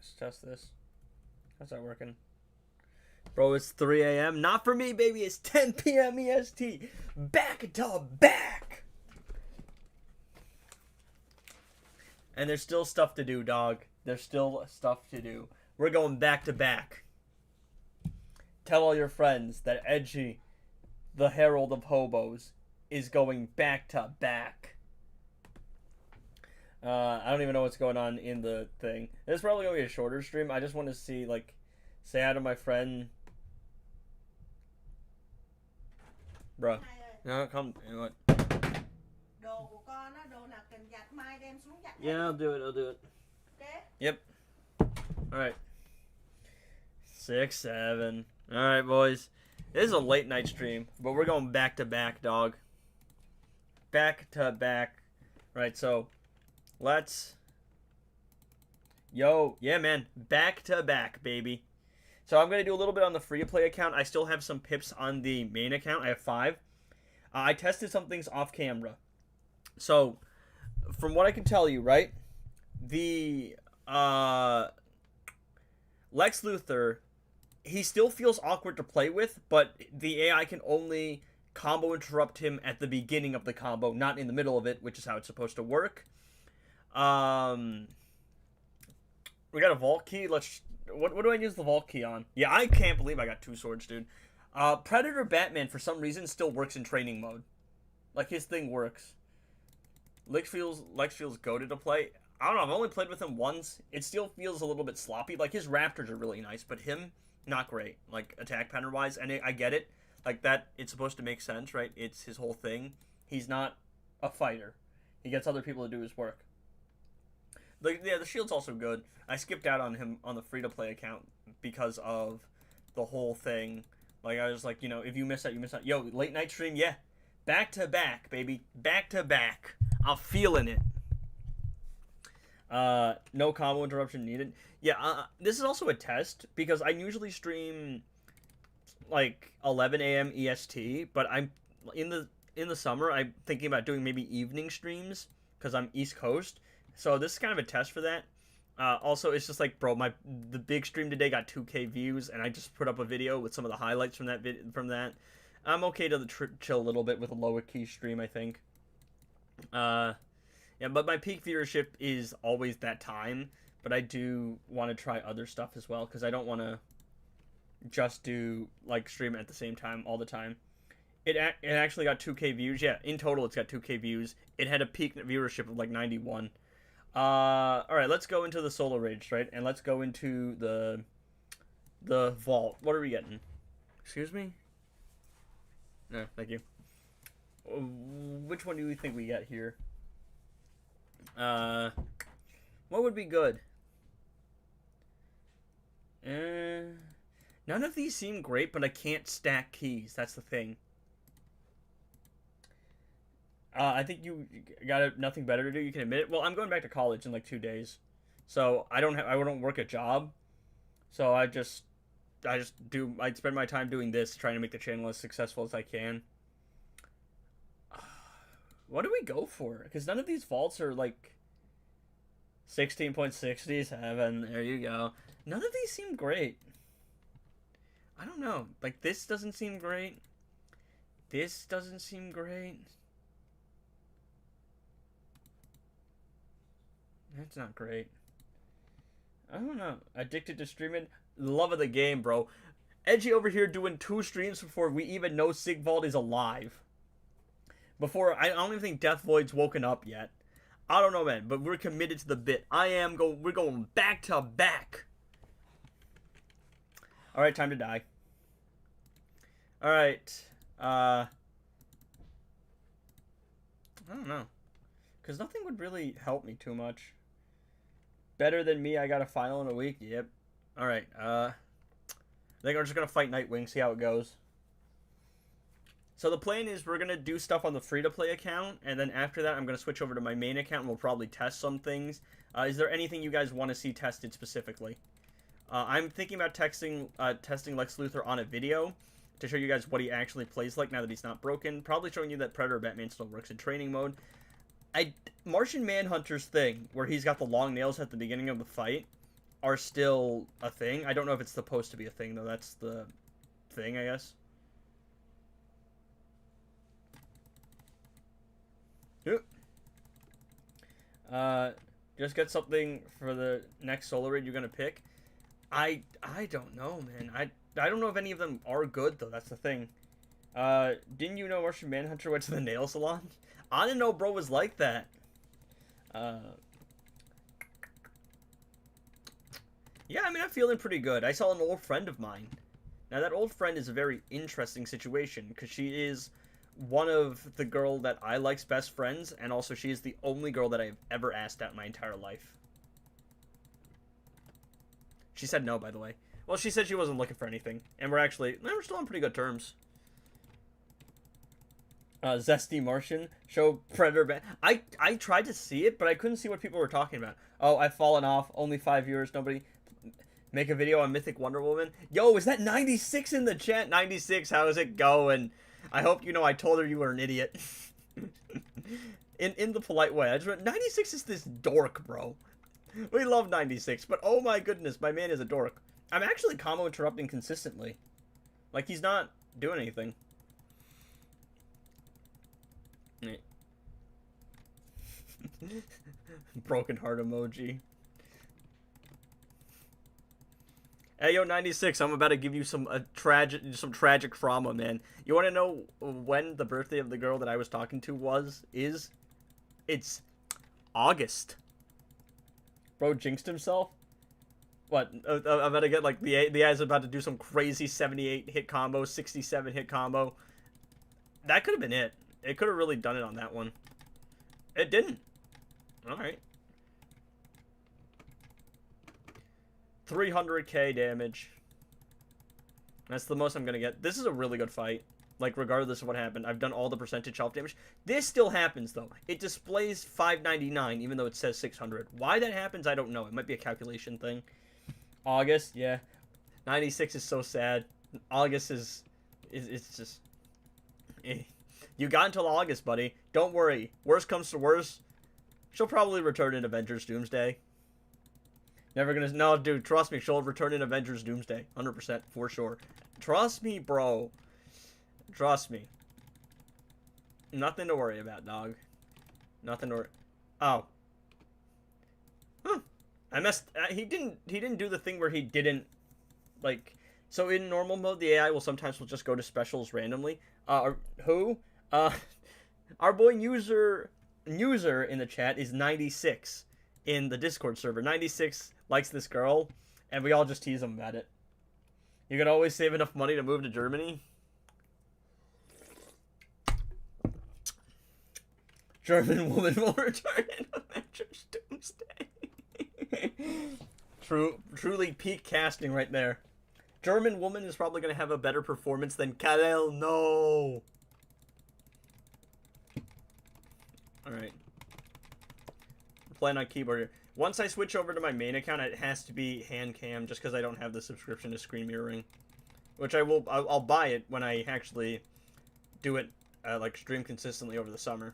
Let's test this. How's that working? Bro, it's 3 a.m. Not for me, baby. It's 10 p.m. EST. Back to back. And there's still stuff to do, dog. There's still stuff to do. We're going back to back. Tell all your friends that Edgy, the Herald of Hobos, is going back to back. I don't even know what's going on in the thing. This is probably going to be a shorter stream. I just want to see, like, say hi to my friend. Bro. No, come. You know what? Yeah, I'll do it. I'll do it. Yep. Alright. 6, 7. Alright, boys. This is a late night stream, but we're going back to back, dog. Back to back. Right, so let's. Yo, yeah, man. Back to back, baby. So I'm going to do a little bit on the free-to-play account. I still have some pips on the main account. I have 5. I tested some things off camera. So, from what I can tell you, right, the Lex Luthor, he still feels awkward to play with, but the AI can only combo interrupt him at the beginning of the combo, not in the middle of it, which is how it's supposed to work. We got a vault key. What do I use the vault key on? Yeah, I can't believe I got 2 swords, dude. Predator Batman, for some reason, still works in training mode. Like, his thing works. Lex feels goated to play. I don't know, I've only played with him once. It still feels a little bit sloppy. Like, his Raptors are really nice, but him, not great. Like, attack pattern-wise, and I get it. Like, that, it's supposed to make sense, right? It's his whole thing. He's not a fighter. He gets other people to do his work. Yeah, the shield's also good. I skipped out on him on the free-to-play account because of the whole thing. Like, I was like, you know, if you miss out, you miss out. Yo, late night stream, yeah. Back to back, baby. Back to back. I'm feeling it. No combo interruption needed. Yeah, this is also a test because I usually stream like 11 a.m. EST, but I'm in the summer. I'm thinking about doing maybe evening streams because I'm East Coast. So this is kind of a test for that. Also, it's just like, bro, the big stream today got 2K views, and I just put up a video with some of the highlights from that. I'm okay to chill a little bit with a lower key stream, I think. Yeah, but my peak viewership is always that time. But I do want to try other stuff as well, because I don't want to just do like stream at the same time all the time. It actually got 2K views. Yeah, in total it's got 2K views. It had a peak viewership of like 91. All right, let's go into the Solar Rage, right? And let's go into the vault. What are we getting? Excuse me? No, thank you. Which one do we think we get here? What would be good? None of these seem great, but I can't stack keys. That's the thing. I think you got nothing better to do. You can admit it. Well, I'm going back to college in like 2 days, so I don't work a job, so I spend my time doing this, trying to make the channel as successful as I can. What do we go for? Because none of these vaults are like 16.67. There you go. None of these seem great. I don't know. Like, this doesn't seem great. This doesn't seem great. That's not great. I don't know. Addicted to streaming. Love of the game, bro. Edgy over here doing 2 streams before we even know Sigvald is alive. I don't even think Death Void's woken up yet. I don't know, man, but we're committed to the bit. We're going back to back. Alright, time to die. Alright. I don't know. Because nothing would really help me too much. Better than me, I got a final in a week. Yep. Alright, I think we're just going to fight Nightwing, see how it goes. So the plan is we're going to do stuff on the free-to-play account, and then after that I'm going to switch over to my main account and we'll probably test some things. Is there anything you guys want to see tested specifically? I'm thinking about testing Lex Luthor on a video to show you guys what he actually plays like now that he's not broken. Probably showing you that Predator Batman still works in training mode. Martian Manhunter's thing, where he's got the long nails at the beginning of the fight, are still a thing. I don't know if it's supposed to be a thing, though. That's the thing, I guess. Yep. Just get something for the next solo raid you're gonna pick. I don't know, man. I don't know if any of them are good, though. That's the thing. Didn't you know Martian Manhunter went to the nail salon? I didn't know bro was like that. Yeah, I mean, I'm feeling pretty good. I saw an old friend of mine. Now, that old friend is a very interesting situation, because she is one of the girl that I like's best friends, and also she is the only girl that I've ever asked out in my entire life. She said no, by the way. Well, she said she wasn't looking for anything, and we're still on pretty good terms. Zesty Martian, show Predator. I tried to see it, but I couldn't see what people were talking about. Oh, I've fallen off. Only 5 years. Nobody. Make a video on Mythic Wonder Woman. Yo, is that 96 in the chat? 96, how is it going? I hope you know I told her you were an idiot. in the polite way. I just went, 96 is this dork, bro. We love 96, but oh my goodness, my man is a dork. I'm actually combo interrupting consistently. Like, he's not doing anything. Broken heart emoji. Hey, yo, 96, I'm about to give you some tragic trauma, man. You want to know when the birthday of the girl that I was talking to is? It's August. Bro jinxed himself? What? I'm about to get, like, the guy's about to do some crazy 78 hit combo, 67 hit combo. That could have been it. It could have really done it on that one. It didn't. Alright. 300k damage. That's the most I'm gonna get. This is a really good fight. Like, regardless of what happened, I've done all the percentage health damage. This still happens, though. It displays 599, even though it says 600. Why that happens, I don't know. It might be a calculation thing. August, yeah. 96 is so sad. August it's just... You got until August, buddy. Don't worry. Worst comes to worst, she'll probably return in Avengers Doomsday. Never gonna... No, dude, trust me. She'll return in Avengers Doomsday. 100%, for sure. Trust me, bro. Trust me. Nothing to worry about, dog. Nothing to worry... Oh. Huh. I messed... He didn't do the thing where he didn't... Like... So in normal mode, the AI will sometimes just go to specials randomly. Who? Our boy user in the chat is 96 in the Discord server. 96 likes this girl, and we all just tease him about it. You can always save enough money to move to Germany. German woman will return in Avengers Doomsday. Truly peak casting right there. German woman is probably going to have a better performance than Karel. No. Alright. Playing on keyboard here. Once I switch over to my main account, it has to be hand cam just because I don't have the subscription to screen mirroring. Which I'll buy it when I actually do it, like, stream consistently over the summer.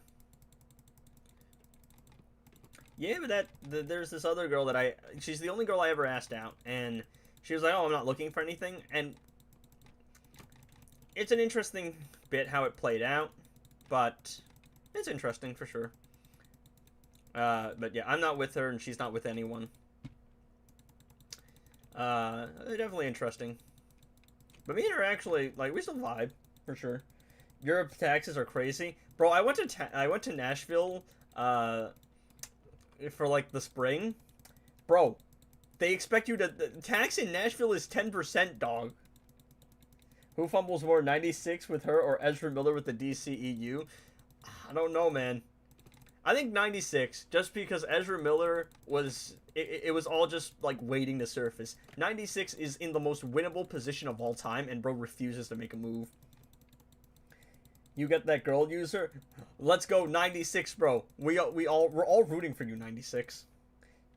Yeah, but there's this other girl that she's the only girl I ever asked out, and she was like, oh, I'm not looking for anything, and it's an interesting bit how it played out, but it's interesting for sure. But yeah, I'm not with her, and she's not with anyone. Definitely interesting. But me and her actually, like, we still vibe, for sure. Europe taxes are crazy. Bro, I went to Nashville, for, like, the spring. Bro, they expect you to... The tax in Nashville is 10%, dog. Who fumbles more, 96 with her or Ezra Miller with the DCEU? I don't know, man. I think 96, just because Ezra Miller was... It was all just, like, waiting to surface. 96 is in the most winnable position of all time, and bro refuses to make a move. You get that girl user? Let's go, 96, bro. We're all rooting for you, 96.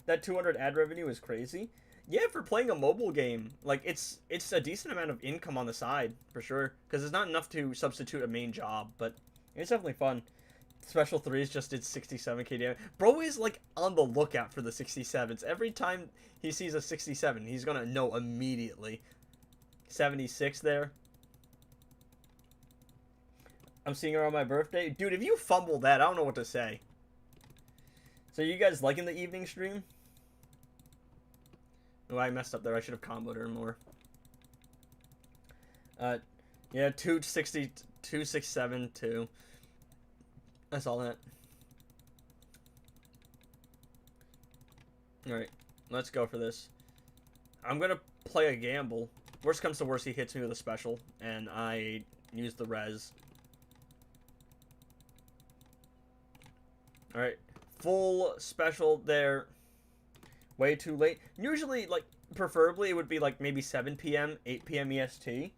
That 200 ad revenue is crazy. Yeah, for playing a mobile game, like, it's a decent amount of income on the side, for sure. Because it's not enough to substitute a main job, but it's definitely fun. Special 3s just did 67k damage. Bro is like on the lookout for the 67s. Every time he sees a 67, he's gonna know immediately. 76 there. I'm seeing her on my birthday. Dude, if you fumble that, I don't know what to say. So you guys liking the evening stream? Oh, I messed up there. I should have comboed her more. Yeah, 260, 267, 2. I saw that. Alright, let's go for this. I'm gonna play a gamble. Worst comes to worst, he hits me with a special, and I use the res. Alright, full special there. Way too late. Usually, like, preferably it would be like maybe 7 p.m., 8 p.m. EST.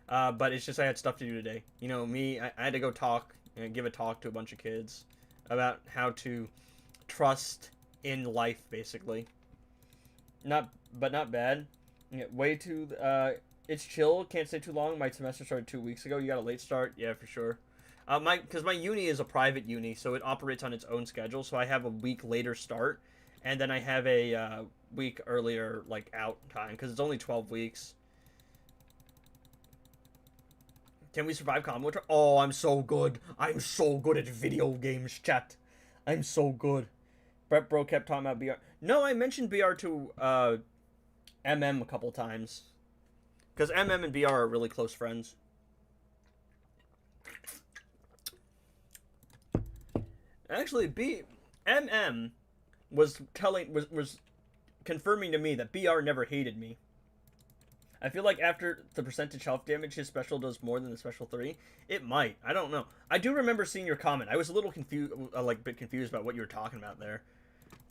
But it's just I had stuff to do today. You know, me, I had to go talk and give a talk to a bunch of kids about how to trust in life, basically. But not bad. Yeah, way too, it's chill, can't stay too long. My semester started 2 weeks ago. You got a late start? Yeah, for sure. Because my uni is a private uni, so it operates on its own schedule, so I have a week later start, and then I have a week earlier, like, out time, because it's only 12 weeks. Can we survive combo? Oh, I'm so good. I'm so good at video games, chat. I'm so good. Brett Bro kept talking about BR. No, I mentioned BR to MM a couple times. Because MM and BR are really close friends. Actually, MM was confirming to me that BR never hated me. I feel like after the percentage health damage, his special does more than the special 3. It might. I don't know. I do remember seeing your comment. I was a little confused, like a bit confused about what you were talking about there,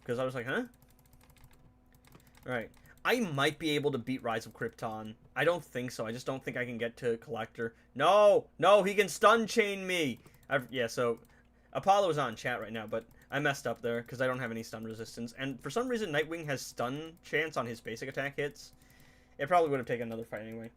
because I was like, huh? All right. I might be able to beat Rise of Krypton. I don't think so. I just don't think I can get to Collector. No, no, he can stun chain me. Yeah. So Apollo is on chat right now, but I messed up there because I don't have any stun resistance, and for some reason Nightwing has stun chance on his basic attack hits. It probably would have taken another fight anyway.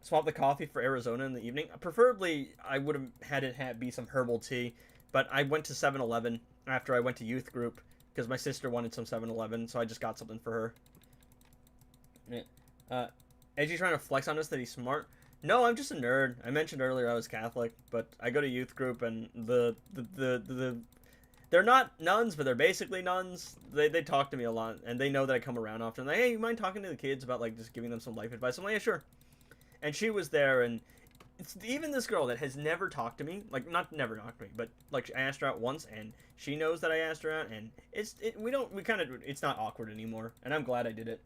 Swap the coffee for Arizona in the evening. Preferably, I would have had it be some herbal tea. But I went to 7-Eleven after I went to youth group. Because my sister wanted some 7-Eleven, so I just got something for her. Yeah. Edgy trying to flex on us that he's smart? No, I'm just a nerd. I mentioned earlier I was Catholic. But I go to youth group and they're not nuns, but they're basically nuns. They talk to me a lot, and they know that I come around often. Like, hey, you mind talking to the kids about, like, just giving them some life advice? I'm like, yeah, sure. And she was there, and it's even this girl that has never talked to me, like, not never talked to me, but, like, I asked her out once, and she knows that I asked her out, and it's not awkward anymore, and I'm glad I did it,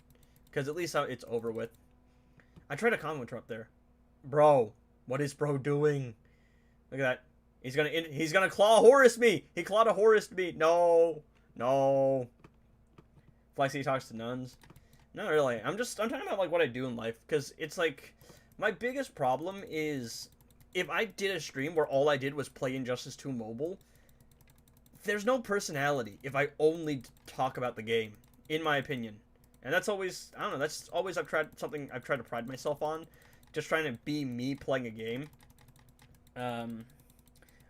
because at least it's over with. I tried a comment up there. Bro, what is bro doing? Look at that. He's gonna claw Horus me. He clawed a Horus me. No, no. Flexi talks to nuns. Not really. I'm talking about like what I do in life, because it's like my biggest problem is if I did a stream where all I did was play Injustice 2 Mobile. There's no personality if I only talk about the game, in my opinion, and that's always I don't know. That's always I've tried to pride myself on, just trying to be me playing a game.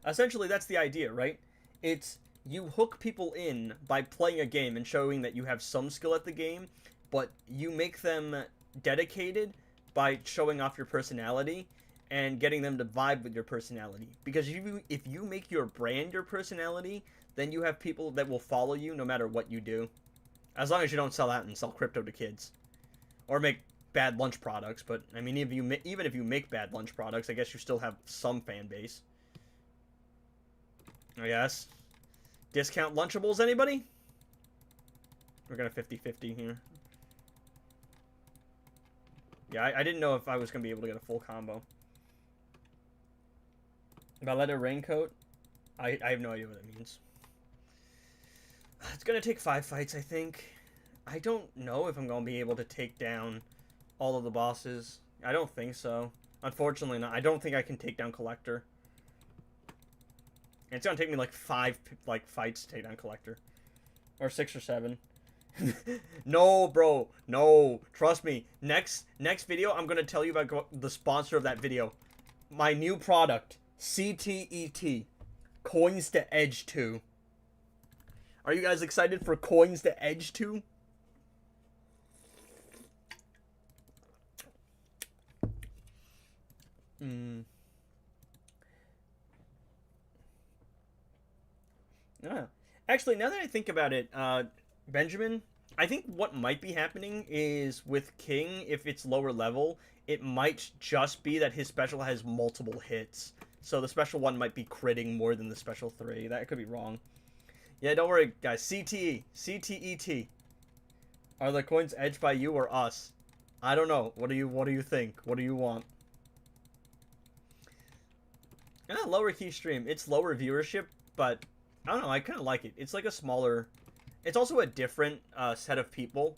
Essentially, that's the idea, right? It's you hook people in by playing a game and showing that you have some skill at the game, but you make them dedicated by showing off your personality and getting them to vibe with your personality. Because if you make your brand your personality, then you have people that will follow you no matter what you do. As long as you don't sell out and sell crypto to kids. Or make bad lunch products, but, I mean, even if you make bad lunch products, I guess you still have some fan base. I guess. Discount Lunchables, anybody? We're gonna 50-50 here. Yeah, I didn't know if I was gonna be able to get a full combo. Baletta Raincoat? I have no idea what that means. It's gonna take 5 fights, I think. I don't know if I'm gonna be able to take down all of the bosses. I don't think so. Unfortunately not. I don't think I can take down Collector. And it's gonna take me like 5 fights to take down Collector. Or 6 or 7. No, bro. No. Trust me. Next video, I'm gonna tell you about the sponsor of that video. My new product. CTET. Coins to Edge 2. Are you guys excited for Coins to Edge 2? Yeah. Actually, now that I think about it, Benjamin, I think what might be happening is with King, if it's lower level, it might just be that his special has multiple hits. So the special one might be critting more than the special 3. That could be wrong. Yeah, don't worry, guys. CTE. CTET. Are the coins edged by you or us? I don't know. What do you think? What do you want? Yeah, lower key stream. It's lower viewership, but I don't know. I kind of like it. It's like a smaller... It's also a different set of people,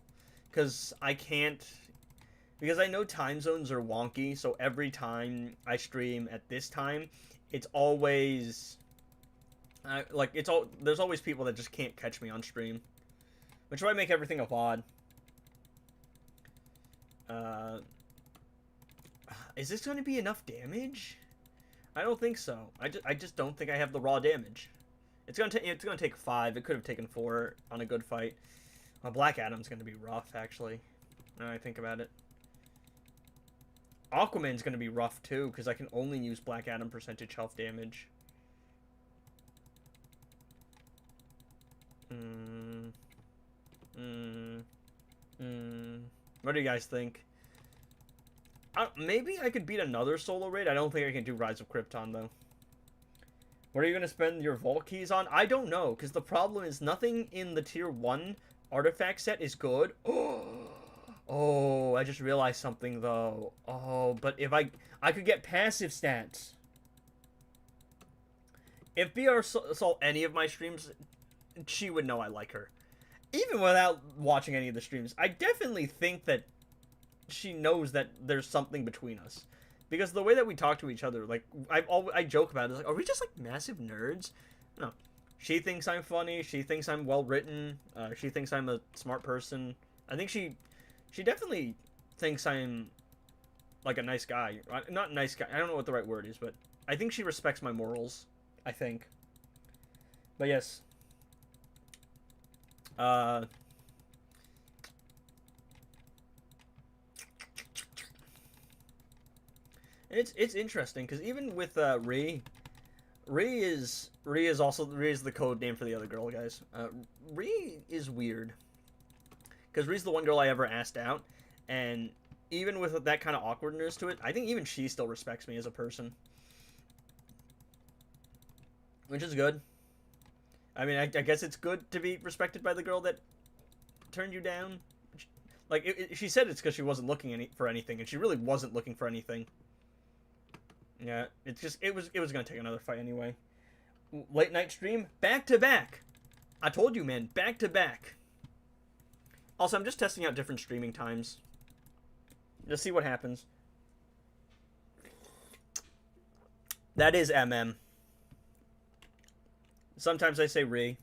because I can't... Because I know time zones are wonky, so every time I stream at this time, it's always... there's always people that just can't catch me on stream. Which might make everything a VOD. Is this going to be enough damage? I don't think so. I just don't think I have the raw damage. It's gonna take 5. It could have taken 4 on a good fight. Black Adam's gonna be rough, actually. Now I think about it. Aquaman's gonna be rough too, because I can only use Black Adam percentage health damage. What do you guys think? Maybe I could beat another solo raid. I don't think I can do Rise of Krypton though. What are you going to spend your vault keys on? I don't know, because the problem is nothing in the tier 1 artifact set is good. Oh, I just realized something, though. Oh, but if I could get passive stats. If BR saw any of my streams, she would know I like her. Even without watching any of the streams, I definitely think that she knows that there's something between us. Because the way that we talk to each other, like, I joke about it, like, are we just, like, massive nerds? No. She thinks I'm funny, she thinks I'm well-written, she thinks I'm a smart person. I think she definitely thinks I'm, like, a nice guy. Not nice guy, I don't know what the right word is, but I think she respects my morals, I think. But yes. It's interesting because even with Ree is the code name for the other girl, guys. Ree is weird because Ree's the one girl I ever asked out, and even with that kind of awkwardness to it, I think even she still respects me as a person, which is good. I mean, I guess it's good to be respected by the girl that turned you down. Like she said, it's because she wasn't looking for anything, and she really wasn't looking for anything. Yeah, it was gonna take another fight anyway. Late night stream, back to back. I told you, man, back to back. Also, I'm just testing out different streaming times. Just see what happens. That is MM. Sometimes I say Re.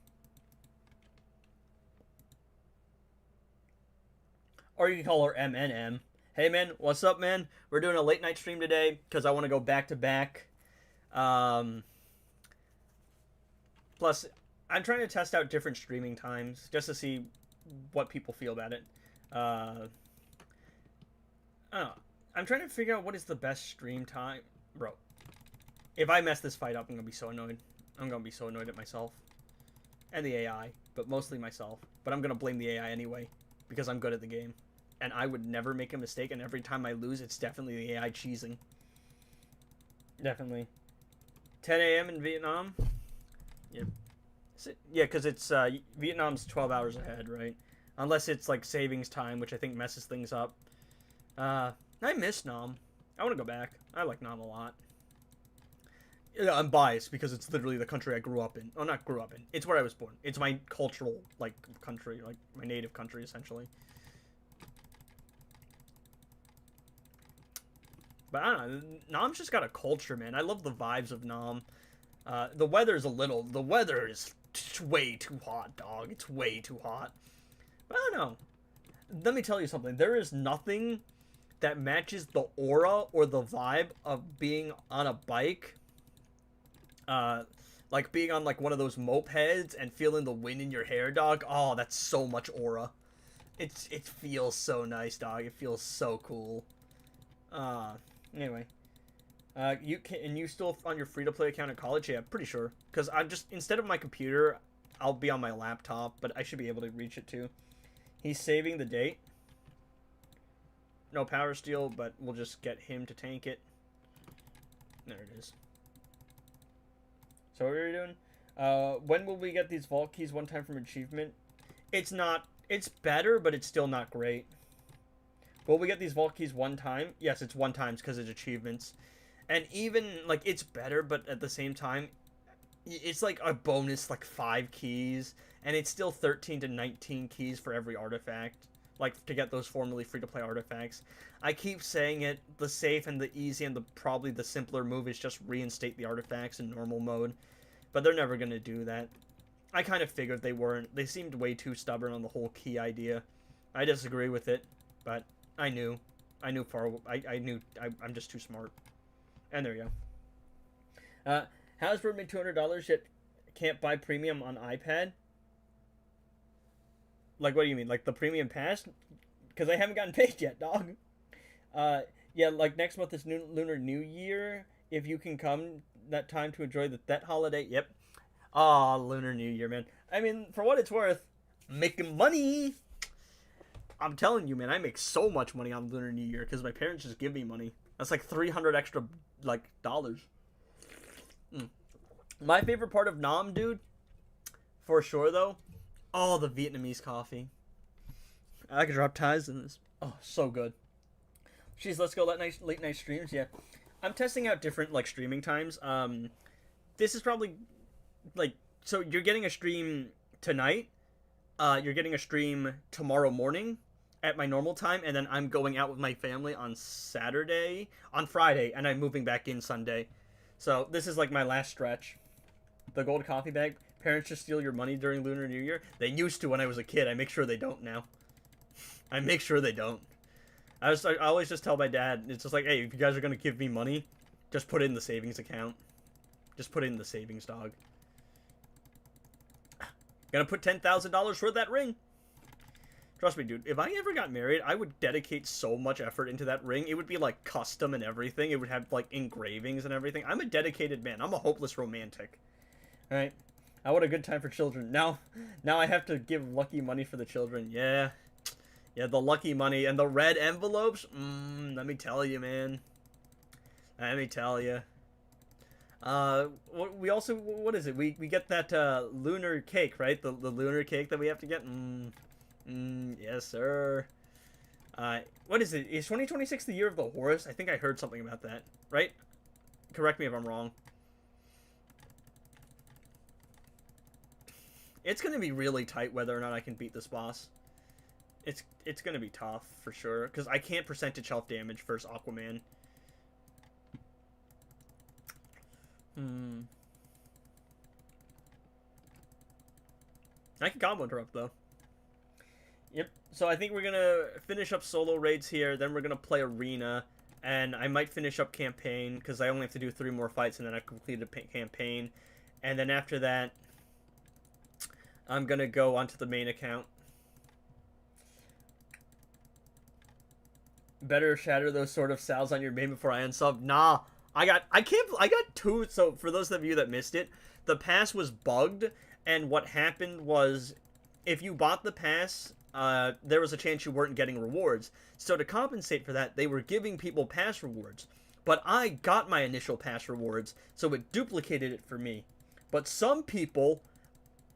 Or you can call her MNM. Hey, man, what's up, man? We're doing a late night stream today because I want to go back to back. Plus, I'm trying to test out different streaming times just to see what people feel about it. I don't know. I'm trying to figure out what is the best stream time. Bro, if I mess this fight up, I'm going to be so annoyed. I'm going to be so annoyed at myself. And the AI, but mostly myself. But I'm going to blame the AI anyway because I'm good at the game. And I would never make a mistake, and every time I lose, it's definitely the AI cheesing. Definitely. 10 a.m. in Vietnam? Yeah. Yeah, because it's, Vietnam's 12 hours ahead, right? Unless it's, like, savings time, which I think messes things up. I miss Nam. I want to go back. I like Nam a lot. Yeah, I'm biased, because it's literally the country I grew up in. Oh, not grew up in. It's where I was born. It's my cultural, like, country. Like, my native country, essentially. But I don't know, Nam's just got a culture, man. I love the vibes of Nam. The weather is way too hot, dog. It's way too hot. But I don't know. Let me tell you something. There is nothing that matches the aura or the vibe of being on a bike. Like Like being on like one of those mopeds and feeling the wind in your hair, dog. Oh, that's so much aura. It feels so nice, dog. It feels so cool. Anyway. You still on your free-to-play account at college? Yeah, pretty sure. Because I just, instead of my computer, I'll be on my laptop, but I should be able to reach it too. He's saving the date. No power steal, but we'll just get him to tank it. There it is. So what are we doing? When will we get these vault keys one time from achievement? It's not, it's better, but it's still not great. Will we get these vault keys one time? Yes, it's one time because it's achievements. And even, like, it's better, but at the same time, it's like a bonus, like, 5 keys. And it's still 13 to 19 keys for every artifact. Like, to get those formerly free-to-play artifacts. I keep saying it, the safe and the easy and probably the simpler move is just reinstate the artifacts in normal mode. But they're never going to do that. I kind of figured they weren't. They seemed way too stubborn on the whole key idea. I disagree with it, but I knew. I'm just too smart. And there you go. Hasbro made $200 yet can't buy premium on iPad? Like, what do you mean? Like the premium pass? Because I haven't gotten paid yet, dog. Yeah, like next month is Lunar New Year. If you can come that time to enjoy that holiday. Yep. Aw, Lunar New Year, man. I mean, for what it's worth, making money. I'm telling you, man, I make so much money on Lunar New Year because my parents just give me money. That's like 300 extra, like, dollars. My favorite part of Nam, dude, for sure, though, oh, the Vietnamese coffee. I could drop ties in this. Oh, so good. Jeez, let's go late night streams. Yeah, I'm testing out different, like, streaming times. This is probably, like, so you're getting a stream tonight. You're getting a stream tomorrow morning at my normal time, and then I'm going out with my family on Friday, and I'm moving back in Sunday. So this is like my last stretch. The gold coffee bag. Parents just steal your money during Lunar New Year. They used to when I was a kid. I make sure they don't now. I make sure they don't. I always just tell my dad, it's just like, hey, if you guys are going to give me money, just put it in the savings account. Just put it in the savings, dog. Gonna put $10,000 for that ring. Trust me, dude, if I ever got married, I would dedicate so much effort into that ring. It would be, like, custom and everything. It would have, like, engravings and everything. I'm a dedicated man. I'm a hopeless romantic. Alright? I want a good time for children. Now I have to give lucky money for the children. Yeah. Yeah, the lucky money. And the red envelopes? Let me tell you, man. Let me tell you. We also, what is it? We get that, lunar cake, right? The lunar cake that we have to get? Yes, sir. What is it? Is 2026 the year of the horse? I think I heard something about that, right? Correct me if I'm wrong. It's gonna be really tight whether or not I can beat this boss. It's gonna be tough, for sure, because I can't percentage health damage versus Aquaman. I can combo interrupt, though. Yep, so I think we're gonna finish up solo raids here, then we're gonna play arena, and I might finish up campaign, because I only have to do 3 more fights, and then I've completed a campaign, and then after that, I'm gonna go onto the main account. Better shatter those sort of sals on your main before I unsub. Nah, I got 2, so for those of you that missed it, the pass was bugged, and what happened was, if you bought the pass, there was a chance you weren't getting rewards. So to compensate for that, they were giving people pass rewards. But I got my initial pass rewards, so it duplicated it for me. But some people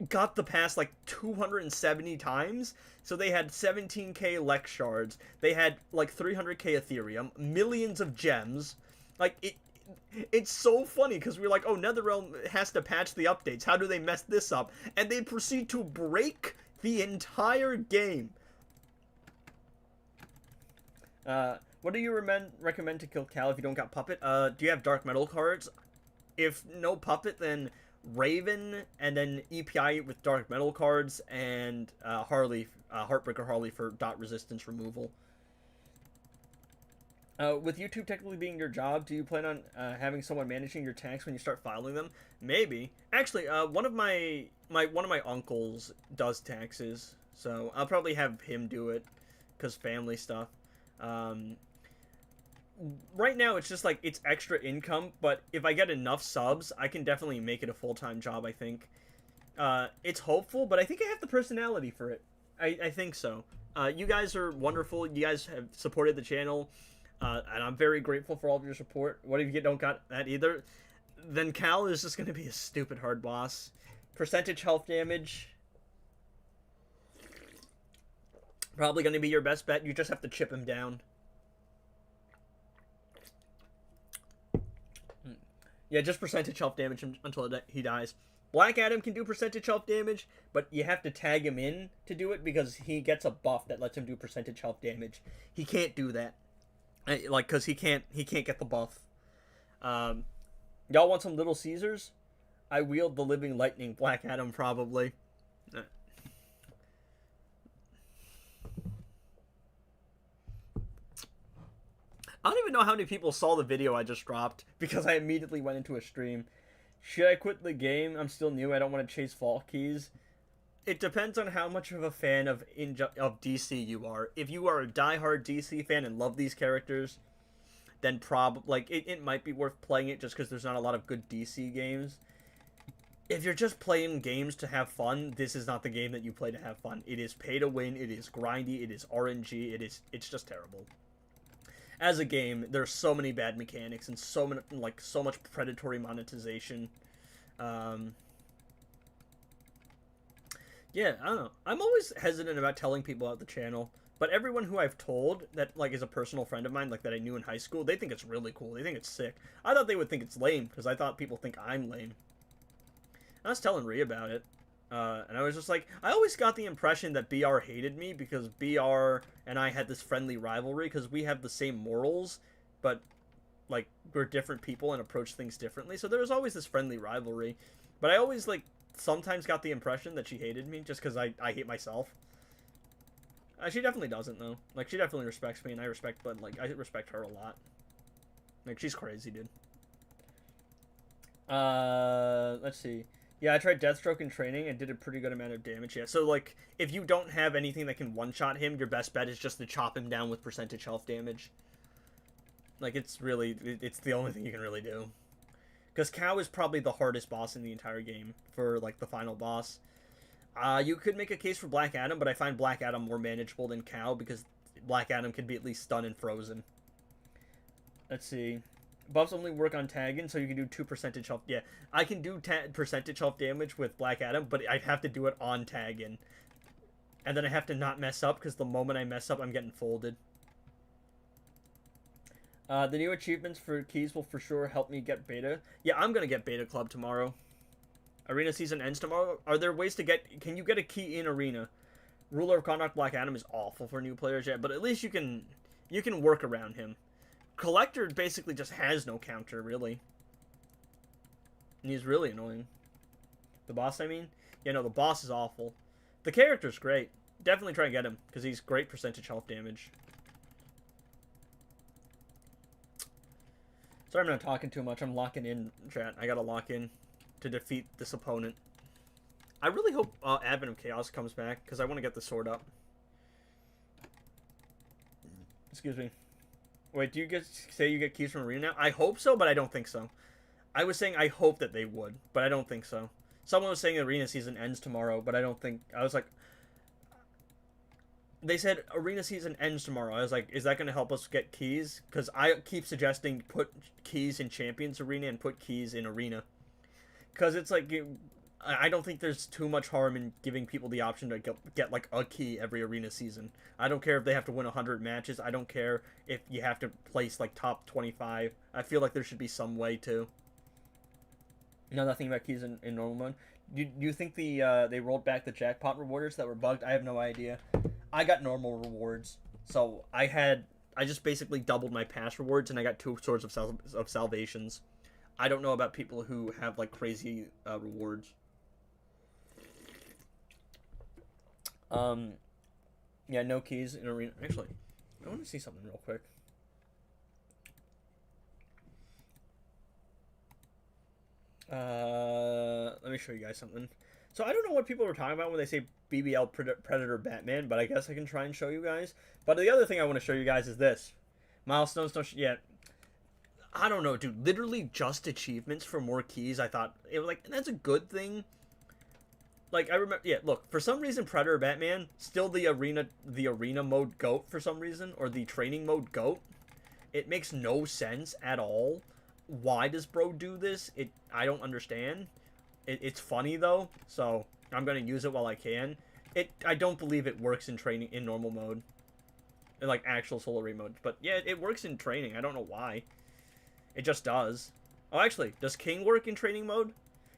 got the pass like 270 times, so they had 17k Lex shards, they had like 300k Ethereum, millions of gems. Like, it's so funny, because we're like, oh, NetherRealm has to patch the updates, how do they mess this up? And they proceed to break the entire game. What do you recommend to kill Cal if you don't got Puppet? Do you have Dark Metal cards? If no Puppet, then Raven, and then EPI with Dark Metal cards, and Harley, Heartbreaker Harley for dot resistance removal. With YouTube technically being your job, do you plan on having someone managing your tax when you start filing them? Maybe. Actually, one of my uncles does taxes, so I'll probably have him do it, cause family stuff. Um, right now, it's just like it's extra income, but if I get enough subs, I can definitely make it a full-time job. I think. It's hopeful, but I think I have the personality for it. I think so. You guys are wonderful. You guys have supported the channel, and I'm very grateful for all of your support. What if you don't got that either? Then Cal is just going to be a stupid hard boss. Percentage health damage. Probably going to be your best bet. You just have to chip him down. Yeah, just percentage health damage until he dies. Black Adam can do percentage health damage, but you have to tag him in to do it because he gets a buff that lets him do percentage health damage. He can't do that, like, because he can't get the buff. Y'all want some Little Caesars? I wield the living lightning. Black Adam probably. I don't even know how many people saw the video I just dropped because I immediately went into a stream. Should I quit the game? I'm still new. I don't want to chase vault keys. It depends on how much of a fan of DC you are. If you are a diehard DC fan and love these characters, then it might be worth playing it just because there's not a lot of good DC games. If you're just playing games to have fun, this is not the game that you play to have fun. It is pay to win. It is grindy. It is RNG. It's just terrible. As a game, there's so many bad mechanics and so much predatory monetization. Yeah, I don't know. I'm always hesitant about telling people about the channel, but everyone who I've told that is a personal friend of mine, that I knew in high school, they think it's really cool. They think it's sick. I thought they would think it's lame because I thought people think I'm lame. I was telling Rhea about it. And I was just like, I always got the impression that BR hated me because BR and I had this friendly rivalry because we have the same morals, but, we're different people and approach things differently. So there was always this friendly rivalry. But I always, sometimes got the impression that she hated me just because I hate myself. She definitely doesn't, though. She definitely respects me, and I respect her a lot. She's crazy, dude. Let's see. Yeah, I tried Deathstroke in training and did a pretty good amount of damage. Yeah, so, if you don't have anything that can one-shot him, your best bet is just to chop him down with percentage health damage. It's the only thing you can really do. Because Cow is probably the hardest boss in the entire game for, the final boss. You could make a case for Black Adam, but I find Black Adam more manageable than Cow because Black Adam can be at least stunned and frozen. Let's see. Buffs only work on tagging, so you can do 2 percentage health. Yeah, I can do percentage health damage with Black Adam, but I'd have to do it on tagging. And then I have to not mess up, because the moment I mess up, I'm getting folded. The new achievements for keys will for sure help me get beta. Yeah, I'm going to get beta club tomorrow. Arena season ends tomorrow. Are there ways to get... Can you get a key in Arena? Ruler of Connacht Black Adam is awful for new players, yeah, but at least you can work around him. Collector basically just has no counter, really. And he's really annoying. The boss, I mean? Yeah, no, the boss is awful. The character's great. Definitely try and get him, because he's great percentage health damage. Sorry I'm not talking too much. I'm locking in, chat. I gotta lock in to defeat this opponent. I really hope Advent of Chaos comes back, because I want to get the sword up. Excuse me. Wait, do you say you get keys from Arena now? I hope so, but I don't think so. I was saying I hope that they would, but I don't think so. Someone was saying the Arena season ends tomorrow, but I don't think... I was like... They said Arena season ends tomorrow. I was like, is that going to help us get keys? Because I keep suggesting put keys in Champions Arena and put keys in Arena. Because it's like... I don't think there's too much harm in giving people the option to get a key every Arena season. I don't care if they have to win 100 matches. I don't care if you have to place, top 25. I feel like there should be some way, too. No, nothing about keys in normal mode. Do you think they rolled back the jackpot rewards that were bugged? I have no idea. I got normal rewards. So, I just basically doubled my pass rewards, and I got 2 Swords of Salvations. I don't know about people who have, crazy rewards. Yeah, no keys in Arena. Actually, I want to see something real quick. Let me show you guys something. So I don't know what people are talking about when they say BBL Predator Batman, but I guess I can try and show you guys. But the other thing I want to show you guys is this. Milestones don't... Yeah. I don't know, dude. Literally just achievements for more keys. I thought it was like, that's a good thing. Like, I remember... Yeah, look. For some reason, Predator Batman, still the arena mode GOAT for some reason. Or the training mode GOAT. It makes no sense at all. Why does bro do this? I don't understand. It's funny though, so I'm gonna use it while I can. I don't believe it works in training in normal mode, in like actual solo raid mode. But yeah, it works in training. I don't know why. It just does. Oh, actually, does King work in training mode?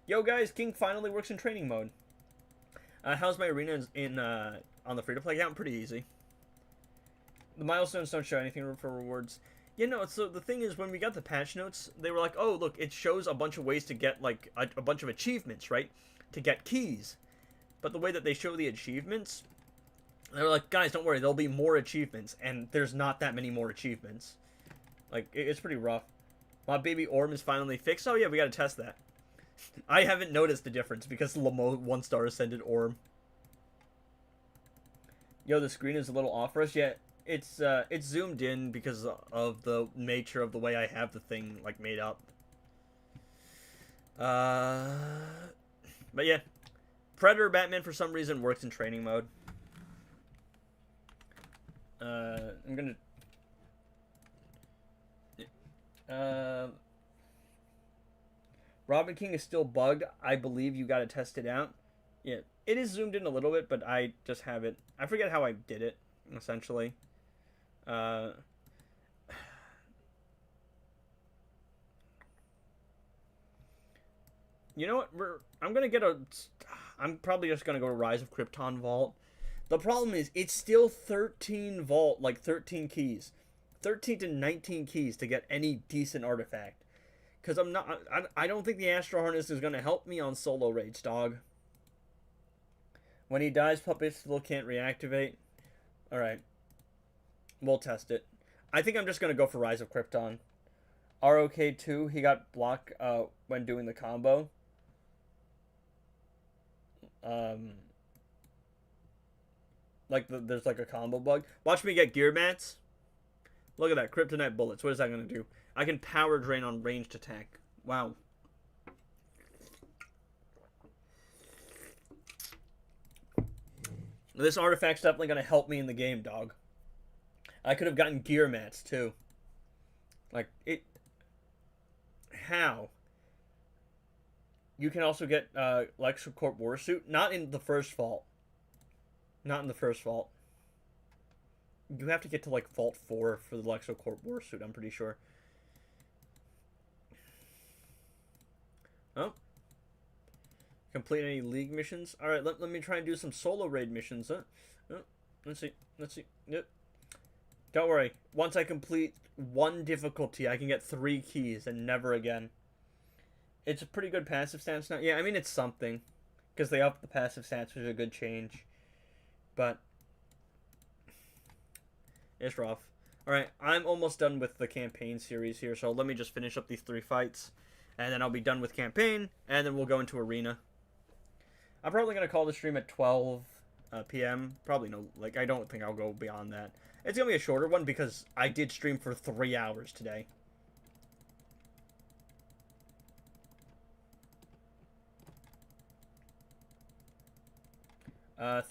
Yo guys, King finally works in training mode. How's my arena on the free to play account? Pretty easy. The milestones don't show anything for rewards. Yeah, no, so the thing is, when we got the patch notes, they were like, oh, look, it shows a bunch of ways to get, like, a bunch of achievements, right? To get keys. But the way that they show the achievements, they were like, guys, don't worry, there'll be more achievements. And there's not that many more achievements. Like, it's pretty rough. My baby Orm is finally fixed. Oh, yeah, we gotta test that. I haven't noticed the difference because Lamo 1-star ascended Orm. Yo, the screen is a little off for us. Yeah. It's zoomed in because of the nature of the way I have the thing, like, made up. But yeah. Predator Batman, for some reason, works in training mode. I'm gonna... Robin King is still bugged. I believe you gotta test it out. Yeah, it is zoomed in a little bit, but I just have it... I forget how I did it, essentially. You know what? I'm probably just gonna go to Rise of Krypton Vault. The problem is, it's still 13 vault, like 13 keys. 13 to 19 keys to get any decent artifact. Because I don't think the Astro Harness is gonna help me on solo raids, dog. When he dies, puppets still can't reactivate. Alright. We'll test it. I think I'm just going to go for Rise of Krypton. ROK2, he got blocked when doing the combo. There's like a combo bug. Watch me get gear mats. Look at that. Kryptonite bullets. What is that going to do? I can power drain on ranged attack. Wow. This artifact's definitely going to help me in the game, dog. I could have gotten gear mats, too. Like, it... How? You can also get LexCorp Warsuit. Not in the first vault. Not in the first vault. You have to get to, like, Vault 4 for the LexCorp Warsuit, I'm pretty sure. Oh. Complete any league missions? Alright, let me try and do some solo raid missions, huh? Oh, let's see. Yep. Don't worry. Once I complete one difficulty, I can get 3 keys and never again. It's a pretty good passive stance now. Yeah, I mean, it's something. Because they upped the passive stats, which is a good change. But it's rough. Alright, I'm almost done with the campaign series here, so let me just finish up these 3 fights. And then I'll be done with campaign, and then we'll go into arena. I'm probably going to call the stream at 12 p.m. Probably no, like, I don't think I'll go beyond that. It's going to be a shorter one because I did stream for 3 hours today.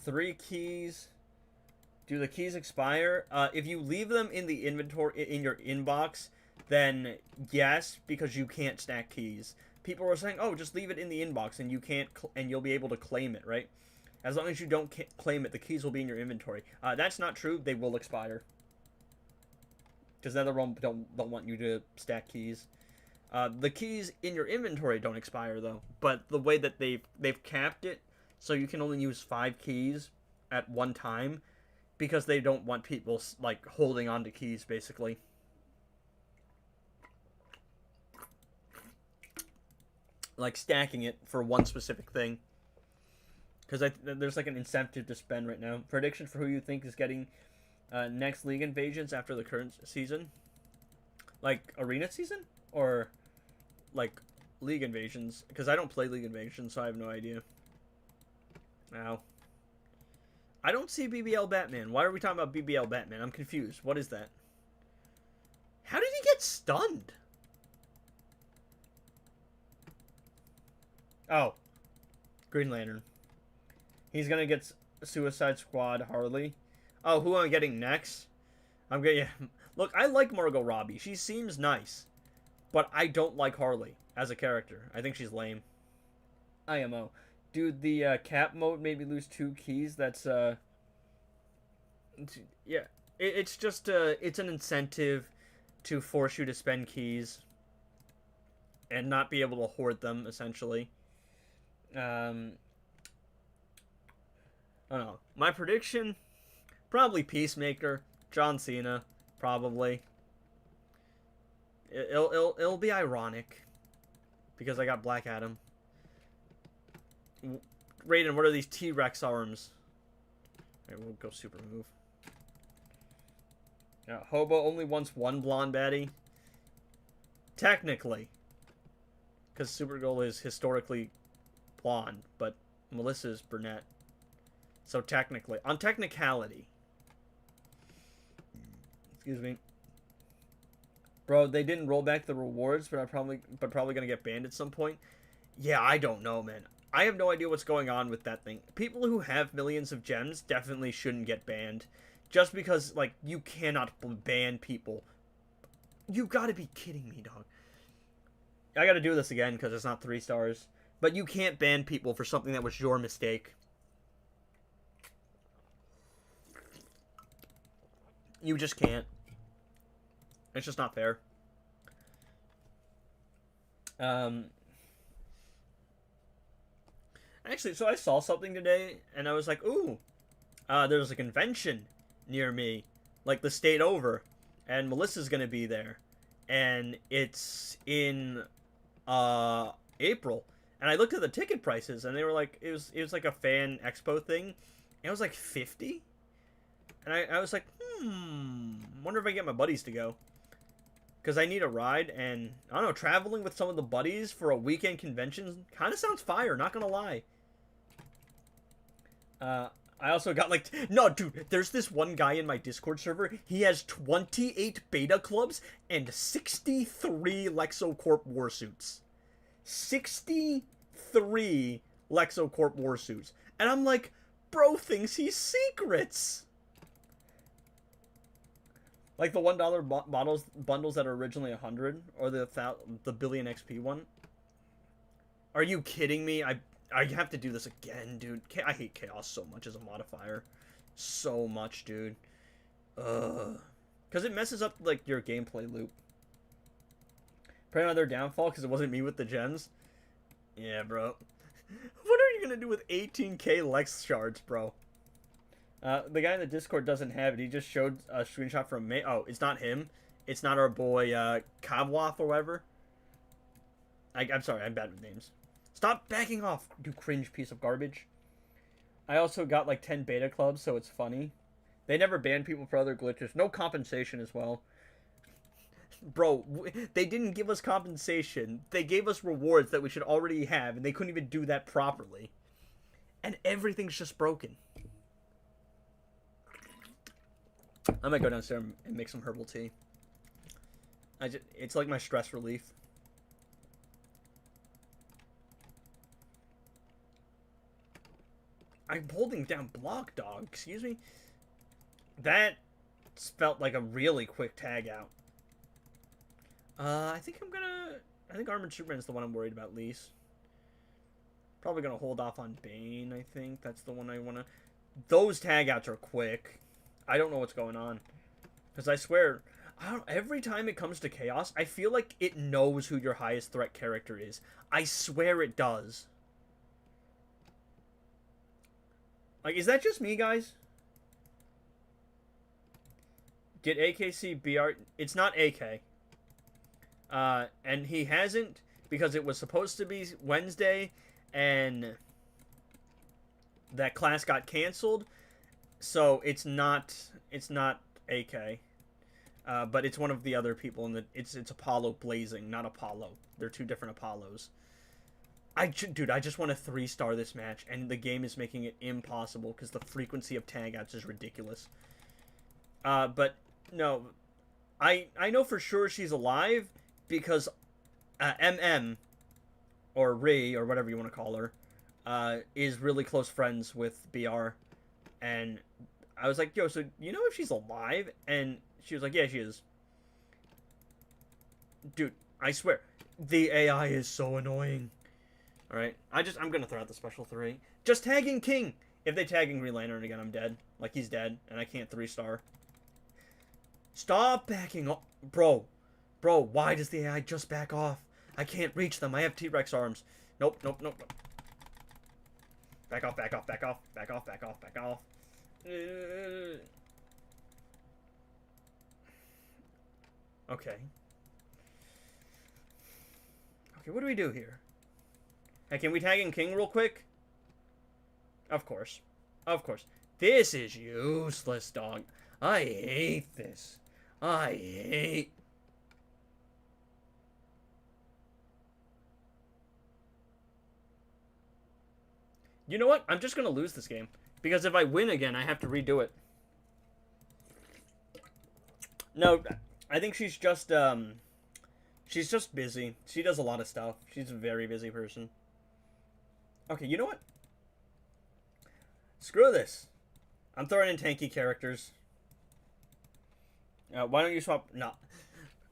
Three keys. Do the keys expire? If you leave them in the inventory, in your inbox, then yes, because you can't stack keys. People were saying, oh, just leave it in the inbox and you can't, and you'll be able to claim it, right? As long as you don't claim it, the keys will be in your inventory. That's not true. They will expire. Because NetherRealm don't want you to stack keys. The keys in your inventory don't expire, though. But the way that they've capped it, so you can only use 5 keys at one time, because they don't want people, like, holding on to keys, basically. Like, stacking it for one specific thing. Because there's, like, an incentive to spend right now. Prediction for who you think is getting next League Invasions after the current season? Like, Arena season? Or, like, League Invasions, because I don't play League Invasions, so I have no idea. Now, I don't see BBL Batman. Why are we talking about BBL Batman? I'm confused. What is that? How did he get stunned? Oh. Green Lantern. He's gonna get Suicide Squad Harley. Oh, who am I getting next? I'm getting... Yeah. Look, I like Margot Robbie. She seems nice. But I don't like Harley as a character. I think she's lame. IMO. Dude, the cap mode made me lose 2 keys. That's, yeah. It's just, it's an incentive to force you to spend keys. And not be able to hoard them, essentially. I don't know. My prediction, probably Peacemaker, John Cena, probably. It'll be ironic because I got Black Adam. Raiden, what are these T-Rex arms? Alright, we'll go super move. Yeah, Hobo only wants one blonde baddie. Technically, because Supergirl is historically blonde, but Melissa's brunette. So technically, on technicality. Excuse me. Bro, they didn't roll back the rewards, but probably gonna get banned at some point. Yeah, I don't know, man. I have no idea what's going on with that thing. People who have millions of gems definitely shouldn't get banned. Just because, like, you cannot ban people. You gotta be kidding me, dog. I gotta do this again because it's not 3 stars. But you can't ban people for something that was your mistake. You just can't. It's just not fair. Actually, so I saw something today, and I was like, ooh, there's a convention near me, like the state over, and Melissa's gonna be there, and it's in, April, and I looked at the ticket prices, and they were like, it was like a fan expo thing, and it was like 50, and I was like, wonder if I can get my buddies to go. Because I need a ride, and, I don't know, traveling with some of the buddies for a weekend convention kind of sounds fire, not gonna lie. I also got, like... No, dude, there's this one guy in my Discord server. He has 28 beta clubs and 63 LexoCorp warsuits. 63 LexoCorp warsuits. And I'm like, bro thinks he's secrets! Like the $1 bundles that are originally 100, or the billion XP one. Are you kidding me? I have to do this again, dude. I hate Chaos so much as a modifier, so much, dude. Because it messes up like your gameplay loop. Pray on their downfall because it wasn't me with the gems. Yeah, bro. What are you gonna do with 18k Lex shards, bro? The guy in the Discord doesn't have it. He just showed a screenshot from May. Oh, it's not him. It's not our boy, Kabwaf or whatever. I'm sorry, I'm bad with names. Stop backing off, you cringe piece of garbage. I also got, like, 10 beta clubs, so it's funny. They never ban people for other glitches. No compensation as well. Bro, they didn't give us compensation. They gave us rewards that we should already have, and they couldn't even do that properly. And everything's just broken. I might go downstairs and make some herbal tea. It's like my stress relief. I'm holding down block, dog. Excuse me? That felt like a really quick tag out. I think Armored Superman is the one I'm worried about least. Probably gonna hold off on Bane, I think. That's the one I wanna... Those tag outs are quick. I don't know what's going on. Because I swear, every time it comes to Chaos, I feel like it knows who your highest threat character is. I swear it does. Like, is that just me, guys? Did AKC BR... It's not AK. And he hasn't, because it was supposed to be Wednesday, and that class got canceled. So it's not AK. But it's one of the other people in the. It's Apollo Blazing, not Apollo. They're two different Apollos. Dude, I just want to 3-star this match, and the game is making it impossible because the frequency of tag-outs is ridiculous. But no, I know for sure she's alive because MM or Ri or whatever you want to call her is really close friends with BR, and I was like, yo, so you know if she's alive? And she was like, yeah, she is. Dude, I swear, the AI is so annoying. Alright, I'm gonna throw out the special 3. Just tagging King! If they tag in Green Lantern again, I'm dead. Like, he's dead, and I can't 3-star. Stop backing off! Bro, why does the AI just back off? I can't reach them, I have T-Rex arms. Nope. Back off. Okay. Okay, what do we do here? Hey, can we tag in King real quick? Of course. This is useless, dog. I hate this. You know what? I'm just gonna lose this game. Because if I win again, I have to redo it. No, I think she's just busy. She does a lot of stuff. She's a very busy person. Okay, you know what? Screw this. I'm throwing in tanky characters. Why don't you swap? No.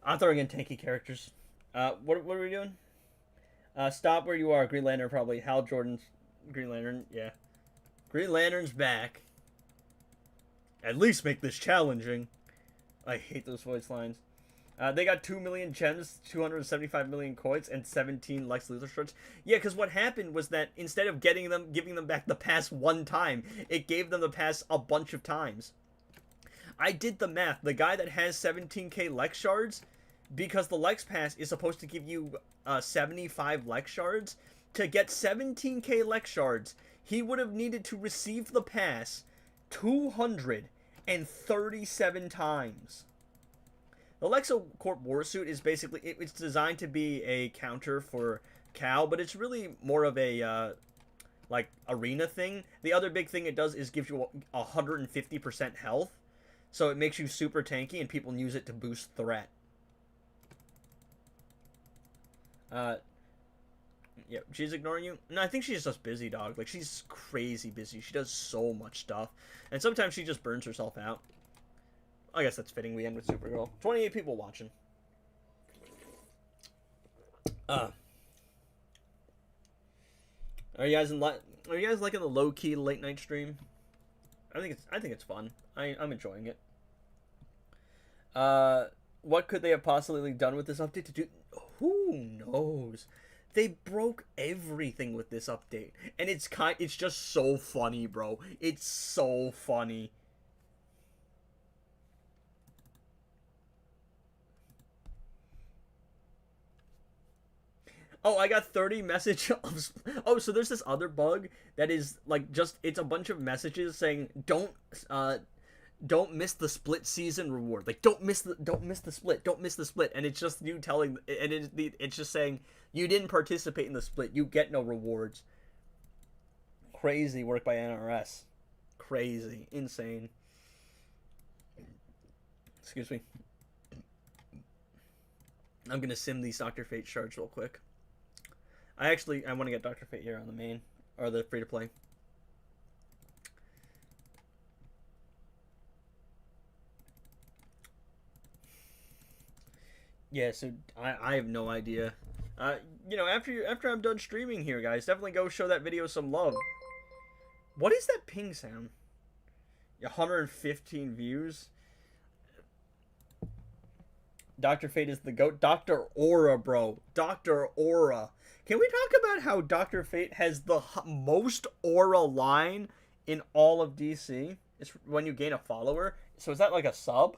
I'm throwing in tanky characters. What are we doing? Stop where you are. Green Lantern probably. Hal Jordan's Green Lantern. Yeah. Green Lantern's back. At least make this challenging. I hate those voice lines. They got 2 million gems, 275 million coins, and 17 Lex Luthor shirts. Yeah, because what happened was that instead of giving them back the pass one time, it gave them the pass a bunch of times. I did the math. The guy that has 17k Lex shards, because the Lex pass is supposed to give you 75 Lex shards, to get 17k Lex shards, he would have needed to receive the pass 237 times. The LexoCorp Warsuit is basically, it's designed to be a counter for Cal, but it's really more of a, like, arena thing. The other big thing it does is gives you 150% health, so it makes you super tanky, and people use it to boost threat. Yeah, she's ignoring you? No, I think she's just busy, dog. Like, she's crazy busy. She does so much stuff, and sometimes she just burns herself out. I guess that's fitting. We end with Supergirl. 28 people watching. Are you guys liking the low key late night stream? I think it's fun. I'm enjoying it. What could they have possibly done with this update to do? Who knows? They broke everything with this update, and it's just so funny, bro. It's so funny. Oh, I got 30 message of... Oh, so there's this other bug that is, like, just... It's a bunch of messages saying, don't miss the split season reward. Like, don't miss the split. And it's just you telling... And it's just saying, you didn't participate in the split. You get no rewards. Crazy work by NRS. Crazy. Insane. Excuse me. I'm gonna sim these Dr. Fate shards real quick. I want to get Dr. Fate here on the main, or the free-to-play. Yeah, so I have no idea. You know, after I'm done streaming here, guys, definitely go show that video some love. What is that ping sound? 115 views? Dr. Fate is the GOAT. Dr. Aura, bro. Dr. Aura. Can we talk about how Dr. Fate has the most aura line in all of DC? It's when you gain a follower. So is that like a sub?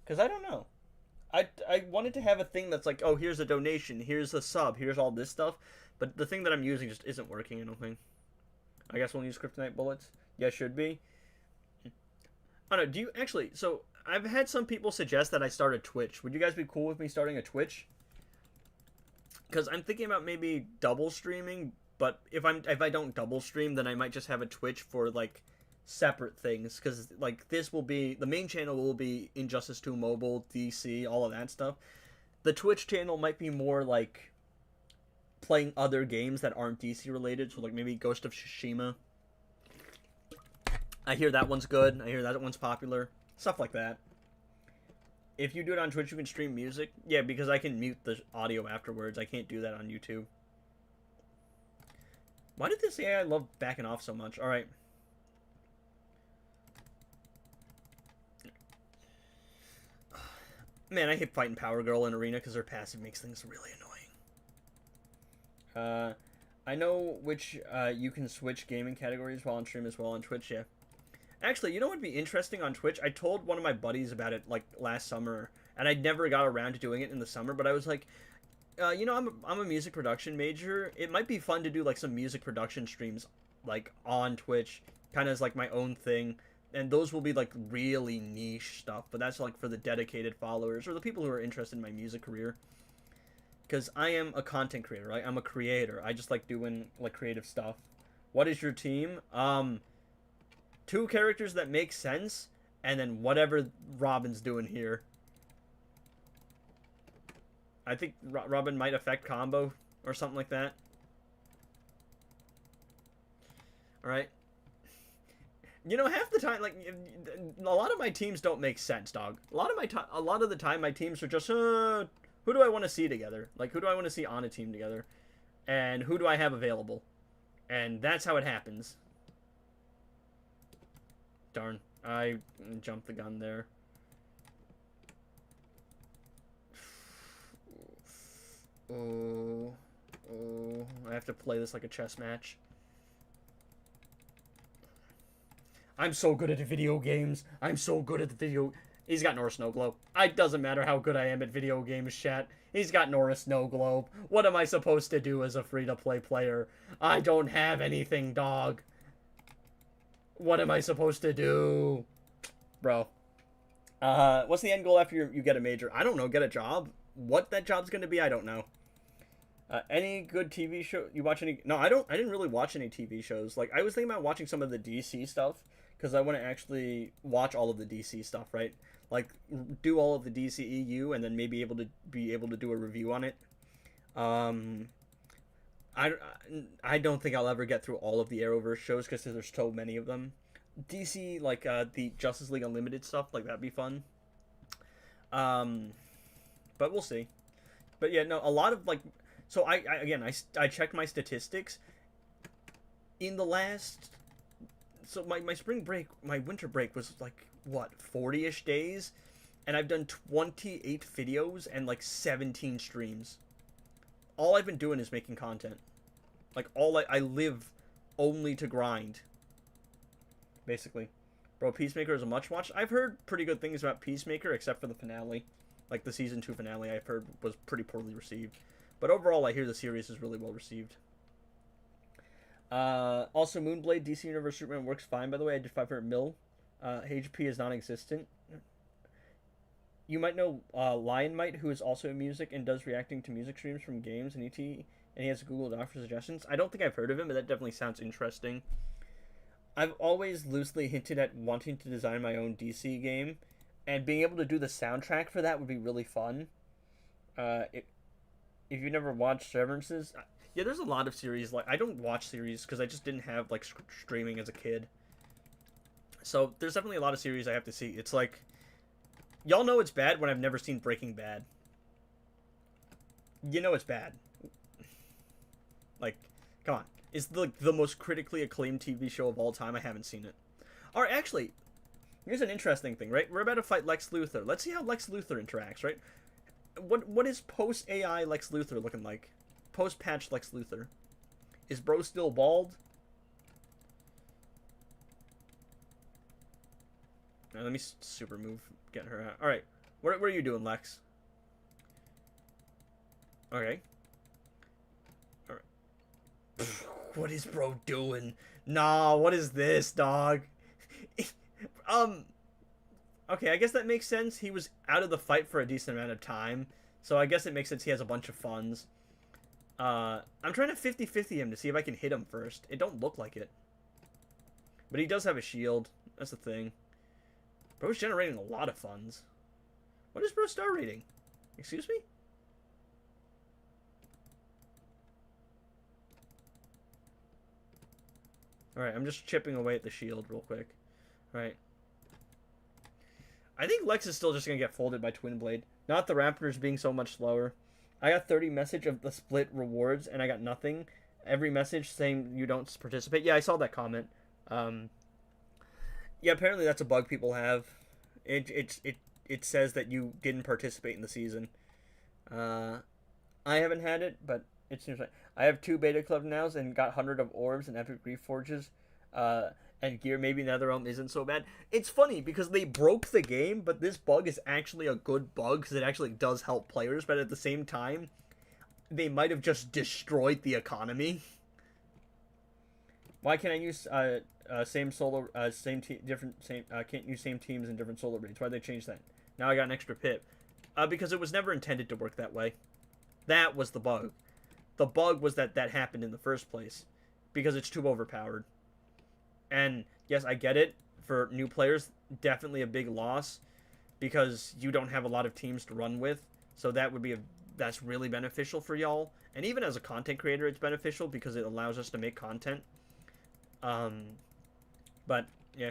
Because I don't know. I wanted to have a thing that's like, oh, here's a donation, here's a sub, here's all this stuff. But the thing that I'm using just isn't working, I don't think. I guess we'll use kryptonite bullets. Yeah, should be. I don't know, do you actually... So, I've had some people suggest that I start a Twitch. Would you guys be cool with me starting a Twitch? Because I'm thinking about maybe double streaming, but if I don't double stream, then I might just have a Twitch for like separate things. Because like this will be the main channel will be Injustice 2 Mobile, DC, all of that stuff. The Twitch channel might be more like playing other games that aren't DC related, so like maybe Ghost of Tsushima. I hear that one's good. I hear that one's popular. Stuff like that. If you do it on Twitch, you can stream music. Yeah, because I can mute the audio afterwards. I can't do that on YouTube. Why did this AI love backing off so much? Alright. Man, I hate fighting Power Girl in Arena because her passive makes things really annoying. I know which you can switch gaming categories while on stream as well on Twitch, yeah. Actually, you know what would be interesting on Twitch? I told one of my buddies about it like last summer, and I never got around to doing it in the summer, but I was like, you know, I'm a music production major. It might be fun to do like some music production streams like on Twitch, kind of as like my own thing. And those will be like really niche stuff, but that's like for the dedicated followers or the people who are interested in my music career. Because I am a content creator, right? I'm a creator. I just like doing like creative stuff. What is your team? 2 characters that make sense, and then whatever Robin's doing here. I think Robin might affect combo or something like that. Alright. You know, half the time, like, a lot of my teams don't make sense, dog. A lot of the time, my teams are just, who do I want to see together? Like, who do I want to see on a team together? And who do I have available? And that's how it happens. Darn, I jumped the gun there. Oh, I have to play this like a chess match. I'm so good at video games. I'm so good at the video. He's got Norris No Globe. It doesn't matter how good I am at video games, chat. He's got Norris No Globe. What am I supposed to do as a free-to-play player? I don't have anything, dog. What am I supposed to do? Bro. What's the end goal after you get a major? I don't know. Get a job? What that job's going to be, I don't know. Any good TV show? You watch any? No, I didn't really watch any TV shows. Like, I was thinking about watching some of the DC stuff. Because I want to actually watch all of the DC stuff, right? Like, do all of the DCEU and then maybe be able to do a review on it. I don't think I'll ever get through all of the Arrowverse shows because there's so many of them. DC, like, the Justice League Unlimited stuff, like, that'd be fun. But we'll see. But yeah, no, a lot of, like... So, I checked my statistics. In the last... So my spring break, my winter break was like, what, 40-ish days? And I've done 28 videos and like 17 streams. All I've been doing is making content. Like, I live only to grind. Basically. Bro, Peacemaker is a much watch. I've heard pretty good things about Peacemaker, except for the finale. Like, the Season 2 finale, I've heard was pretty poorly received. But overall, I hear the series is really well received. Also, Moonblade, DC Universe Superman works fine, by the way. I did 500 mil. HP is non-existent. You might know Lionmite, who is also in music and does reacting to music streams from games and ET, and he has a Google Doc for suggestions. I don't think I've heard of him, but that definitely sounds interesting. I've always loosely hinted at wanting to design my own DC game, and being able to do the soundtrack for that would be really fun. If you've never watched Severances... Yeah, there's a lot of series, like, I don't watch series because I just didn't have, like, streaming as a kid. So, there's definitely a lot of series I have to see. It's like, y'all know it's bad when I've never seen Breaking Bad. You know it's bad. Like, come on. It's the most critically acclaimed TV show of all time. I haven't seen it. Alright, actually, here's an interesting thing, right? We're about to fight Lex Luthor. Let's see how Lex Luthor interacts, right? What is post-AI Lex Luthor looking like? Post-patch Lex Luthor. Is bro still bald? Now, let me super move. Get her out. Alright. What are you doing, Lex? Okay. Alright. What is bro doing? Nah, what is this, dog? Okay, I guess that makes sense. He was out of the fight for a decent amount of time, so I guess it makes sense he has a bunch of funds. I'm trying to 50-50 him to see if I can hit him first. It don't look like it. But he does have a shield. That's the thing. Bro's generating a lot of funds. What is Bro's star rating? Excuse me? Alright, I'm just chipping away at the shield real quick. Alright. I think Lex is still just going to get folded by Twin Blade. Not the Raptors being so much slower. I got 30 message of the split rewards, and I got nothing. Every message saying you don't participate. Yeah, I saw that comment. Yeah, apparently that's a bug people have. It says that you didn't participate in the season. I haven't had it, but it seems like I have 2 beta club nows and got 100 of orbs and epic reforges. And gear. Maybe Netherrealm isn't so bad. It's funny because they broke the game, but this bug is actually a good bug because it actually does help players. But at the same time, they might have just destroyed the economy. Why can't I use same solo can't use same teams in different solo rates? Why'd they change that? Now I got an extra pip. Because it was never intended to work that way. That was the bug. The bug was that happened in the first place because it's too overpowered. And yes, I get it. For new players, definitely a big loss because you don't have a lot of teams to run with. So that's really beneficial for y'all. And even as a content creator, it's beneficial because it allows us to make content. But yeah,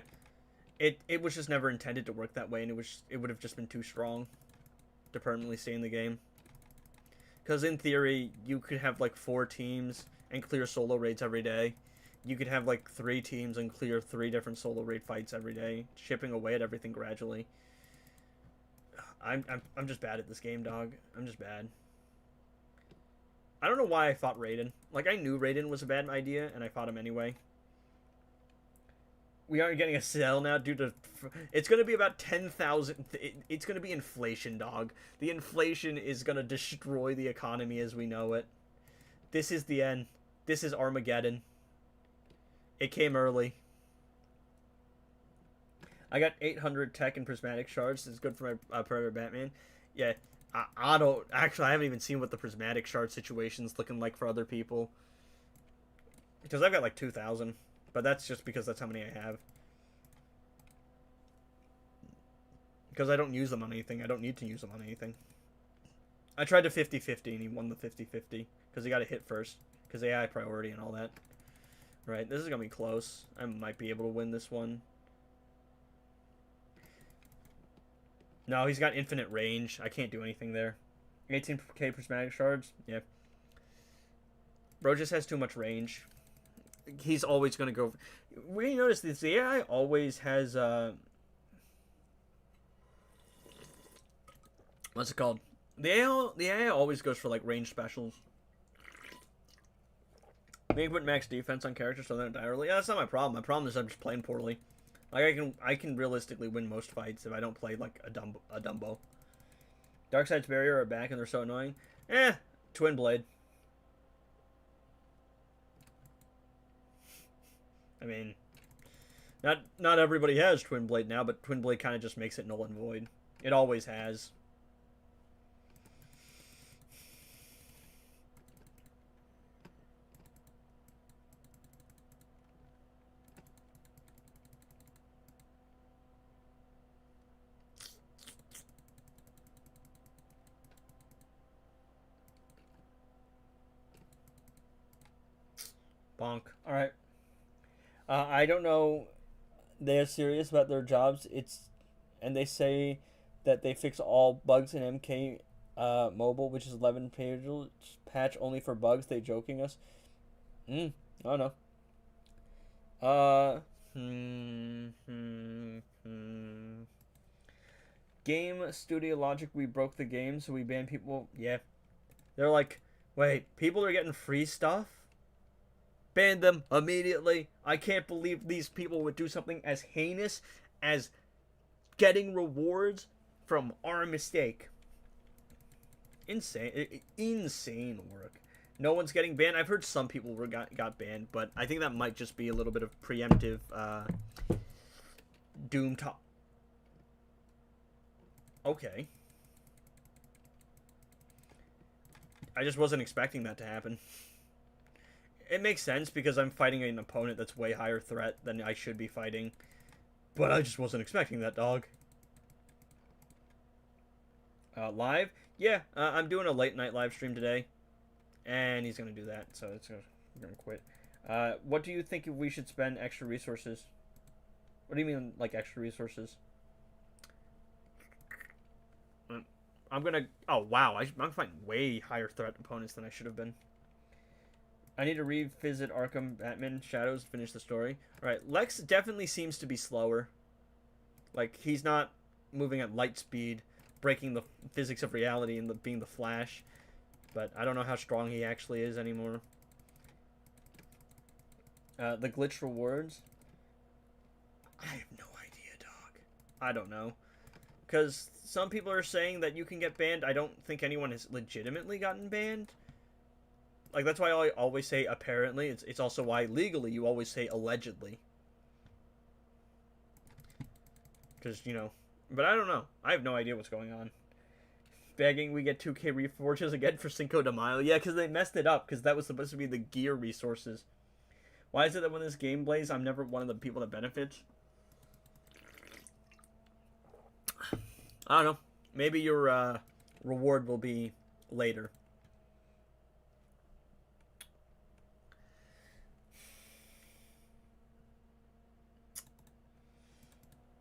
it was just never intended to work that way, and it would have just been too strong to permanently stay in the game. Because in theory, you could have like 4 teams and clear solo raids every day. You could have like 3 teams and clear 3 different solo raid fights every day, chipping away at everything gradually. I'm just bad at this game, dog. I'm just bad. I don't know why I fought Raiden. Like, I knew Raiden was a bad idea, and I fought him anyway. We aren't getting a sale now due to... It's going to be about 10,000... It's going to be inflation, dog. The inflation is going to destroy the economy as we know it. This is the end. This is Armageddon. It came early. I got 800 tech and prismatic shards. It's good for my Predator Batman. Yeah, I don't... Actually, I haven't even seen what the prismatic shard situation's looking like for other people. Because I've got like 2,000. But that's just because that's how many I have. Because I don't use them on anything. I don't need to use them on anything. I tried to 50-50 and he won the 50-50. Because he got a hit first. Because AI priority and all that. Right, this is going to be close. I might be able to win this one. No, he's got infinite range. I can't do anything there. 18k prismatic shards? Yeah. Bro just has too much range. He's always going to go... We notice this. The AI always has... What's it called? The AI always goes for, like, range specials. Maybe put max defense on characters so they don't die early. Yeah, that's not my problem. My problem is I'm just playing poorly. Like, I can realistically win most fights if I don't play, like, a Dumbo. Darkseid's Barrier are back and they're so annoying. Twin Blade. I mean, not everybody has Twin Blade now, but Twin Blade kind of just makes it null and void. It always has. Bonk. Alright. I don't know. They're serious about their jobs. And they say that they fix all bugs in MK Mobile, which is 11 pages patch only for bugs. They joking us. I don't know. Game Studio Logic, we broke the game, so we banned people. Yeah. They're like, wait, people are getting free stuff? Ban them immediately. I can't believe these people would do something as heinous as getting rewards from our mistake. Insane work. No one's getting banned. I've heard some people got banned, but I think that might just be a little bit of preemptive Doom talk. Okay. I just wasn't expecting that to happen. It makes sense because I'm fighting an opponent that's way higher threat than I should be fighting. But I just wasn't expecting that, dog. Live? Yeah, I'm doing a late night live stream today. And he's going to do that, so it's going to quit. What do you think we should spend extra resources? What do you mean, like, extra resources? I'm going to... Oh, wow. I'm fighting way higher threat opponents than I should have been. I need to revisit Arkham, Batman, Shadows, finish the story. Alright, Lex definitely seems to be slower. Like, he's not moving at light speed, breaking the physics of reality and being the Flash. But I don't know how strong he actually is anymore. The glitch rewards. I have no idea, dog. I don't know. Because some people are saying that you can get banned. I don't think anyone has legitimately gotten banned. Like, that's why I always say apparently. It's also why legally you always say allegedly. Because, you know. But I don't know. I have no idea what's going on. Begging we get 2K reforges again for Cinco de Mayo. Yeah, because they messed it up. Because that was supposed to be the gear resources. Why is it that when this game plays, I'm never one of the people that benefits? I don't know. Maybe your reward will be later.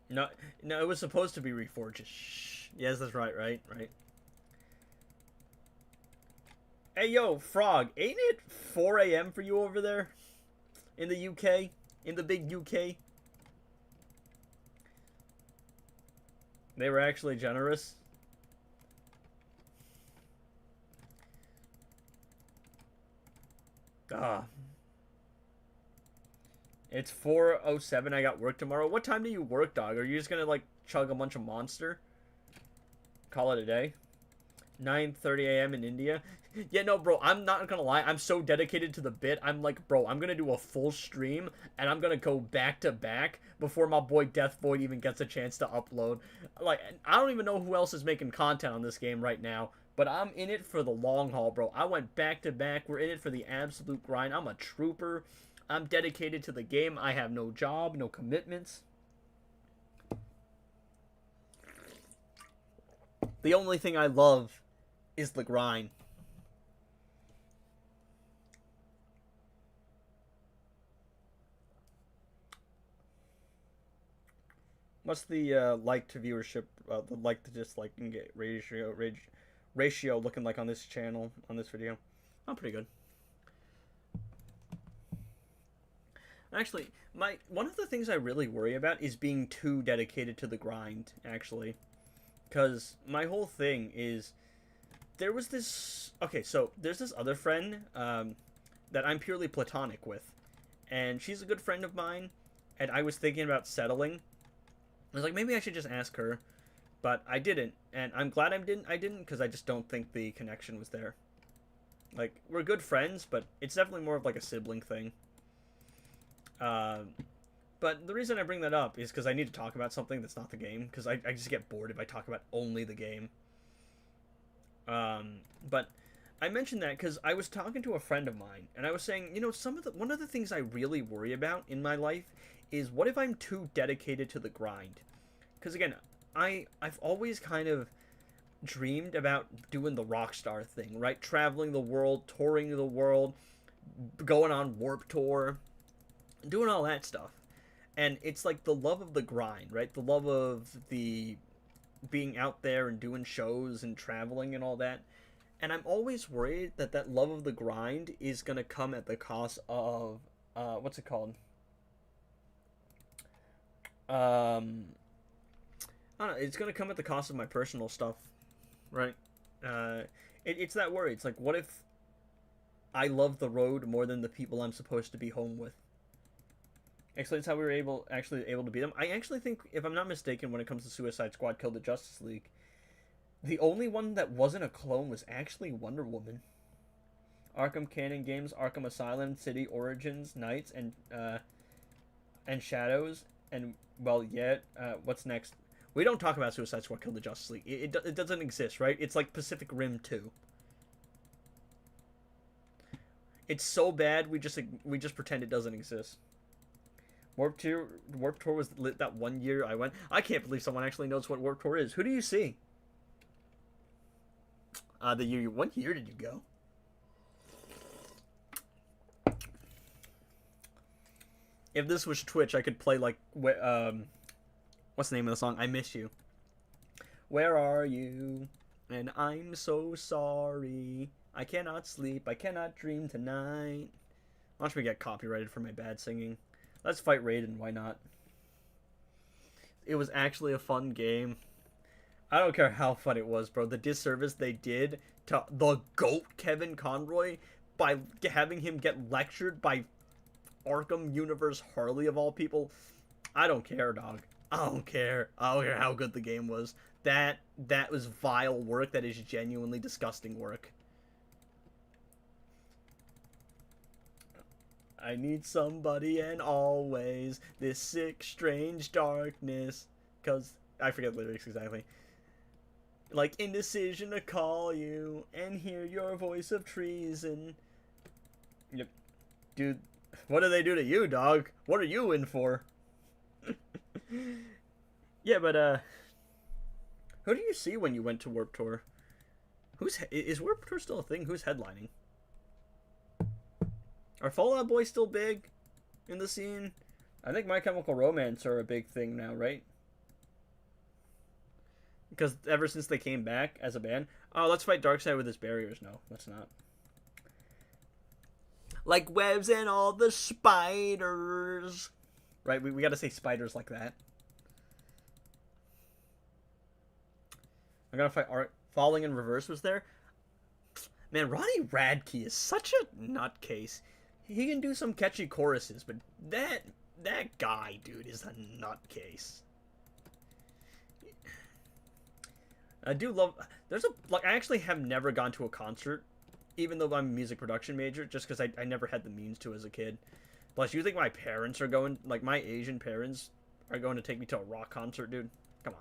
No, it was supposed to be reforges. Shh. Yes, that's right. Right. Hey, yo, Frog, ain't it 4 a.m. for you over there? In the UK? In the big UK? They were actually generous. Ah. It's 4:07. I got work tomorrow. What time do you work, dog? Are you just gonna, like, chug a bunch of Monster? Call it a day? 9:30 a.m. in India? Yeah, no, bro, I'm not gonna lie. I'm so dedicated to the bit. I'm like, bro, I'm gonna do a full stream, and I'm gonna go back to back before my boy Death Void even gets a chance to upload. Like, I don't even know who else is making content on this game right now, but I'm in it for the long haul, bro. I went back to back. We're in it for the absolute grind. I'm a trooper. I'm dedicated to the game. I have no job, no commitments. The only thing I love is the grind. What's the like to viewership, the like to dislike ratio looking like on this channel, on this video? Oh, pretty good. Actually, one of the things I really worry about is being too dedicated to the grind, actually. Because my whole thing is, there was this... Okay, so there's this other friend that I'm purely platonic with. And she's a good friend of mine, and I was thinking about settling. I was like, maybe I should just ask her, but I didn't, and I'm glad I didn't, because I just don't think the connection was there. Like, we're good friends, but it's definitely more of like a sibling thing. But the reason I bring that up is because I need to talk about something that's not the game, because I just get bored if I talk about only the game. But I mentioned that because I was talking to a friend of mine, and I was saying, you know, one of the things I really worry about in my life is what if I'm too dedicated to the grind? Because again, I've always kind of dreamed about doing the Rockstar thing, right? Traveling the world, touring the world, going on Warp Tour, doing all that stuff. And it's like the love of the grind, right? The love of the being out there and doing shows and traveling and all that. And I'm always worried that that love of the grind is going to come at the cost of, what's it called? I don't know, it's going to come at the cost of my personal stuff, right? It's that worry. It's like, what if I love the road more than the people I'm supposed to be home with? Explains how we were actually able to beat them. I actually think, if I'm not mistaken, when it comes to Suicide Squad Kill the Justice League, the only one that wasn't a clone was actually Wonder Woman. Arkham Canon Games, Arkham Asylum, City Origins, Knights, and Shadows, and, well, yet, what's next? We don't talk about Suicide Squad Kill the Justice League. It doesn't exist, right? It's like Pacific Rim 2. It's so bad we just pretend it doesn't exist. Warped Tour was lit that one year I went. I can't believe someone actually knows what Warped Tour is. Who do you see? The year what year did you go? If this was Twitch, I could play like what's the name of the song? I Miss You. Where are you? And I'm so sorry. I cannot sleep. I cannot dream tonight. Watch me get copyrighted for my bad singing. Let's fight Raiden. Why not? It was actually a fun game. I don't care how fun it was, bro. The disservice they did to the GOAT Kevin Conroy by having him get lectured by Arkham Universe Harley of all people. I don't care, dog. I don't care. I don't care how good the game was. That was vile work. That is genuinely disgusting work. I need somebody and always this sick, strange darkness. Cause I forget the lyrics exactly. Like indecision to call you and hear your voice of treason. Yep. Dude, what do they do to you, dog? What are you in for? Yeah, but who do you see when you went to Warped Tour? Is Warped Tour still a thing? Who's headlining? Are Fall Out Boy still big in the scene? I think My Chemical Romance are a big thing now, right? Because ever since they came back as a band. Oh, let's fight Darkseid with his barriers. No, let's not. Like webs and all the spiders. Right, we gotta say spiders like that. I'm gonna fight Art. Falling in Reverse was there. Man, Ronnie Radke is such a nutcase. He can do some catchy choruses, but that guy, dude, is a nutcase. I do love. There's I actually have never gone to a concert, even though I'm a music production major, just because I never had the means to as a kid. Plus, you think my parents are going, like my Asian parents are going to take me to a rock concert, dude? Come on.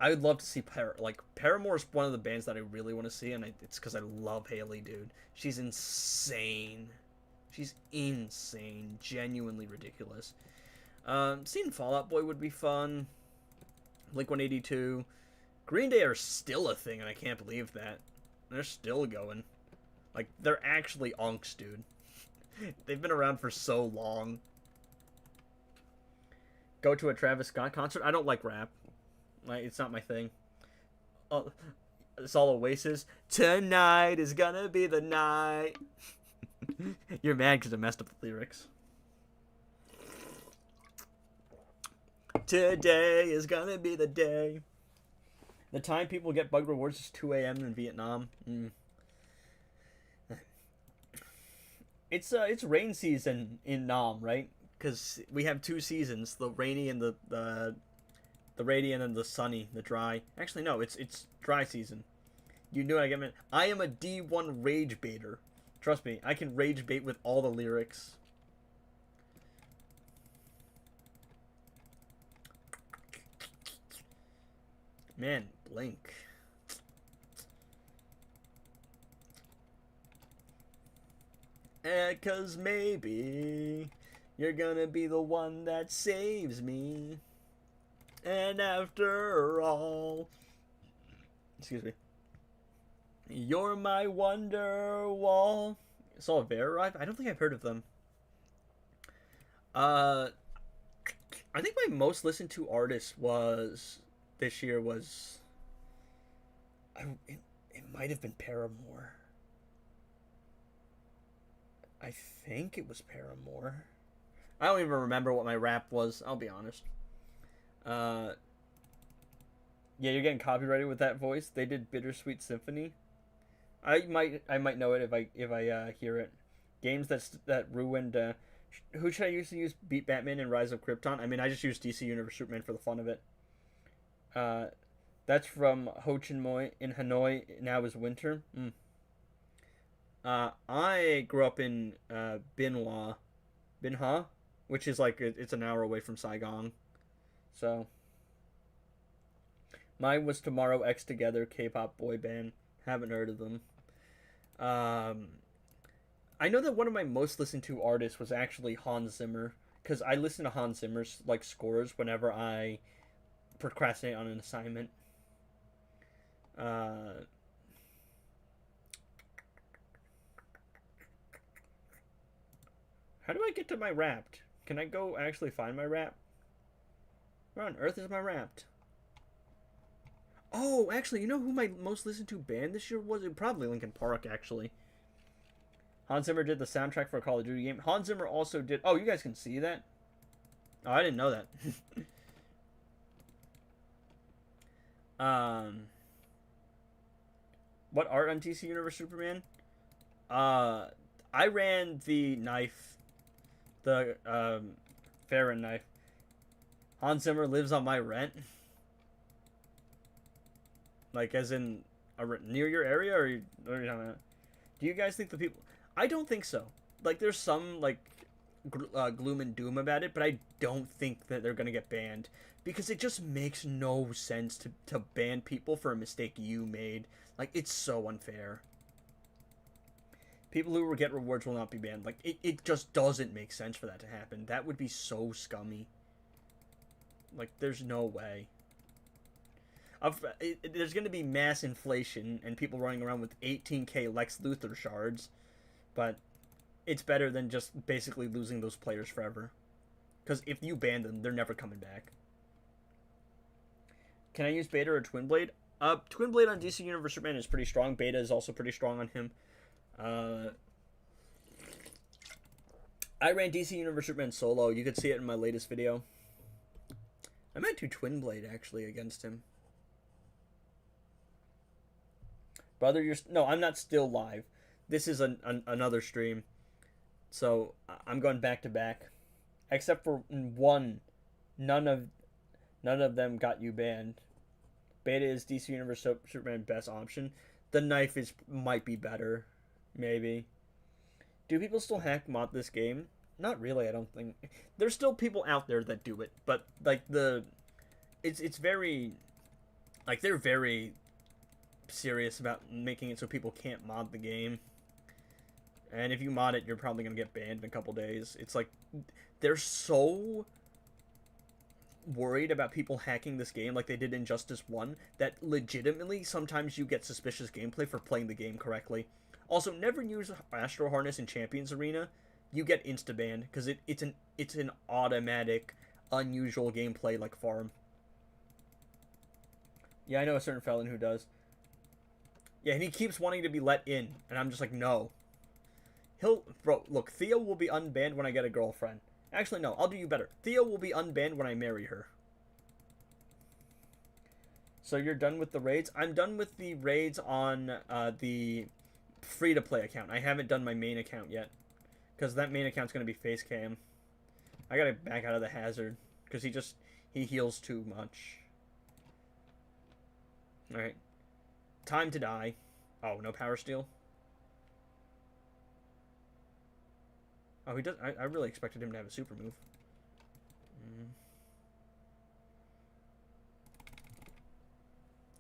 I would love to see Paramore is one of the bands that I really want to see, and it's because I love Haley, dude. She's insane. She's insane. Genuinely ridiculous. Seeing Fall Out Boy would be fun. Blink-182. Green Day are still a thing, and I can't believe that. They're still going. Like, they're actually unks, dude. They've been around for so long. Go to a Travis Scott concert? I don't like rap. Like, it's not my thing. It's all Oasis. Tonight is gonna be the night. You're mad because I messed up the lyrics. Today is gonna be the day. The time people get bug rewards is 2 a.m. in Vietnam. It's rain season in Nam, right? Because we have two seasons: the rainy and the radiant and the sunny, the dry. Actually, no, it's dry season. You knew what I get. I am a D1 rage baiter. Trust me, I can rage bait with all the lyrics. Man, Blink. Cause maybe you're gonna be the one that saves me. And after all, excuse me, you're my wonder wall. Saw Bear arrive? I don't think I've heard of them. I think my most listened to artist this year was it might have been Paramore. I think it was Paramore. I don't even remember what my rap was, I'll be honest. Yeah, you're getting copyrighted with that voice. They did Bittersweet Symphony. I might know it if I hear it. Games that ruined. Who should I use Beat Batman and Rise of Krypton? I mean, I just used DC Universe Superman for the fun of it. That's from Ho Chi Minh in Hanoi. Now is winter. I grew up in Bin Ha, which is like it's an hour away from Saigon. So Mine was Tomorrow X Together, K-pop boy band. Haven't heard of them. Um, I know that one of my most listened to artists was actually Hans Zimmer, because I listen to Hans Zimmer's like scores whenever I procrastinate on an assignment. Uh, how do I get to my Wrapped? Can I go actually find my Wrapped? Where on earth is my Wrapped? Oh, actually, you know who my most listened to band this year was? It probably Linkin Park, actually. Hans Zimmer did the soundtrack for a Call of Duty game. Hans Zimmer also did... Oh, you guys can see that? Oh, I didn't know that. um, what art on DC Universe Superman? I ran the knife, the Farron knife. Hans Zimmer lives on my rent. Like, as in near your area, or what are you talking about? Do you guys think the people? I don't think so. Like, there's some like gloom and doom about it, but I don't think that they're gonna get banned because it just makes no sense to ban people for a mistake you made. Like, it's so unfair. People who get rewards will not be banned. Like, it just doesn't make sense for that to happen. That would be so scummy. Like, there's no way. There's going to be mass inflation and people running around with 18k Lex Luthor shards, but it's better than just basically losing those players forever. Because if you ban them, they're never coming back. Can I use Beta or Twin Blade? Twin Blade on DC Universe Superman is pretty strong. Beta is also pretty strong on him. I ran DC Universe Superman solo. You could see it in my latest video. I might do Twin Blade, actually, against him. Brother, no, I'm not still live. This is another stream. So, I'm going back to back. Except for one. None of them got you banned. Beta is DC Universe Superman best option. The knife might be better. Maybe. Do people still hack mod this game? Not really, I don't think. There's still people out there that do it, but like it's very, like, they're very serious about making it so people can't mod the game. And if you mod it, you're probably gonna get banned in a couple days. It's like they're so worried about people hacking this game like they did Injustice 1 that legitimately sometimes you get suspicious gameplay for playing the game correctly. Also, never use Astro Harness in Champions Arena. You get insta-banned because it's an automatic, unusual gameplay like farm. Yeah, I know a certain felon who does. Yeah, and he keeps wanting to be let in, and I'm just like, no. Bro, look, Theo will be unbanned when I get a girlfriend. Actually, no, I'll do you better. Theo will be unbanned when I marry her. So you're done with the raids? I'm done with the raids on the free-to-play account. I haven't done my main account yet. Because that main account's going to be face cam. I got to back out of the hazard. Because he heals too much. Alright. Time to die. Oh, no power steal? Oh, he does. I really expected him to have a super move.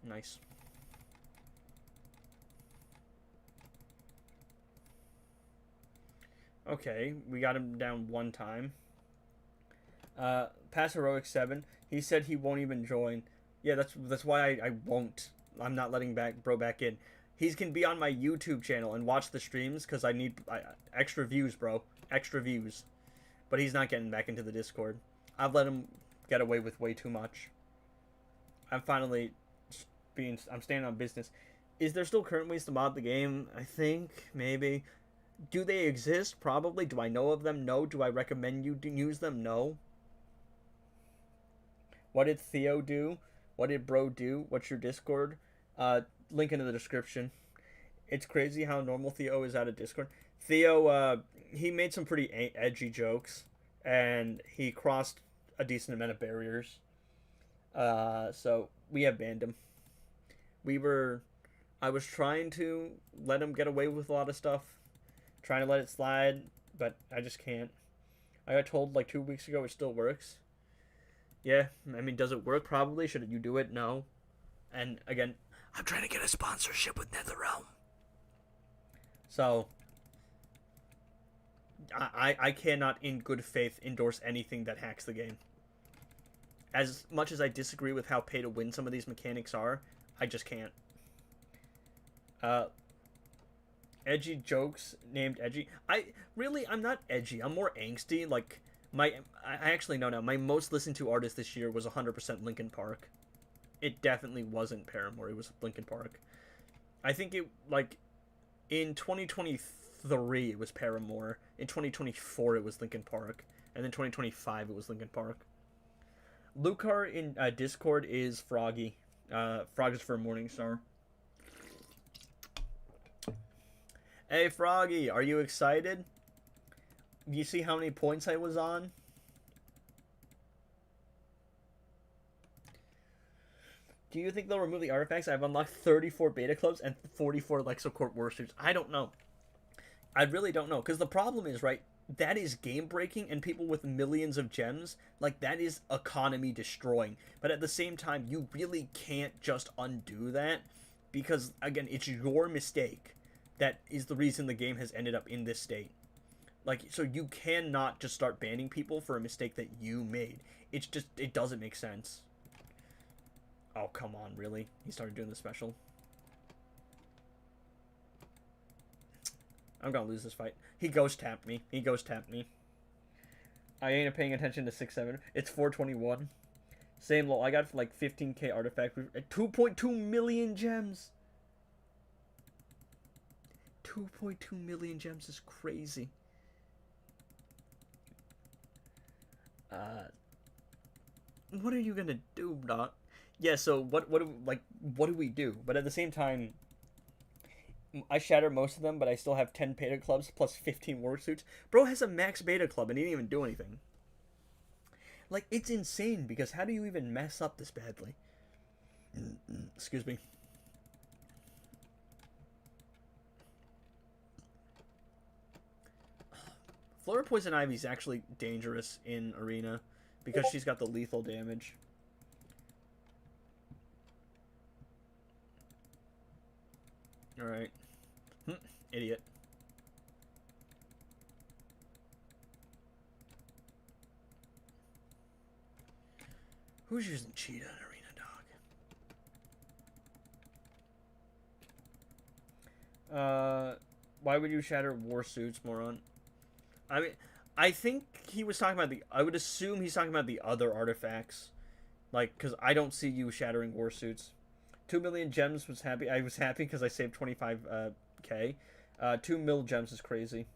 Nice. Okay, we got him down one time. Pass Heroic 7. He said he won't even join. Yeah, that's why I won't. I'm not letting bro back in. He can be on my YouTube channel and watch the streams because I need extra views, bro. Extra views. But he's not getting back into the Discord. I've let him get away with way too much. I'm standing on business. Is there still current ways to mod the game? I think, maybe. Do they exist? Probably. Do I know of them? No. Do I recommend you use them? No. What did Theo do? What did bro do? What's your Discord? Link in the description. It's crazy how normal Theo is out of Discord. Theo, he made some pretty edgy jokes, and he crossed a decent amount of barriers. So we have banned him. I was trying to let him get away with a lot of stuff, trying to let it slide, but I just can't. I got told like 2 weeks ago it still works. Yeah, I mean, does it work? Probably. Should you do it? No. And again, I'm trying to get a sponsorship with NetherRealm. So I cannot in good faith endorse anything that hacks the game. As much as I disagree with how pay to win some of these mechanics are, I just can't. Edgy jokes named edgy. I'm not edgy. I'm more angsty. Like I actually know now. My most listened to artist this year was 100% Linkin Park. It definitely wasn't Paramore. It was Linkin Park. I think it like in 2023 it was Paramore. In 2024 it was Linkin Park, and then 2025 it was Linkin Park. Lucar in Discord is Froggy. Frog is for Morningstar. Hey Froggy, are you excited? Do you see how many points I was on? Do you think they'll remove the artifacts? I've unlocked 34 beta clubs and 44 Lexocorp warsuits. I don't know. I really don't know. Because the problem is, right, that is game breaking, and people with millions of gems, like, that is economy destroying. But at the same time, you really can't just undo that. Because, again, it's your mistake that is the reason the game has ended up in this state. Like, so you cannot just start banning people for a mistake that you made. It's just, it doesn't make sense. Oh, come on, really? He started doing the special. I'm gonna lose this fight. He ghost tapped me. He ghost tapped me. I ain't paying attention to 6-7. It's 421. Same low. I got like 15k artifact. 2.2 million gems. 2.2 million gems is crazy. What are you gonna do, Doc? Yeah, so what do we do? But at the same time, I shatter most of them, but I still have 10 beta clubs plus 15 warsuits. Bro has a max beta club and he didn't even do anything. Like, it's insane, because how do you even mess up this badly? Excuse me. Flora Poison Ivy is actually dangerous in Arena because she's got the lethal damage. Alright. Idiot. Who's using Cheetah in Arena, dog? Why would you shatter warsuits, moron? I mean, I think he was talking about I would assume he's talking about the other artifacts. Like, because I don't see you shattering warsuits. 2 million gems was happy. I was happy because I saved 25k. 2 mil gems is crazy.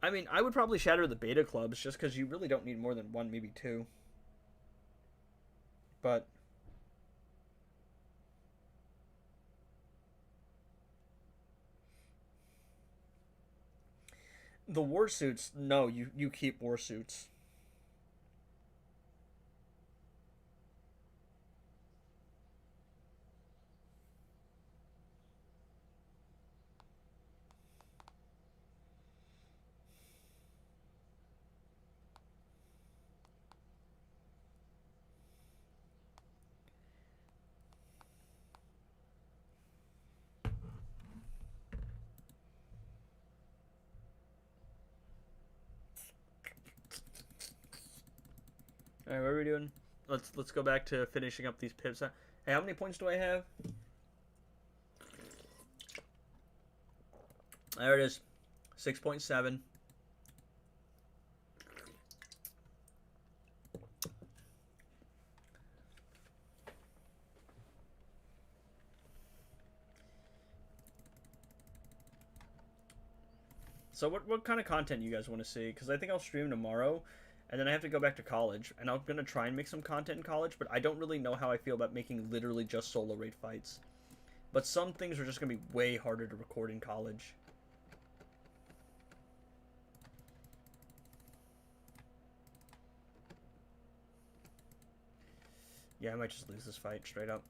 I mean, I would probably shatter the beta clubs just because you really don't need more than 1, maybe 2. But the warsuits, no, you keep warsuits. All right, what are we doing? Let's go back to finishing up these pips. Hey, how many points do I have? There it is, 6.7. So what kind of content you guys want to see? Because I think I'll stream tomorrow, and then I have to go back to college, and I'm going to try and make some content in college, but I don't really know how I feel about making literally just solo raid fights. But some things are just going to be way harder to record in college. Yeah, I might just lose this fight straight up.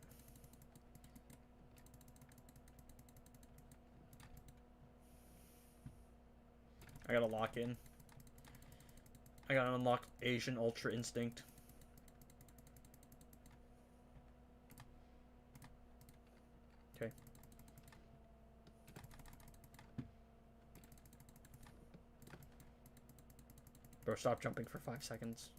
I gotta lock in. I gotta unlock Asian Ultra Instinct. Bro, stop jumping for 5 seconds.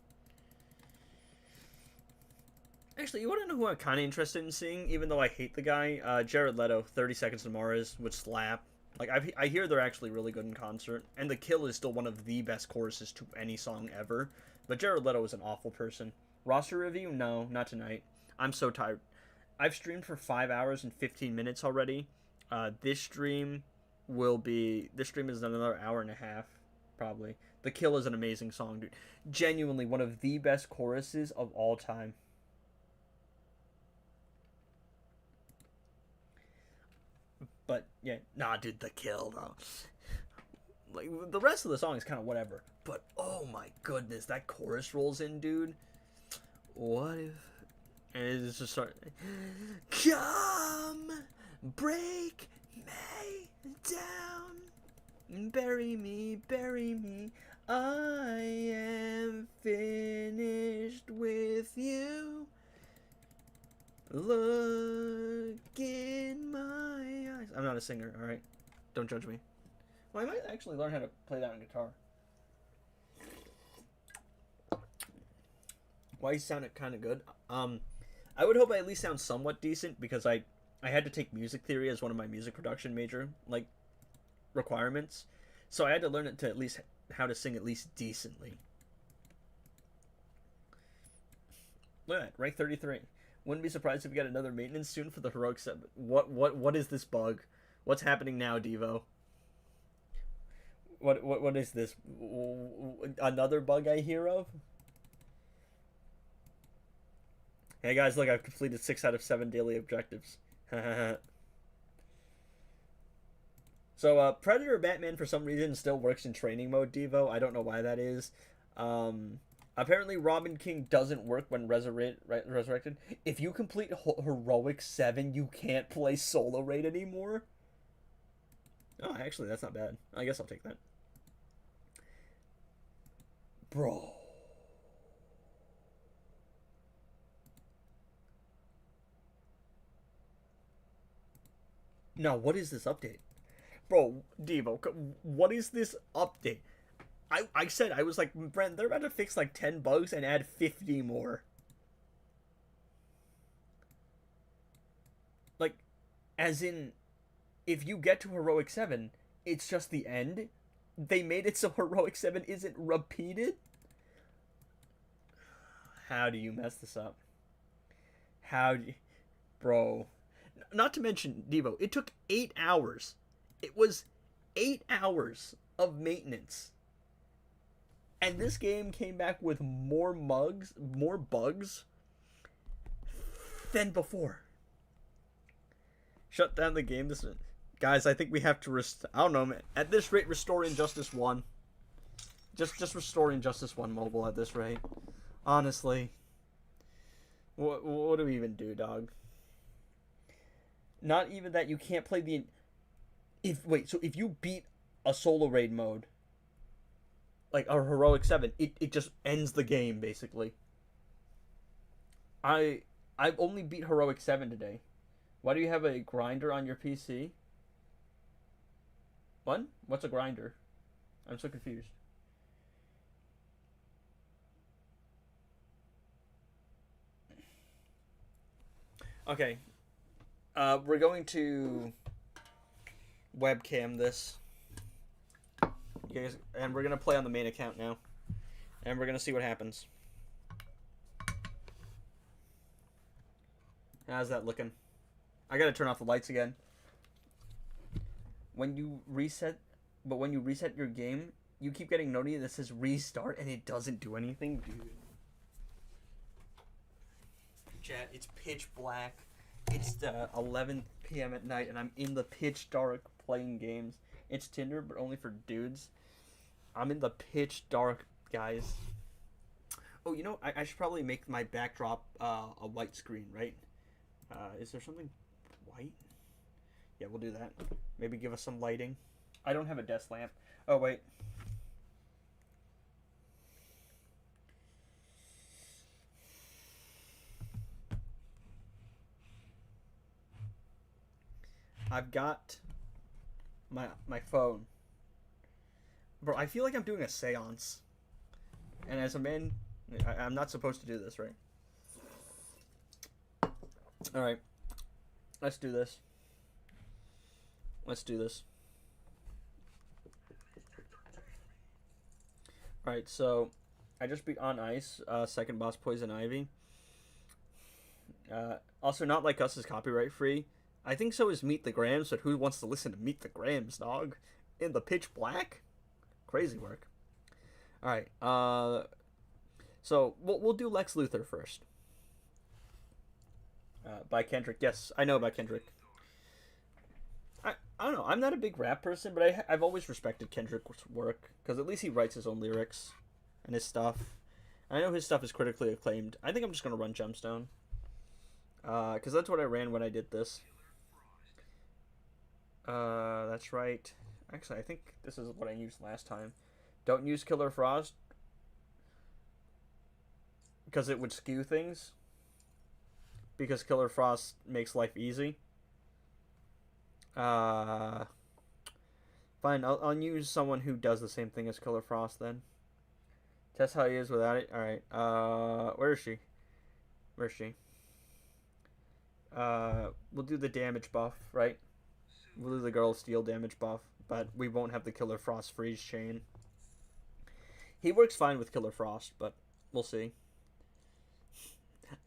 Actually, you want to know who I'm kind of interested in seeing, even though I hate the guy? Jared Leto, 30 Seconds to Mars would slap. Like, I hear they're actually really good in concert, and The Kill is still one of the best choruses to any song ever. But Jared Leto is an awful person. Roster review? No, not tonight. I'm so tired. I've streamed for 5 hours and 15 minutes already. This stream is another hour and a half, probably. The Kill is an amazing song, dude. Genuinely one of the best choruses of all time. But yeah, nah, dude, The Kill though. Like the rest of the song is kind of whatever. But oh my goodness, that chorus rolls in, dude. What if? And it's just start. Come, break me down, bury me, bury me. I am finished with you. Look in my eyes. I'm not a singer, alright? Don't judge me. Well, I might actually learn how to play that on guitar. Why you sounded kind of good. I would hope I at least sound somewhat decent because I had to take music theory as one of my music production major like requirements. So I had to learn it to at least how to sing at least decently. Look at that, rank 33. Wouldn't be surprised if we get another maintenance soon for the Heroic 7. What is this bug? What's happening now, Devo? What is this? Another bug I hear of? Hey guys, look, I've completed 6 out of 7 daily objectives. So, Predator Batman for some reason still works in training mode, Devo. I don't know why that is. Apparently, Robin King doesn't work when resurrected. If you complete Heroic 7, you can't play Solo Raid anymore. Oh, actually, that's not bad. I guess I'll take that. Bro. Now, what is this update? Bro, Devo, what is this update? I said, I was like, Brent, they're about to fix like 10 bugs and add 50 more. Like, as in, if you get to Heroic 7, it's just the end. They made it so Heroic 7 isn't repeated. How do you mess this up? How do you... Bro. Not to mention, Devo, it took 8 hours. It was 8 hours of maintenance. And this game came back with more bugs than before. Shut down the game. Guys, I think we have to I don't know, man. At this rate, restore Injustice 1. Just restore Injustice 1 mobile at this rate. Honestly. What do we even do, dog? Not even that you can't play the... So if you beat a solo raid mode, like a Heroic 7, it just ends the game, basically. I've only beat Heroic 7 today. Why do you have a grinder on your PC? What? What's a grinder? I'm so confused. Okay. We're going to webcam this. You guys, and we're going to play on the main account now. And we're going to see what happens. How's that looking? I got to turn off the lights again. When you reset your game, you keep getting notified that says restart and it doesn't do anything, dude. Chat, it's pitch black. It's 11 p.m. at night and I'm in the pitch dark playing games. It's Tinder, but only for dudes. I'm in the pitch dark, guys. Oh, you know, I should probably make my backdrop a white screen, right? Is there something white? Yeah, we'll do that. Maybe give us some lighting. I don't have a desk lamp. Oh, wait. I've got my phone. Bro, I feel like I'm doing a seance. And as a man, I'm not supposed to do this, right? Alright. Let's do this. Let's do this. Alright, so I just beat On Ice, second boss Poison Ivy. Also, Not Like Us is copyright free. I think so is Meet the Grams, but who wants to listen to Meet the Grams, dog? In the pitch black? Crazy work. Alright, so we'll do Lex Luthor first. By Kendrick. Yes, I know about Kendrick. I don't know. I'm not a big rap person, but I've always respected Kendrick's work because at least he writes his own lyrics and his stuff. I know his stuff is critically acclaimed. I think I'm just gonna run Gemstone because that's what I ran when I did this. That's right. Actually, I think this is what I used last time. Don't use Killer Frost because it would skew things. Because Killer Frost makes life easy. Fine, I'll use someone who does the same thing as Killer Frost then. Test how he is without it. Alright, where is she? Where is she? We'll do the damage buff, right? We'll do the Girl of Steel damage buff, but we won't have the Killer Frost freeze chain. He works fine with Killer Frost, but we'll see.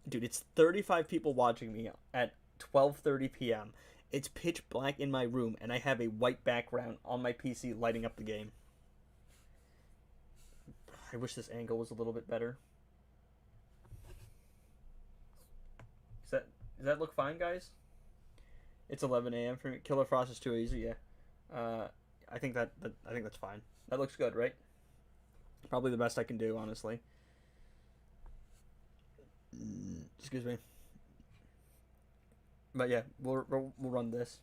Dude, it's 35 people watching me at 12:30 p.m. It's pitch black in my room, and I have a white background on my PC lighting up the game. I wish this angle was a little bit better. Does that look fine, guys? It's 11 a.m. for me. Killer Frost is too easy, yeah. I think that's fine. That looks good, right? Probably the best I can do, honestly. Excuse me. But yeah, we'll run this.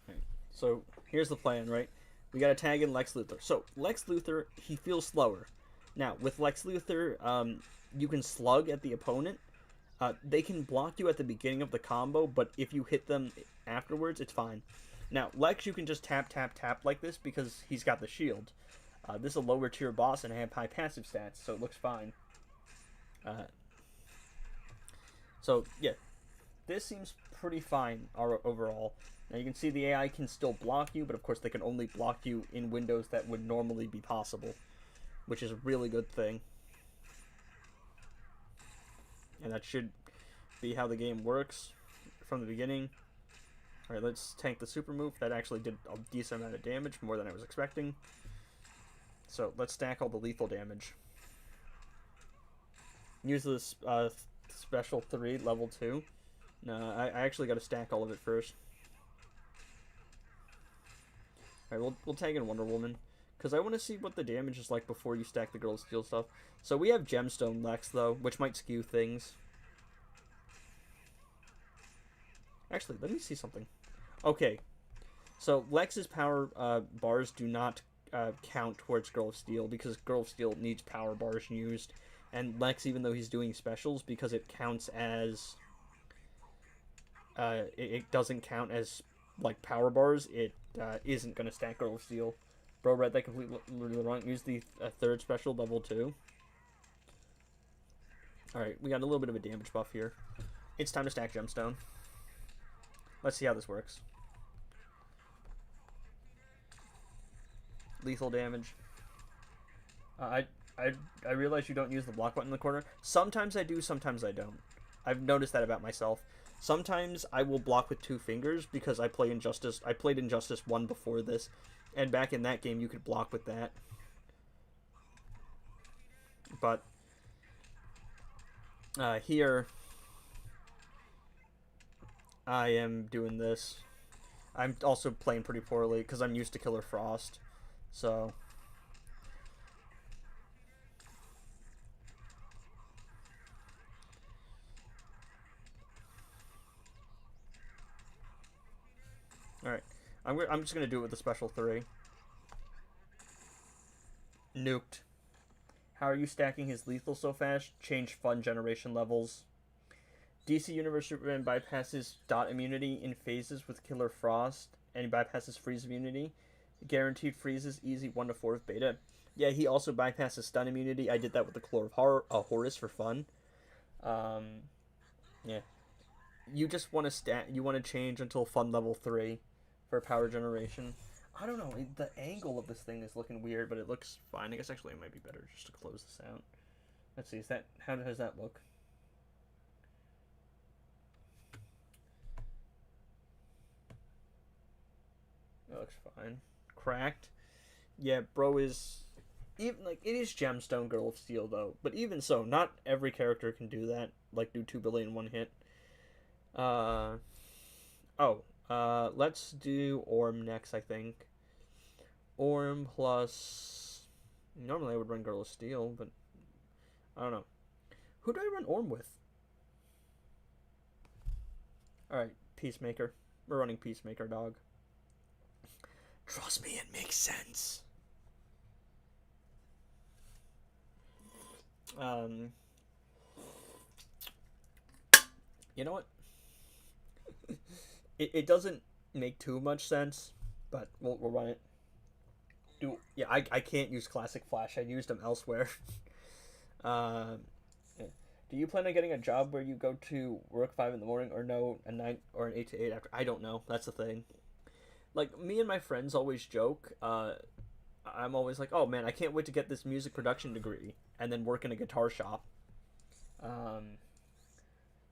Okay. So here's the plan, right? We gotta tag in Lex Luthor. So Lex Luthor, he feels slower. Now with Lex Luthor, you can slug at the opponent. They can block you at the beginning of the combo, but if you hit them afterwards, it's fine. Now Lex, you can just tap tap tap like this because he's got the shield. This is a lower tier boss and I have high passive stats, so it looks fine. So yeah, this seems pretty fine overall. Now you can see the AI can still block you, but of course they can only block you in windows that would normally be possible, which is a really good thing. And that should be how the game works from the beginning. Alright, let's tank the super move. That actually did a decent amount of damage, more than I was expecting. So let's stack all the lethal damage. Use this special 3, level 2. No, I actually got to stack all of it first. Alright, we'll tag in Wonder Woman. Because I want to see what the damage is like before you stack the Girl of Steel stuff. So we have Gemstone Lex, though, which might skew things. Actually, let me see something. Okay. So Lex's power bars do not count towards Girl of Steel because Girl of Steel needs power bars used, and Lex, even though he's doing specials, because it counts as it doesn't count as like power bars, it isn't gonna stack Girl of Steel. Bro read that completely wrong. Use the third special, level 2. Alright, we got a little bit of a damage buff here. It's time to stack Gemstone. Let's see how this works. Lethal damage. I realize you don't use the block button in the corner. Sometimes I do, sometimes I don't. I've noticed that about myself. Sometimes I will block with 2 fingers because I play Injustice. I played Injustice 1 before this, and back in that game you could block with that. But here I am doing this. I'm also playing pretty poorly because I'm used to Killer Frost. So alright. I'm just gonna do it with the special 3. Nuked. How are you stacking his lethal so fast? Change fun generation levels. DC Universe Superman bypasses dot immunity in phases with Killer Frost and he bypasses freeze immunity. Guaranteed freezes, easy 1 to 4 of beta. Yeah, he also bypasses stun immunity. I did that with the Claw of Horus for fun. Yeah. You just want to you want to change until fun level 3 for power generation. I don't know. The angle of this thing is looking weird, but it looks fine. I guess actually it might be better just to close this out. Let's see. How does that look? It looks fine. Cracked. Yeah, bro is even like it is Gemstone Girl of Steel though, but even so, not every character can do that. Like do 2 billion one hit. Let's do Orm next. I think Orm plus. Normally I would run Girl of Steel, but I don't know. Who do I run Orm with? All right, Peacemaker. We're running Peacemaker, dog. Trust me, it makes sense. You know what? it doesn't make too much sense, but we'll run it. I can't use Classic Flash. I used them elsewhere. uh, do you plan on getting a job where you go to work 5 in the morning, or no, a 9 or an 8 to 8 after? I don't know. That's the thing. Like, me and my friends always joke. I'm always like, oh man, I can't wait to get this music production degree and then work in a guitar shop.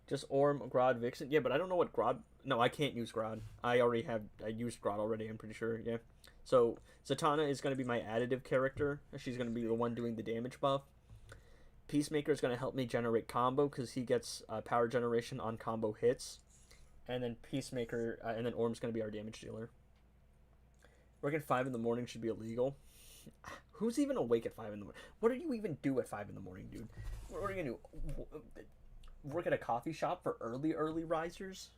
Just Orm, Grodd, Vixen. Yeah, but I don't know what Grodd. No, I can't use Grodd. I used Grodd already, I'm pretty sure. Yeah. So, Zatanna is going to be my additive character. She's going to be the one doing the damage buff. Peacemaker is going to help me generate combo because he gets power generation on combo hits. And then Peacemaker, and then Orm's going to be our damage dealer. Working 5 in the morning should be illegal. Who's even awake at 5 in the morning? What do you even do at 5 in the morning, dude? What are you going to do? Work at a coffee shop for early risers?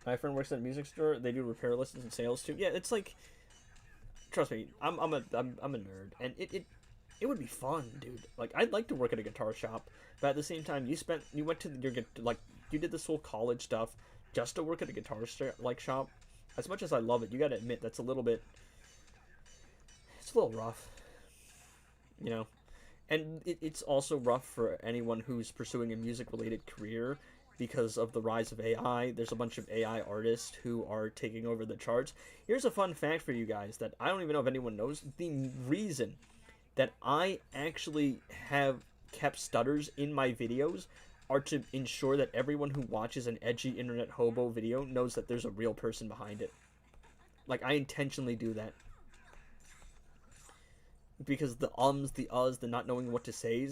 My friend works at a music store. They do repair listens and sales too. Yeah, it's like, trust me, I'm a nerd, and it would be fun, dude. Like, I'd like to work at a guitar shop, but at the same time, you went to you did this whole college stuff just to work at a guitar shop. As much as I love it, you gotta admit it's a little rough, you know. And it's also rough for anyone who's pursuing a music-related career because of the rise of AI. There's a bunch of AI artists who are taking over the charts. Here's a fun fact for you guys that I don't even know if anyone knows. The reason that I actually have kept stutters in my videos are to ensure that everyone who watches an edgy internet hobo video knows that there's a real person behind it. Like, I intentionally do that. Because the ums, the uhs, the not knowing what to say,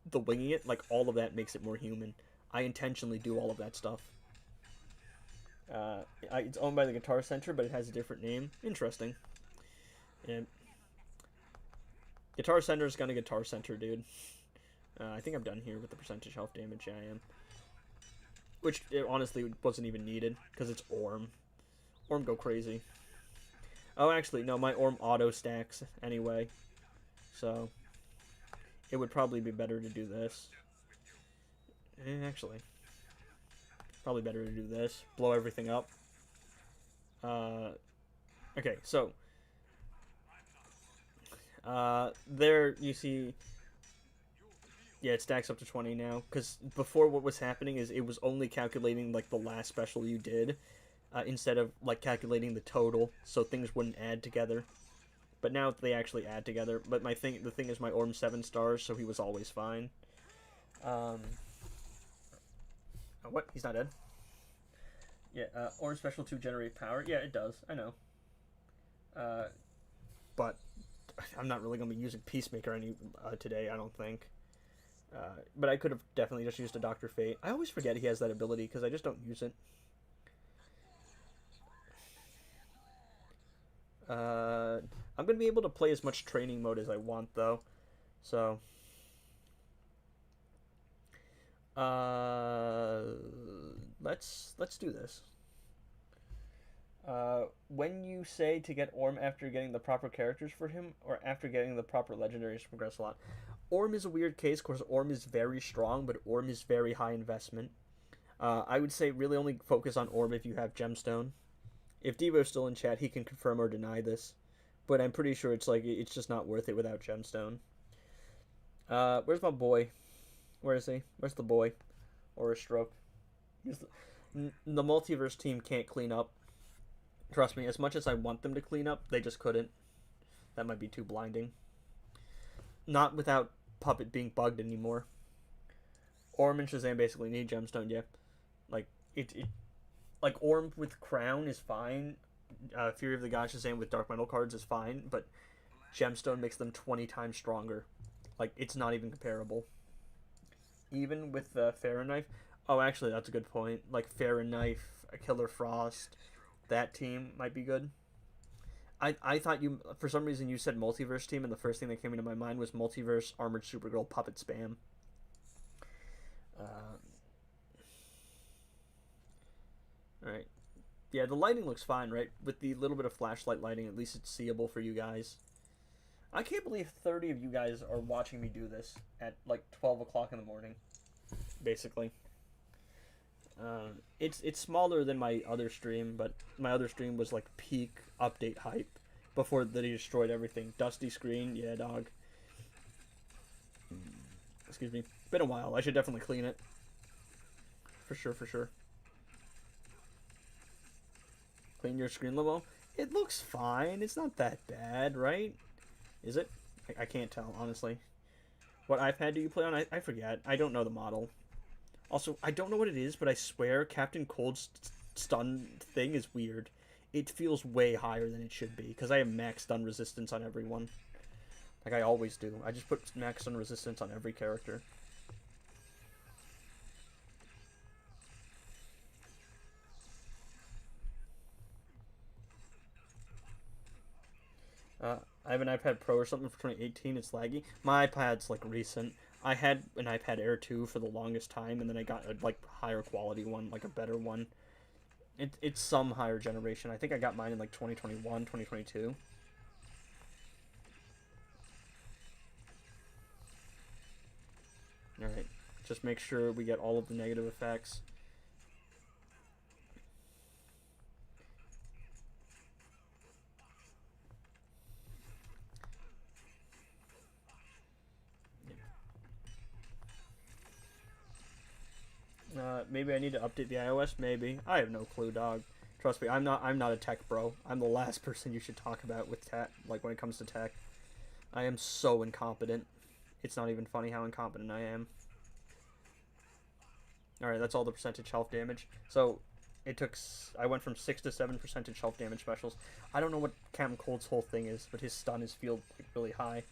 the winging it, like, all of that makes it more human. I intentionally do all of that stuff. It's owned by the Guitar Center, but it has a different name. Interesting. And Guitar Center is gonna Guitar Center, dude. I think I'm done here with the percentage health damage. Yeah, I am. Which, honestly, wasn't even needed, because it's Orm. Orm go crazy. Oh, actually, no, my Orm auto stacks anyway. So, it would probably be better to do this. Actually, probably better to do this. Blow everything up. Okay, so, there you see, yeah, it stacks up to 20 now, because before what was happening is it was only calculating, like, the last special you did, instead of, like, calculating the total, so things wouldn't add together. But now they actually add together. But the thing is my Orm 7 stars, so he was always fine. Oh, what? He's not dead? Yeah, Orm Special 2 generate power. Yeah, it does. I know. But I'm not really going to be using Peacemaker today, I don't think. But I could have definitely just used a Dr. Fate. I always forget he has that ability, because I just don't use it. I'm going to be able to play as much training mode as I want, though. So, let's do this. When you say to get Orm after getting the proper characters for him, or after getting the proper legendaries to progress a lot. Orm is a weird case, because Orm is very strong, but Orm is very high investment. I would say really only focus on Orb if you have Gemstone. If Devo's still in chat, he can confirm or deny this. But I'm pretty sure it's just not worth it without Gemstone. Where's my boy? Where is he? Where's the boy? Or a stroke? The multiverse team can't clean up. Trust me, as much as I want them to clean up, they just couldn't. That might be too blinding. Not without Puppet being bugged anymore. Orm and Shazam basically need Gemstone, yeah. Like, like, Orm with Crown is fine. Fury of the Gods Shazam with Dark Metal cards is fine, but Gemstone makes them 20 times stronger. Like, it's not even comparable. Even with Knife. Oh, actually, that's a good point. Like, Knife, Killer Frost, that team might be good. I thought you, for some reason, you said Multiverse team, and the first thing that came into my mind was Multiverse Armored Supergirl Puppet Spam. Alright. Yeah, the lighting looks fine, right? With the little bit of flashlight lighting, at least it's seeable for you guys. I can't believe 30 of you guys are watching me do this at, like, 12 o'clock in the morning. Basically. It's smaller than my other stream, but my other stream was, like, peak update hype before they destroyed everything. Dusty screen, yeah, dog. Excuse me. Been a while. I should definitely clean it. For sure, for sure. Clean your screen level? It looks fine. It's not that bad, right? Is it? I can't tell, honestly. What iPad do you play on? I forget. I don't know the model. Also, I don't know what it is, but I swear Captain Cold's stun thing is weird. It feels way higher than it should be, because I have max stun resistance on everyone. Like I always do. I just put max stun resistance on every character. I have an iPad Pro or something for 2018. It's laggy. My iPad's like recent. I had an iPad Air 2 for the longest time, and then I got a like higher quality one, like a better one. It's some higher generation. I think I got mine in like 2021, 2022. Alright. Just make sure we get all of the negative effects. Maybe I need to update the iOS. Maybe I have no clue, dog. Trust me, I'm not a tech bro. I'm the last person you should talk about with tech. Like when it comes to tech, I am so incompetent. It's not even funny how incompetent I am. All right, that's all the percentage health damage. So I went from 6 to 7 percentage health damage specials. I don't know what Cam Cold's whole thing is, but his stun is feel like, really high.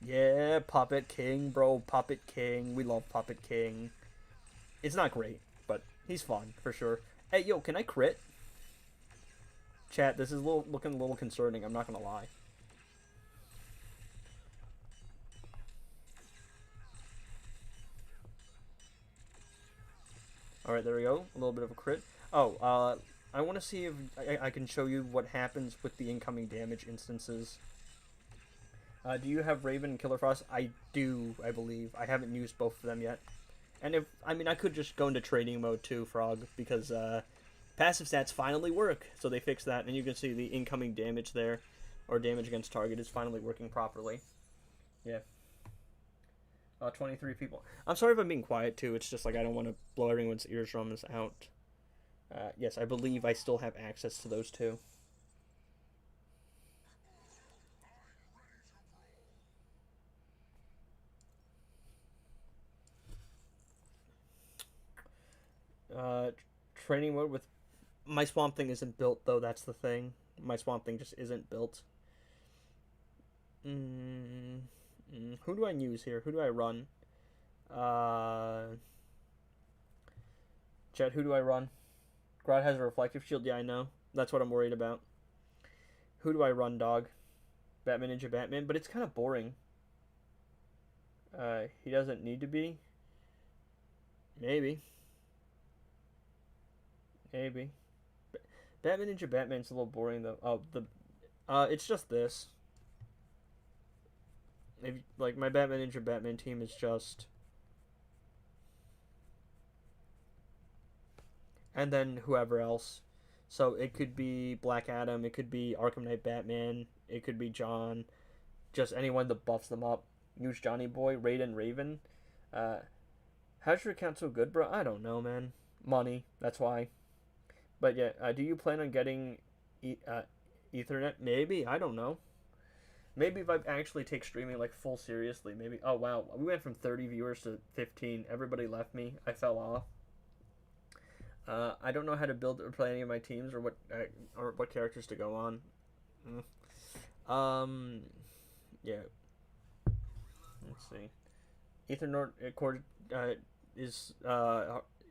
Yeah, Puppet King, bro. Puppet King. We love Puppet King. It's not great, but he's fun, for sure. Hey, yo, can I crit? Chat, this is looking a little concerning, I'm not gonna lie. Alright, there we go. A little bit of a crit. Oh, I want to see if I can show you what happens with the incoming damage instances. Do you have Raven and Killer Frost? I do, I believe. I haven't used both of them yet. And I could just go into training mode too, Frog, because passive stats finally work. So they fixed that, and you can see the incoming damage there, or damage against target, is finally working properly. Yeah. 23 people. I'm sorry if I'm being quiet too. It's just like I don't want to blow everyone's eardrums out. Yes, I believe I still have access to those two. Training mode with my Swamp Thing isn't built though. That's the thing. My Swamp Thing just isn't built. Who do I use here? Who do I run? Chet, who do I run? Grodd has a reflective shield. Yeah, I know. That's what I'm worried about. Who do I run, dog? Batman Ninja Batman, but it's kind of boring. He doesn't need to be. Maybe. Maybe. Batman Ninja Batman's a little boring though. Oh, it's just this. If like my Batman Ninja Batman team is just and then whoever else. So it could be Black Adam, it could be Arkham Knight Batman, it could be John, just anyone that buffs them up. Use Johnny Boy, Raiden, Raven. Uh, how's your account so good, bro? I don't know, man. Money, that's why. But yeah, do you plan on getting Ethernet? Maybe, I don't know. Maybe if I actually take streaming like full seriously, maybe. Oh wow, we went from 30 viewers to 15. Everybody left me. I fell off. I don't know how to build or play any of my teams or what characters to go on. Yeah. Let's see. Ethernet cord is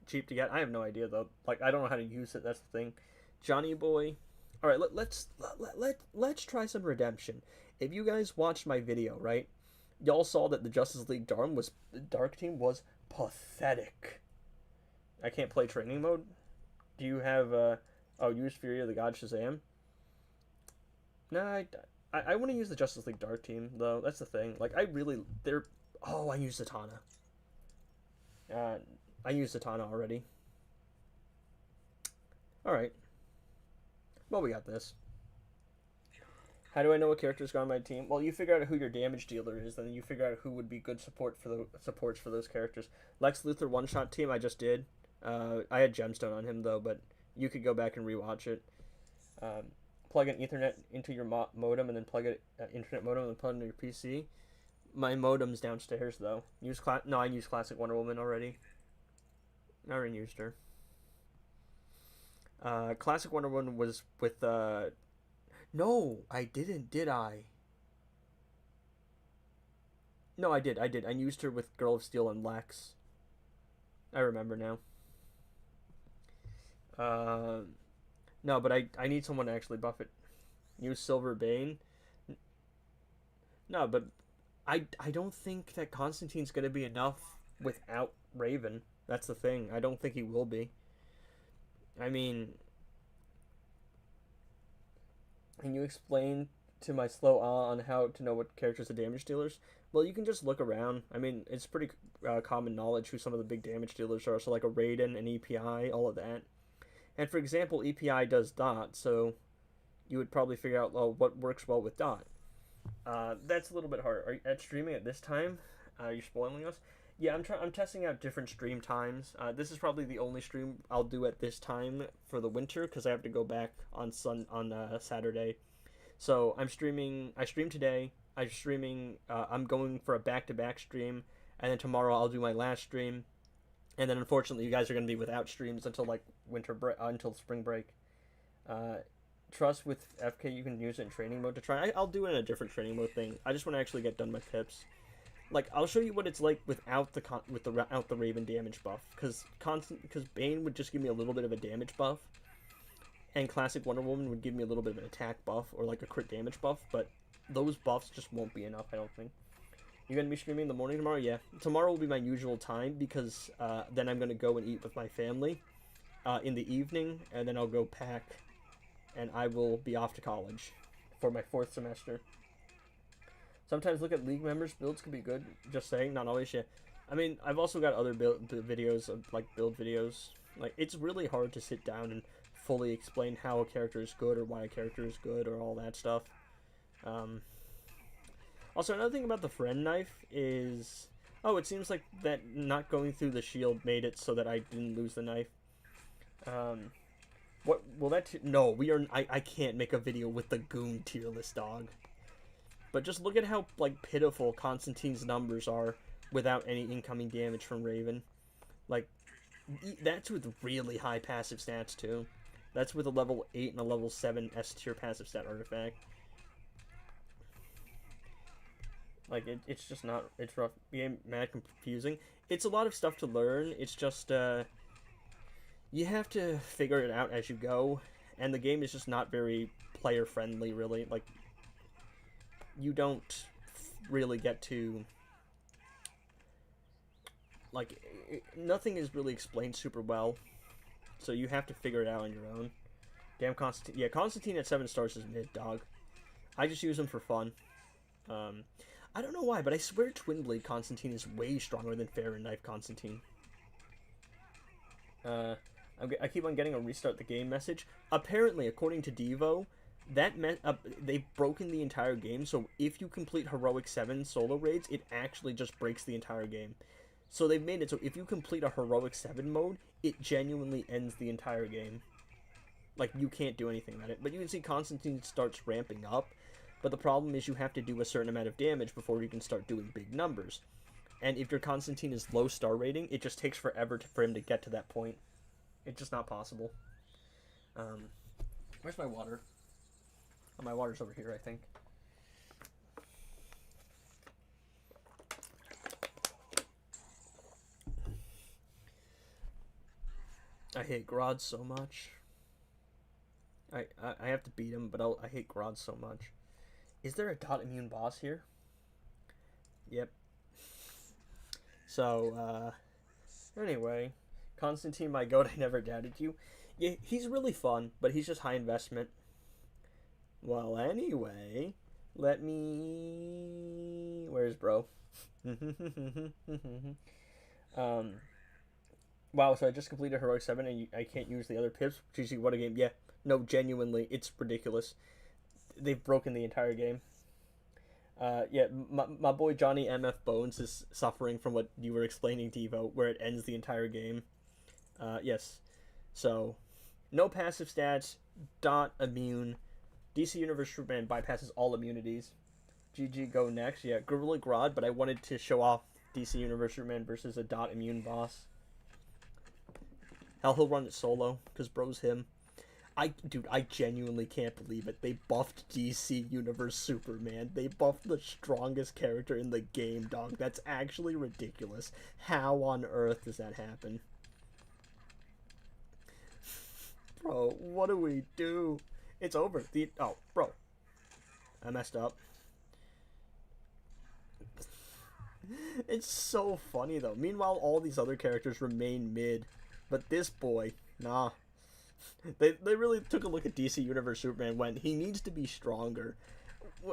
cheap to get. I have no idea though. Like I don't know how to use it. That's the thing. Johnny Boy. All right, let's try some redemption. If you guys watched my video, right, y'all saw that the Justice League Dark Team was pathetic. I can't play training mode. Do you have use Fury of the God Shazam? Nah, I want to use the Justice League Dark Team though. That's the thing. Like I use Zatanna. I used Zatanna already. All right. Well, we got this. How do I know what characters got on my team? Well, you figure out who your damage dealer is, then you figure out who would be good supports for those characters. Lex Luthor one-shot team I just did. I had Gemstone on him though, but you could go back and rewatch it. Plug an Ethernet into your modem, and then plug an internet modem, and then plug it into your PC. My modem's downstairs though. I used Classic Wonder Woman already. I already used her. Classic Wonder Woman was with no, I didn't, did I? No, I did. I used her with Girl of Steel and Lex. I remember now. No, but I need someone to actually buff it. Use Silver Bane. No, but I don't think that Constantine's gonna be enough without Raven. That's the thing. I don't think he will be. I mean, can you explain to my slow on how to know what characters are damage dealers? Well, you can just look around. I mean, it's pretty common knowledge who some of the big damage dealers are. So like a Raiden, an EPI, all of that. And for example, EPI does Dot, so you would probably figure out what works well with Dot. That's a little bit hard. Are you at streaming at this time? You're spoiling us. Yeah, I'm testing out different stream times. This is probably the only stream I'll do at this time for the winter because I have to go back on Saturday. So I'm streaming. I stream today. I'm streaming. I'm going for a back-to-back stream, and then tomorrow I'll do my last stream, and then unfortunately you guys are going to be without streams until like until spring break. Trust with FK, you can use it in training mode to try. I'll do it in a different training mode thing. I just want to actually get done my pips. Like I'll show you what it's like without the Raven damage buff, because Bane would just give me a little bit of a damage buff, and Classic Wonder Woman would give me a little bit of an attack buff or like a crit damage buff, but those buffs just won't be enough, I don't think. You gonna be streaming in the morning tomorrow? Yeah, tomorrow will be my usual time because then I'm gonna go and eat with my family in the evening, and then I'll go pack, and I will be off to college for my 4th semester. Sometimes look at League members' builds can be good. Just saying, not always. Yeah, I mean, I've also got other build videos of like build videos. Like it's really hard to sit down and fully explain how a character is good or why a character is good or all that stuff. Also, another thing about the friend knife is, it seems like that not going through the shield made it so that I didn't lose the knife. What will that? No, we are. I can't make a video with the goon tier list dog. But just look at how like pitiful Constantine's numbers are without any incoming damage from Raven. Like that's with really high passive stats too. That's with a level 8 and a level 7 S tier passive stat artifact. Like it's just not. It's rough. Yeah, mad confusing. It's a lot of stuff to learn. It's just you have to figure it out as you go, and the game is just not very player friendly. Really, like you don't really get to like nothing is really explained super well, so you have to figure it out on your own. Damn Constantine. Yeah, Constantine at 7 stars is mid, dog. I just use him for fun. I don't know why, but I swear Twin Blade Constantine is way stronger than Fair and Knife Constantine. I keep on getting a restart the game message. Apparently, according to Devo, they've broken the entire game. So if you complete Heroic 7 solo raids, it actually just breaks the entire game. So they've made it so if you complete a Heroic 7 mode, it genuinely ends the entire game. Like, you can't do anything about it. But you can see Constantine starts ramping up. But the problem is you have to do a certain amount of damage before you can start doing big numbers. And if your Constantine is low star rating, it just takes forever for him to get to that point. It's just not possible. Where's my water? Oh, my water's over here, I think. I hate Grodd so much. I have to beat him, but I hate Grodd so much. Is there a dot immune boss here? Yep. So, anyway, Constantine, my goat, I never doubted you. Yeah, he's really fun, but he's just high investment. Well, anyway, let me... Where's bro? Wow, so I just completed Heroic 7 and I can't use the other pips? GG, what a game. Yeah, no, genuinely, it's ridiculous. They've broken the entire game. Yeah, my boy Johnny MF Bones is suffering from what you were explaining, Devo, where it ends the entire game. Yes. So, no passive stats, dot immune. DC Universe Superman bypasses all immunities. GG, go next. Yeah, Gorilla Grodd, but I wanted to show off DC Universe Superman versus a dot immune boss. Hell, he'll run it solo, because bro's him. Dude, I genuinely can't believe it. They buffed DC Universe Superman. They buffed the strongest character in the game, dog. That's actually ridiculous. How on earth does that happen? Bro, what do we do? It's over. Oh, bro. I messed up. It's so funny, though. Meanwhile, all these other characters remain mid. But this boy, nah. They really took a look at DC Universe Superman when he needs to be stronger.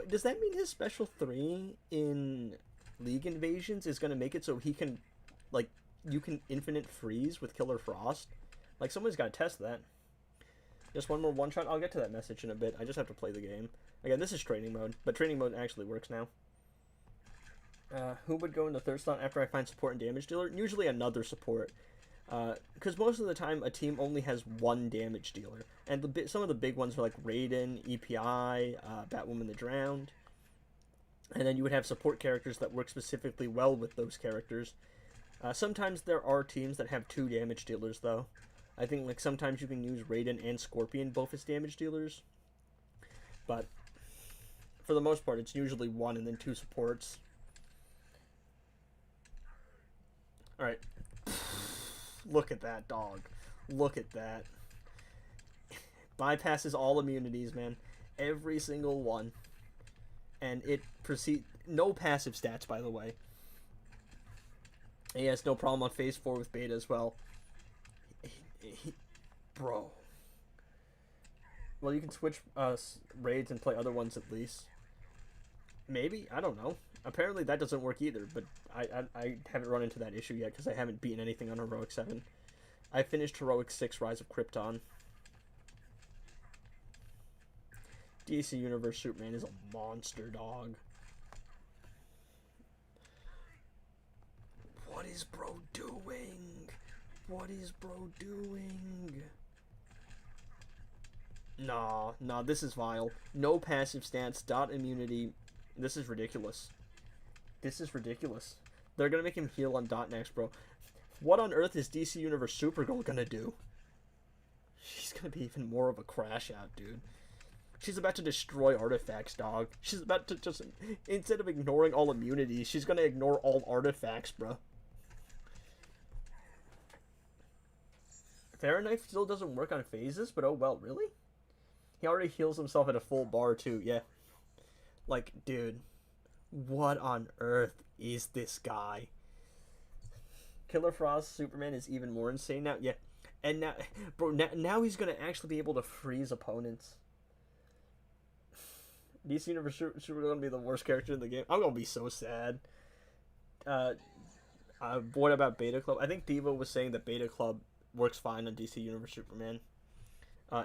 Does that mean his special 3 in League Invasions is going to make it so he can, like, you can infinite freeze with Killer Frost? Like, someone's got to test that. Just one more one-shot. I'll get to that message in a bit. I just have to play the game. Again, this is training mode, but training mode actually works now. Who would go into third slot after I find support and damage dealer? Usually another support. Because most of the time a team only has one damage dealer. And some of the big ones are like Raiden, EPI, Batwoman the Drowned. And then you would have support characters that work specifically well with those characters. Sometimes there are teams that have 2 damage dealers, though. I think like sometimes you can use Raiden and Scorpion both as damage dealers. But for the most part, it's usually 1 and then 2 supports. Alright. Look at that, dog. Look at that. Bypasses all immunities, man. Every single one. And it proceeds... No passive stats, by the way. And he has no problem on phase 4 with beta as well. Bro. Well, you can switch raids and play other ones at least. Maybe? I don't know. Apparently that doesn't work either, but I haven't run into that issue yet because I haven't beaten anything on Heroic 7. I finished Heroic 6 Rise of Krypton. DC Universe Superman is a monster, dog. What is bro doing? What is bro doing? Nah, this is vile. No passive stats, dot immunity. This is ridiculous. This is ridiculous. They're gonna make him heal on dot next, bro. What on earth is DC Universe Supergirl gonna do? She's gonna be even more of a crash out, dude. She's about to destroy artifacts, dog. She's about to just... Instead of ignoring all immunities, she's gonna ignore all artifacts, bro. Fahrenheit still doesn't work on phases, but oh well, really? He already heals himself at a full bar, too, yeah. Like, dude, what on earth is this guy? Killer Frost Superman is even more insane now, yeah. And now, bro, now he's gonna actually be able to freeze opponents. DC Universe Superman gonna be the worst character in the game. I'm gonna be so sad. What about Beta Club? I think Devo was saying that Beta Club works fine on DC Universe Superman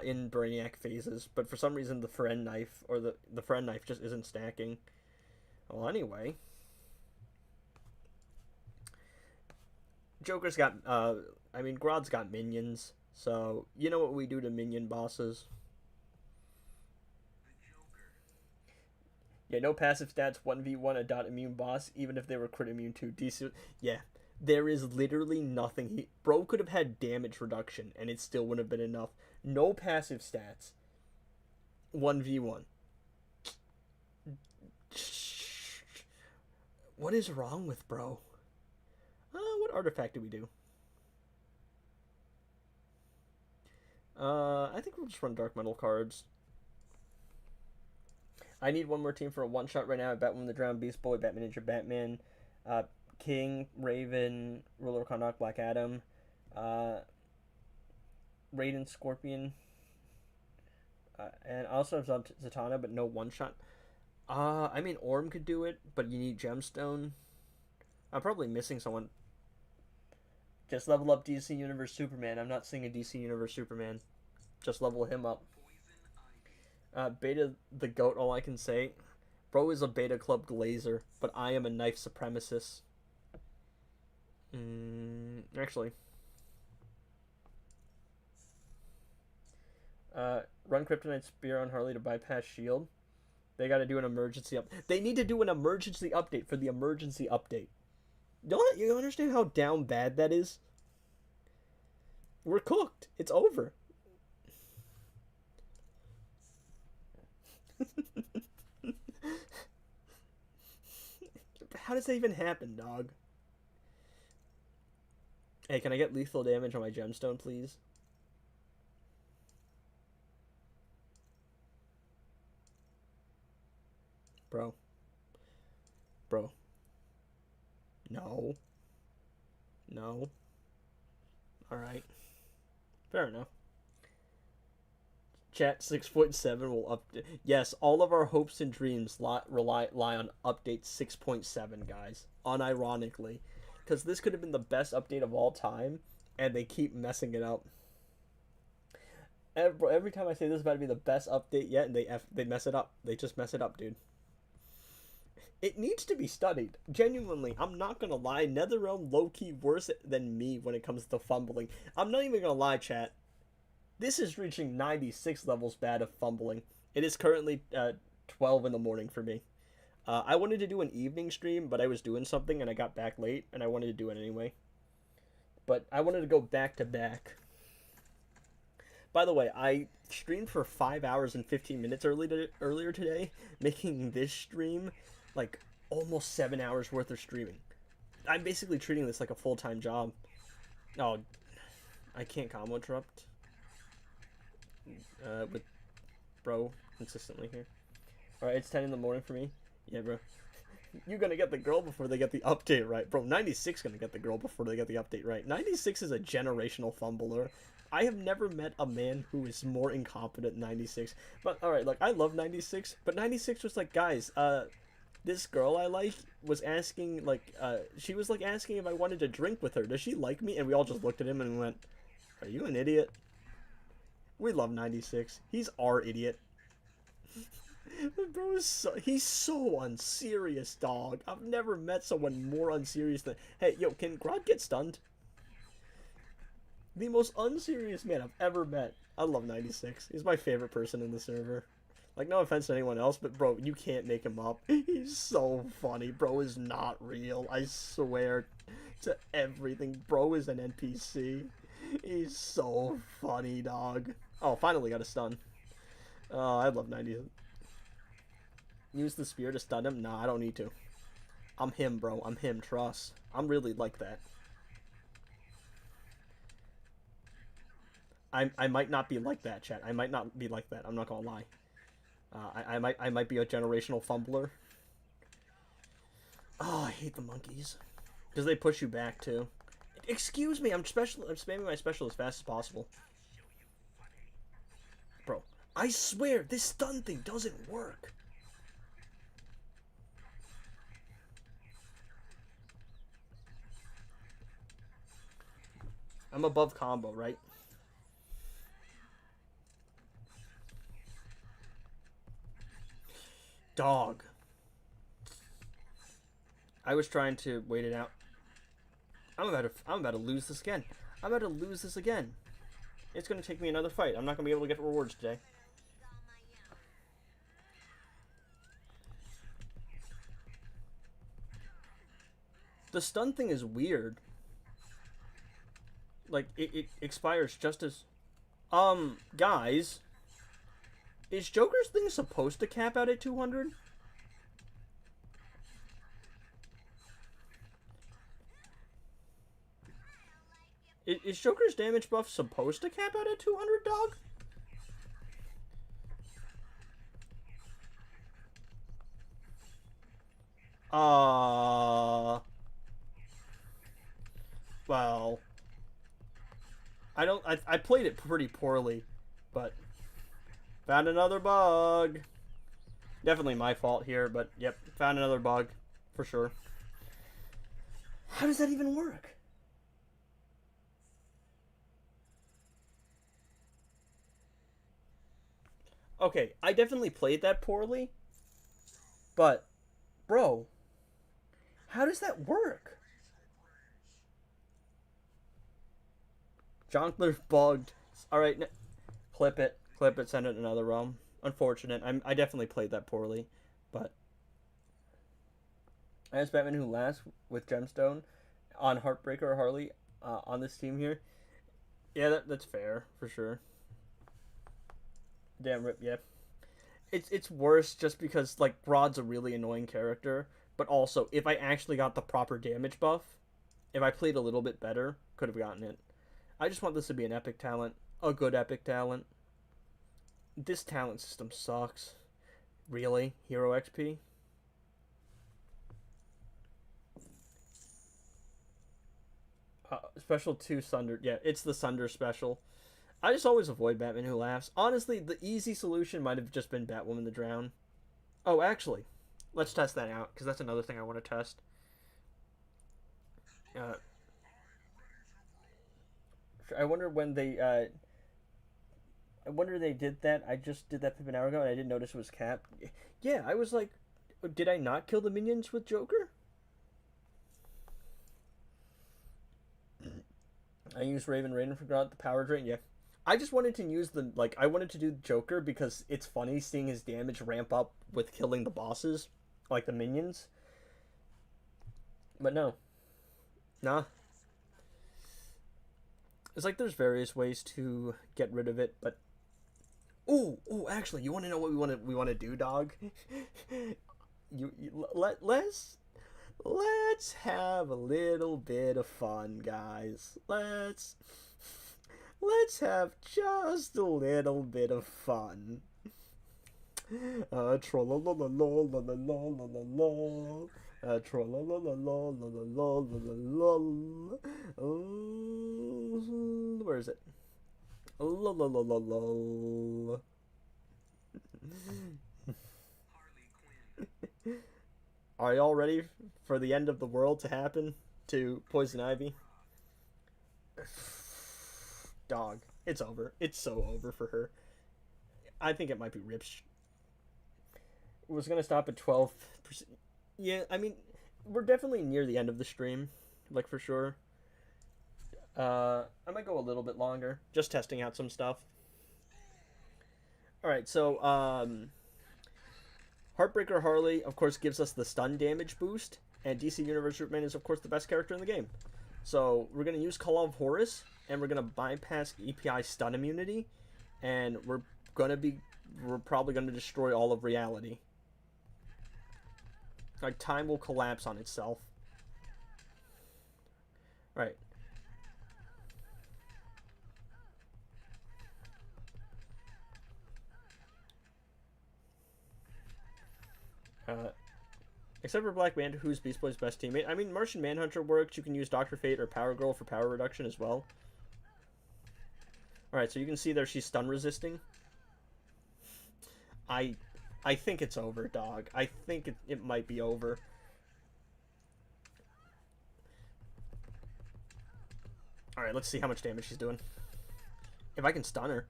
in Brainiac phases, but for some reason the friend knife or the friend knife just isn't stacking. Well, anyway, Joker's got Grodd's got minions, so you know what we do to minion bosses. Yeah, no passive stats, 1v1 a dot immune boss, even if they were crit immune too. DC, yeah, there is literally nothing. Bro could have had damage reduction, and it still wouldn't have been enough. No passive stats, 1v1. What is wrong with bro? What artifact do we do? I think we'll just run dark metal cards. I need one more team for a one-shot right now. Batwoman, the Drowned Beast Boy, Batman Ninja, Batman, King, Raven, Ruler of Karnak, Black Adam, Raiden, Scorpion, and I also have Zatanna, but no one-shot. I mean, Orm could do it, but you need Gemstone. I'm probably missing someone. Just level up DC Universe Superman. I'm not seeing a DC Universe Superman. Just level him up. Beta the GOAT, all I can say. Bro is a Beta Club Glazer, but I am a Knife Supremacist. Actually. Run Kryptonite Spear on Harley to bypass shield. They gotta do an emergency They need to do an emergency update for the emergency update. You understand how down bad that is? We're cooked. It's over. How does that even happen, dog? Hey, can I get lethal damage on my gemstone, please? Bro. No. Alright. Fair enough. Chat 6.7 will update. Yes, all of our hopes and dreams lie on update 6.7, guys. Unironically. Because this could have been the best update of all time, and they keep messing it up. Every time I say this is about to be the best update yet, and they mess it up. They just mess it up, dude. It needs to be studied. Genuinely, I'm not gonna lie. NetherRealm low-key worse than me when it comes to fumbling. I'm not even gonna lie, chat. This is reaching 96 levels bad of fumbling. It is currently 12 in the morning for me. I wanted to do an evening stream, but I was doing something and I got back late, and I wanted to do it anyway. But I wanted to go back to back. By the way, I streamed for 5 hours and 15 minutes earlier today, making this stream like almost 7 hours worth of streaming. I'm basically treating this like a full-time job. Oh, I can't combo interrupt with bro consistently here. Alright, it's 10 in the morning for me. Yeah, bro. You're gonna get the girl before they get the update right. Bro, 96 gonna get the girl before they get the update right. 96 is a generational fumbler. I have never met a man who is more incompetent than 96. But, alright, look, I love 96, but 96 was like, guys, this girl I like was asking, like, she was, like, asking if I wanted to drink with her. Does she like me? And we all just looked at him and went, are you an idiot? We love 96. He's our idiot. Bro is he's so unserious, dog. I've never met someone more unserious than... Hey, yo, can Grodd get stunned? The most unserious man I've ever met. I love 96. He's my favorite person in the server. Like, no offense to anyone else, but bro, you can't make him up. He's so funny. Bro is not real. I swear to everything. Bro is an NPC. He's so funny, dog. Oh, finally got a stun. Oh, I love 90. Use the spear to stun him? Nah, I don't need to. I'm him, bro. I'm him, trust. I'm really like that. I might not be like that, chat. I might not be like that. I'm not gonna lie. I might be a generational fumbler. Oh, I hate the monkeys. Because they push you back, too. Excuse me, I'm spamming my special as fast as possible. Bro, I swear, this stun thing doesn't work. I'm above combo, right? Dog. I was trying to wait it out. I'm about to lose this again. I'm about to lose this again. It's gonna take me another fight. I'm not gonna be able to get rewards today. The stun thing is weird. Like, it expires just as... Guys. Is Joker's thing supposed to cap out at 200? Is Joker's damage buff supposed to cap out at 200, dog? Well, I played it pretty poorly, but found another bug. Definitely my fault here, but yep, found another bug for sure. How does that even work? Okay, I definitely played that poorly, but bro, how does that work? Jonkler's bugged. All right, clip it, send it another realm. Unfortunate. I definitely played that poorly, but I asked Batman who last with Gemstone on Heartbreaker or Harley on this team here. Yeah, that's fair for sure. Damn rip, yeah. It's worse just because like Rod's a really annoying character, but also if I actually got the proper damage buff, if I played a little bit better, could have gotten it. I just want this to be an epic talent, a good epic talent. This talent system sucks. Really? Hero XP? Special 2 Sunder. Yeah, it's the Sunder special. I just always avoid Batman Who Laughs. Honestly, the easy solution might have just been Batwoman the Drown. Oh, actually, let's test that out, because that's another thing I want to test. I wonder when they, I wonder they did that. I just did that an hour ago, and I didn't notice it was capped. Yeah, I was like, did I not kill the minions with Joker? I used Raven forgot the power drain. Yeah, I just wanted to use the I wanted to do Joker because it's funny seeing his damage ramp up with killing the bosses, like the minions. But no, nah. It's like there's various ways to get rid of it, but ooh, actually, you want to know what we want to do, dog? Let's have a little bit of fun, guys. Let's have just a little bit of fun. Trollololololololololol. Where is it? Lololololol. Are y'all ready for the end of the world to happen to Poison Ivy? Dog, it's over. It's so over for her. I think it might be Rips. It was gonna stop at 12%. Yeah, I mean, we're definitely near the end of the stream, like for sure. I might go a little bit longer, just testing out some stuff. All right, so Heartbreaker Harley, of course, gives us the stun damage boost, and DC Universe Rootman is, of course, the best character in the game. So we're going to use Call of Horus, and we're going to bypass EPI stun immunity, and we're probably going to destroy all of reality. Like, time will collapse on itself. Right. Except for Black Manta, who's Beast Boy's best teammate. I mean, Martian Manhunter works. You can use Dr. Fate or Power Girl for power reduction as well. Alright, so you can see there she's stun resisting. I think it's over, dog. I think it might be over. Alright, let's see how much damage she's doing. If I can stun her.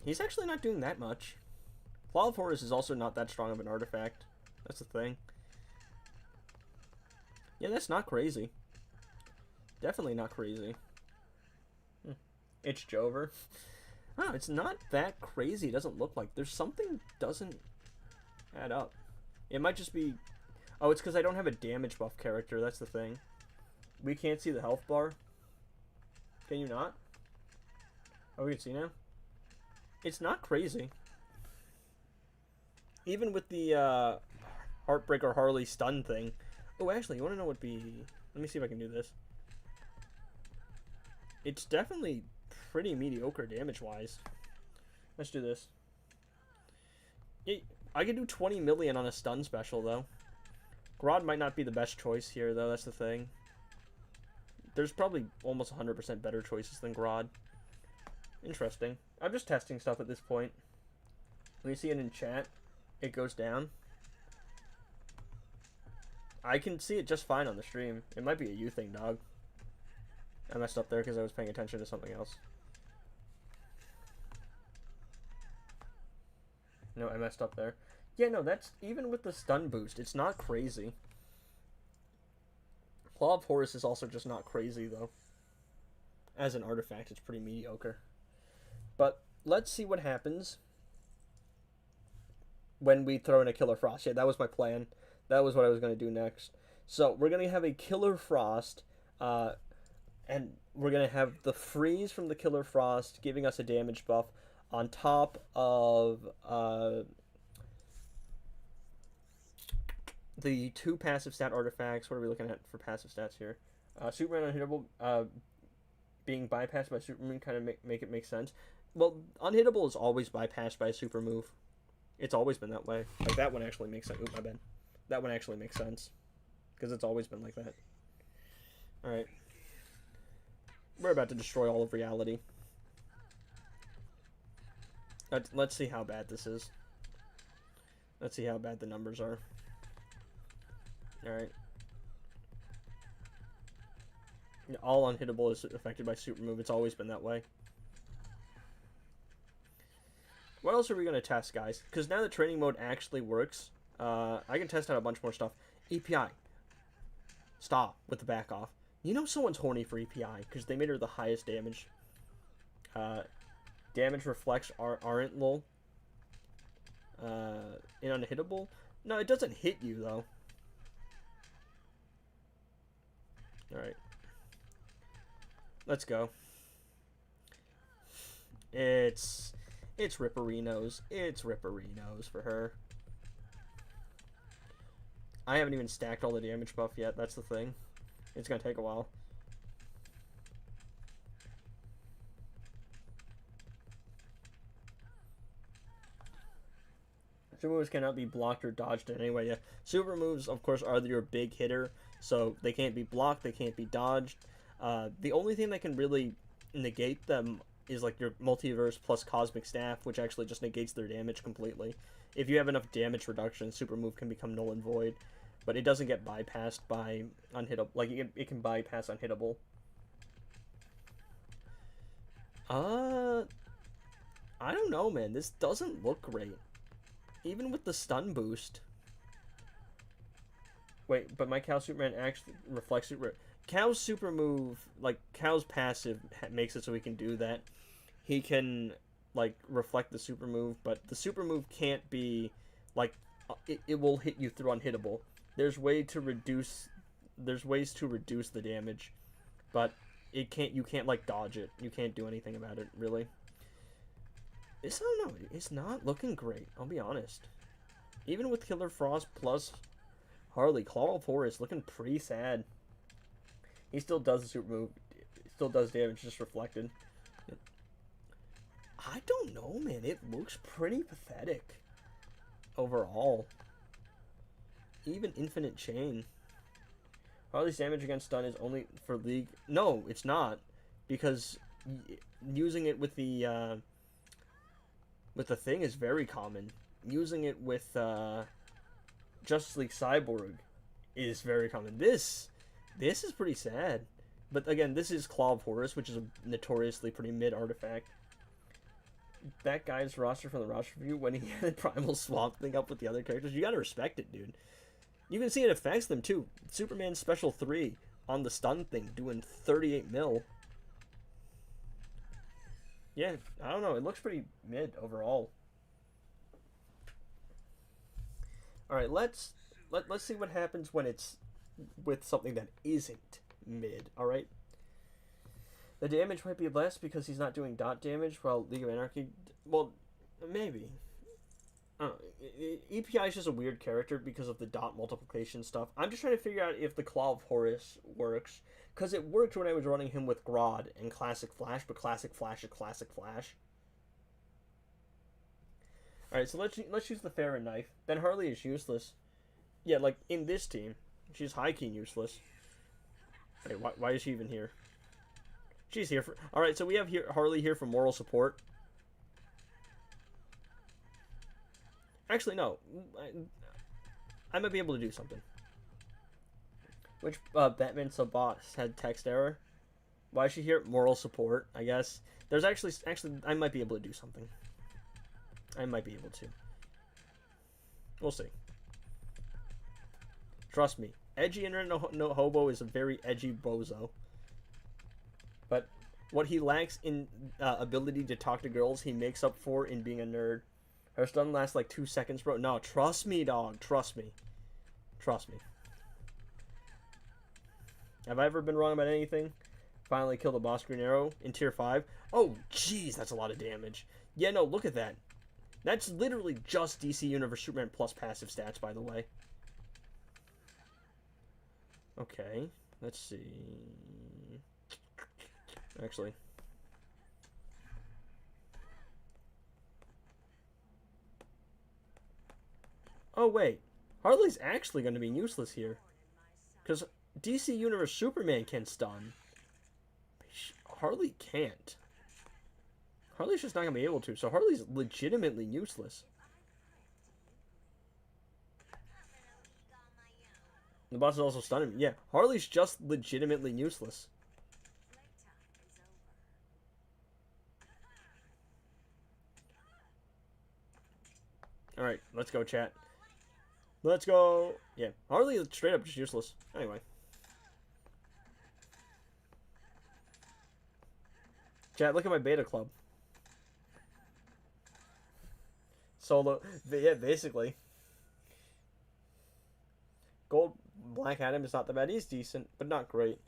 He's actually not doing that much. Claw of Horus is also not that strong of an artifact. That's the thing. Yeah, that's not crazy. Definitely not crazy. It's Jover. Oh, it's not that crazy. It doesn't look like. There's something doesn't add up. It might just be... Oh, it's because I don't have a damage buff character. That's the thing. We can't see the health bar. Can you not? Oh, we can see now? It's not crazy. Even with the Heartbreaker Harley stun thing. Oh, actually, you want to know what be... Let me see if I can do this. It's definitely pretty mediocre damage-wise. Let's do this. I could do 20 million on a stun special, though. Grodd might not be the best choice here, though. That's the thing. There's probably almost 100% better choices than Grodd. Interesting. I'm just testing stuff at this point. When you see it in chat, it goes down. I can see it just fine on the stream. It might be a you thing, dog. I messed up there because I was paying attention to something else. No, I messed up there. Yeah, no, that's... Even with the stun boost, it's not crazy. Claw of Horus is also just not crazy, though. As an artifact, it's pretty mediocre. But let's see what happens when we throw in a Killer Frost. Yeah, that was my plan. That was what I was going to do next. So, we're going to have a Killer Frost, and we're going to have the freeze from the Killer Frost giving us a damage buff on top of the 2 passive stat artifacts. What are we looking at for passive stats here? Superman Unhittable being bypassed by Supermoon kind of make it make sense. Well, Unhittable is always bypassed by a super move. It's always been that way. Like, that one actually makes sense. Oop, my bad. That one actually makes sense. Because it's always been like that. Alright. We're about to destroy all of reality. Let's see how bad this is. Let's see how bad the numbers are. Alright. All Unhittable is affected by super move. It's always been that way. What else are we going to test, guys? Because now the training mode actually works. I can test out a bunch more stuff. EPI. Stop with the back off. You know someone's horny for EPI because they made her the highest damage. Damage reflects aren't lol. In Unhittable? No, it doesn't hit you, though. Alright. Let's go. It's Ripperinos. It's Ripperinos for her. I haven't even stacked all the damage buff yet. That's the thing. It's gonna take a while. Super moves cannot be blocked or dodged in any way. Yeah. Super moves, of course, are your big hitter, so they can't be blocked, they can't be dodged. The only thing that can really negate them is like your Multiverse plus Cosmic Staff, which actually just negates their damage completely. If you have enough damage reduction, super move can become null and void, but it doesn't get bypassed by Unhittable. Like, it can bypass Unhittable. I don't know, man. This doesn't look great. Even with the stun boost. Wait, but my Cow Superman actually reflects super... Cow's super move, like, Cow's passive makes it so he can do that. He can, like, reflect the super move, but the super move can't be, like, it will hit you through Unhittable. There's ways to reduce the damage, but you can't, like, dodge it. You can't do anything about it, really. I don't know, it's not looking great, I'll be honest. Even with Killer Frost plus Harley, Claw of Horus looking pretty sad. He still does the super move, still does damage, just reflected. I don't know, man, it looks pretty pathetic overall. Even Infinite Chain. Harley's damage against stun is only for League. No, it's not, because using it with the thing is very common. Using it with Justice League Cyborg is very common. This is pretty sad. But again, this is Claw of Horus, which is a notoriously pretty mid artifact. That guy's roster from the roster review when he had Primal Swamp Thing up with the other characters, you gotta respect it, dude. You can see it affects them too. Superman Special 3 on the stun thing doing 38 mil. Yeah, I don't know. It looks pretty mid overall. All right, let's see what happens when it's with something that isn't mid. All right. The damage might be less because he's not doing dot damage, while League of Anarchy, well, maybe. I don't know. EPI is just a weird character because of the dot multiplication stuff. I'm just trying to figure out if the Claw of Horus works, because it worked when I was running him with Grodd and Classic Flash, but Classic Flash is Classic Flash. Alright, so let's use the Farron Knife. Then Harley is useless. Yeah, like, in this team, she's high-key useless. Wait, why is she even here? She's here for... Alright, so we have Harley here for moral support. Actually, no. I might be able to do something. Which Batman sub-boss had text error? Why is she here? Moral support, I guess. There's actually, I might be able to do something. I might be able to. We'll see. Trust me. Edgy Internet no Hobo is a very edgy bozo. But what he lacks in ability to talk to girls, he makes up for in being a nerd. Her stun lasts like 2 seconds, bro. No, trust me, dog. Trust me. Trust me. Have I ever been wrong about anything? Finally kill the boss Green Arrow in tier 5. Oh, jeez, that's a lot of damage. Yeah, no, look at that. That's literally just DC Universe Superman plus passive stats, by the way. Okay, let's see. Actually. Oh, wait. Harley's actually going to be useless here. Because DC Universe Superman can stun. Harley can't. Harley's just not going to be able to. So Harley's legitimately useless. The boss is also stunning. Yeah, Harley's just legitimately useless. Alright, let's go, chat. Let's go. Yeah, Harley is straight up just useless. Anyway. Chat, look at my beta club. Solo. Yeah, basically. Gold Black Adam is not that bad. He's decent, but not great.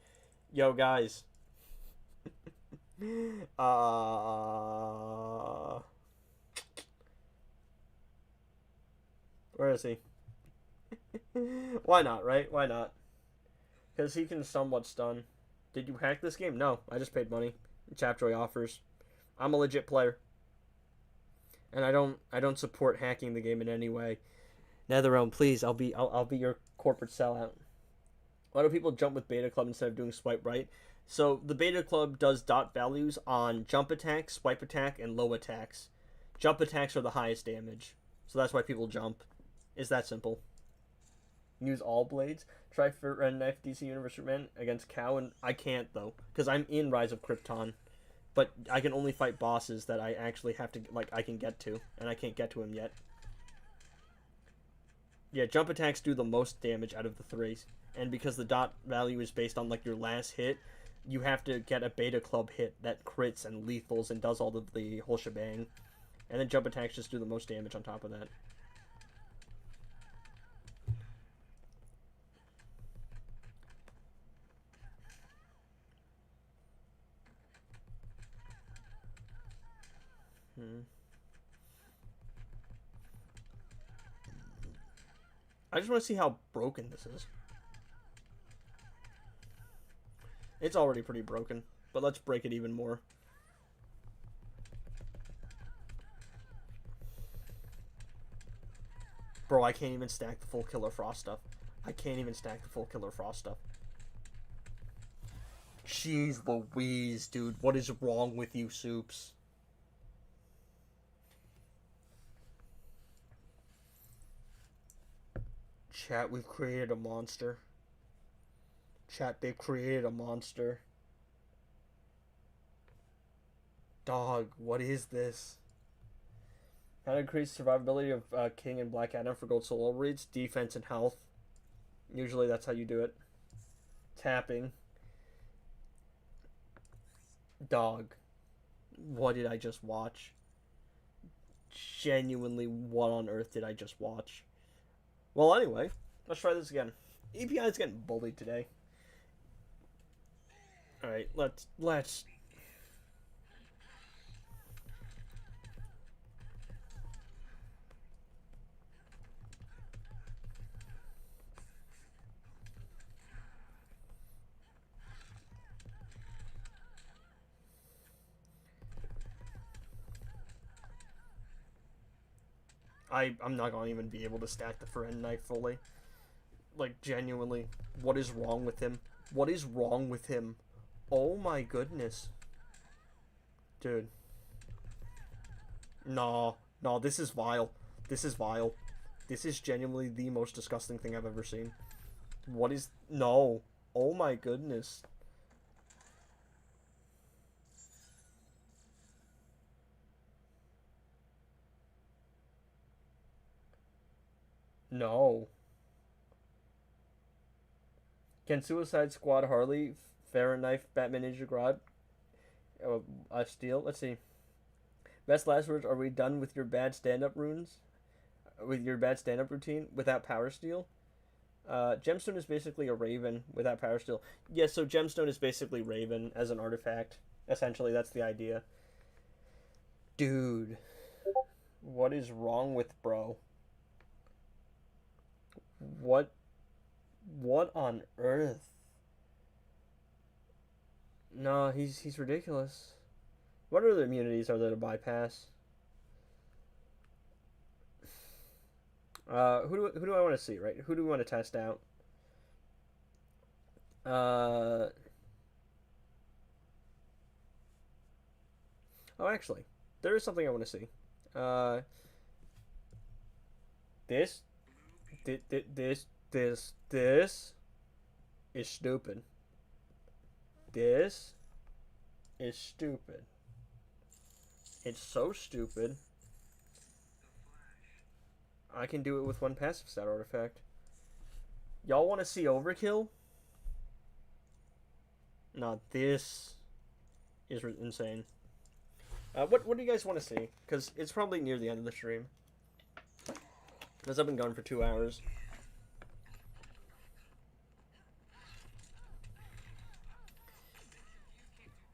Yo, guys. Where is he? Why not, right? Why not? Because he can somewhat stun. Did you hack this game? No, I just paid money. Chapjoy offers. I'm a legit player. And I don't support hacking the game in any way. NetherRealm, please, I'll be your corporate sellout. Why do people jump with Beta Club instead of doing swipe right? So the Beta Club does dot values on jump attack, swipe attack, and low attacks. Jump attacks are the highest damage. So that's why people jump. It's that simple. Use all blades. Try for Red Knife DC Universe Superman against Cow, and I can't though, because I'm in Rise of Krypton. But I can only fight bosses that I actually have to, like, I can get to, and I can't get to him yet. Yeah, jump attacks do the most damage out of the three, and because the dot value is based on, like, your last hit, you have to get a Beta Club hit that crits and lethals and does all of the whole shebang. And then jump attacks just do the most damage on top of that. I just want to see how broken this is. It's already pretty broken, but let's break it even more. Bro, I can't even stack the full Killer Frost stuff. I can't even stack the full Killer Frost stuff. Jeez Louise, dude. What is wrong with you, Soups? Chat, we've created a monster. Chat, they've created a monster. Dog, what is this? How to increase survivability of King and Black Adam for gold solo reads? Defense and health. Usually that's how you do it. Tapping. Dog. What did I just watch? Genuinely, what on earth did I just watch? Well, anyway, let's try this again. EPI is getting bullied today. Alright, let's I'm not gonna even be able to stack the Friend Knife fully. Like, genuinely, what is wrong with him? What is wrong with him? Oh my goodness. Dude. No, no, this is vile. This is vile. This is genuinely the most disgusting thing I've ever seen. What is... No. Oh my goodness. No. Can Suicide Squad Harley, Fahrenheit, Batman Ninja Grodd, steal? Let's see. Best last words, are we done with your bad stand-up runes? With your bad stand-up routine without Power Steal? Gemstone is basically a Raven without Power Steal. Yeah, so Gemstone is basically Raven as an artifact. Essentially, that's the idea. Dude. What is wrong with bro? What on earth? No, he's ridiculous. What other immunities are there to bypass? Who do I want to see, right? Who do we want to test out? Oh, actually, there is something I want to see. This, this is stupid. This is stupid. It's so stupid. I can do it with one passive stat artifact. Y'all want to see overkill? Nah, this is insane. What do you guys want to see? Because it's probably near the end of the stream. Because I've been gone for 2 hours.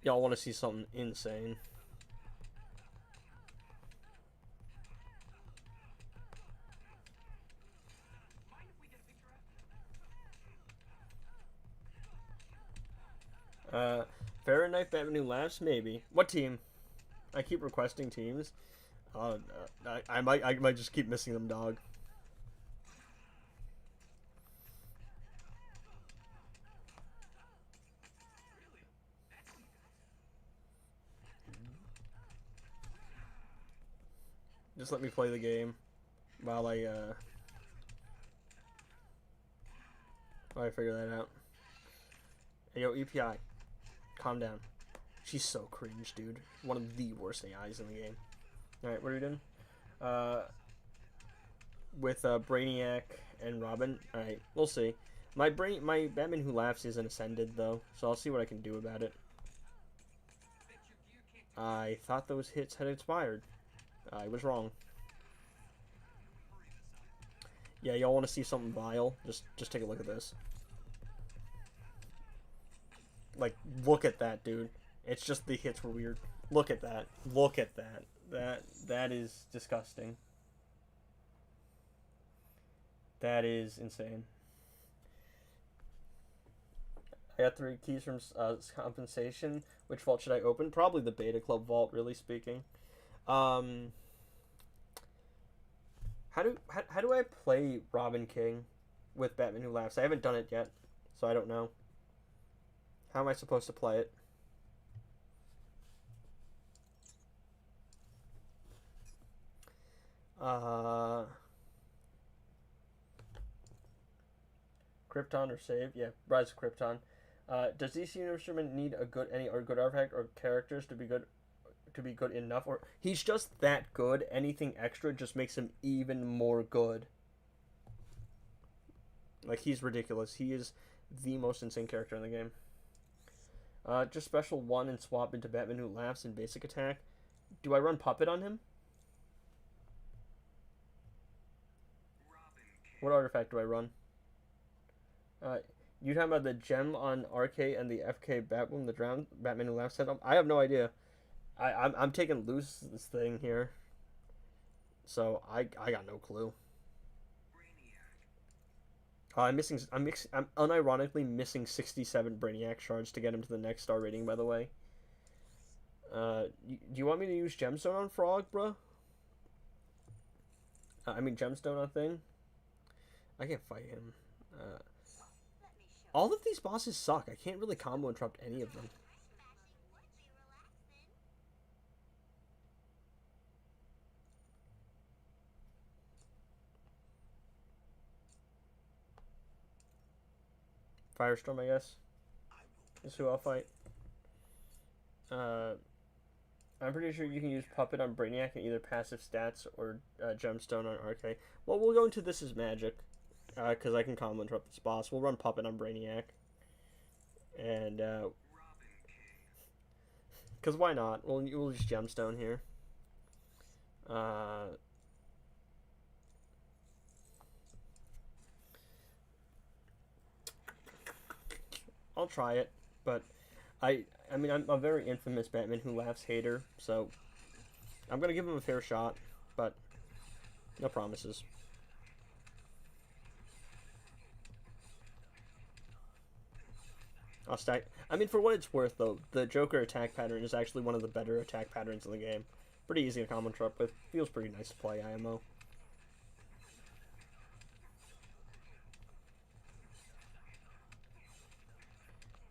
Y'all want to see something insane. Fahrenheit, Batman New Laughs, maybe. What team? I keep requesting teams. I might just keep missing them, dog. Just let me play the game while I figure that out. Hey, yo, EPI, calm down. She's so cringe, dude. One of the worst AIs in the game. Alright, what are we doing? With Brainiac and Robin. Alright, we'll see. My Batman Who Laughs isn't ascended, though, so I'll see what I can do about it. I thought those hits had expired. I was wrong. Yeah, y'all want to see something vile? Just take a look at this. Like, look at that, dude. It's just the hits were weird. Look at that. Look at that. That is disgusting. That is insane. I got 3 keys from compensation. Which vault should I open? Probably the Beta Club vault, really speaking. How do I play Robin King with Batman Who Laughs? I haven't done it yet, so I don't know. How am I supposed to play it? Krypton or save? Yeah, Rise of Krypton. Does DC Universe need a good artifact or characters to be good to be good enough, or he's just that good. Anything extra just makes him even more good. Like, he's ridiculous. He is the most insane character in the game. Just special 1 and swap into Batman Who Laughs in basic attack. Do I run Puppet on him? What artifact do I run? You talking about the gem on RK and the FK Batwoman, the drowned Batman Who Laughs setup? I have no idea. I'm taking loose this thing here, so I got no clue. I'm unironically missing 67 Brainiac shards to get him to the next star rating. By the way, do you want me to use Gemstone on Frog, bruh? I mean Gemstone on Thing. I can't fight him. All of these bosses suck. I can't really combo interrupt any of them. Firestorm, I guess, is who I'll fight. I'm pretty sure you can use Puppet on Brainiac in either passive stats or Gemstone on RK. Well, we'll go into This Is Magic, because I can combo interrupt this boss. We'll run Puppet on Brainiac. And, because why not? We'll use Gemstone here. I'll try it, but I mean, I'm a very infamous Batman Who Laughs hater, so I'm gonna give him a fair shot, but no promises. I'll stack. I mean, for what it's worth, though, the Joker attack pattern is actually one of the better attack patterns in the game. Pretty easy to combo interrupt with. Feels pretty nice to play IMO.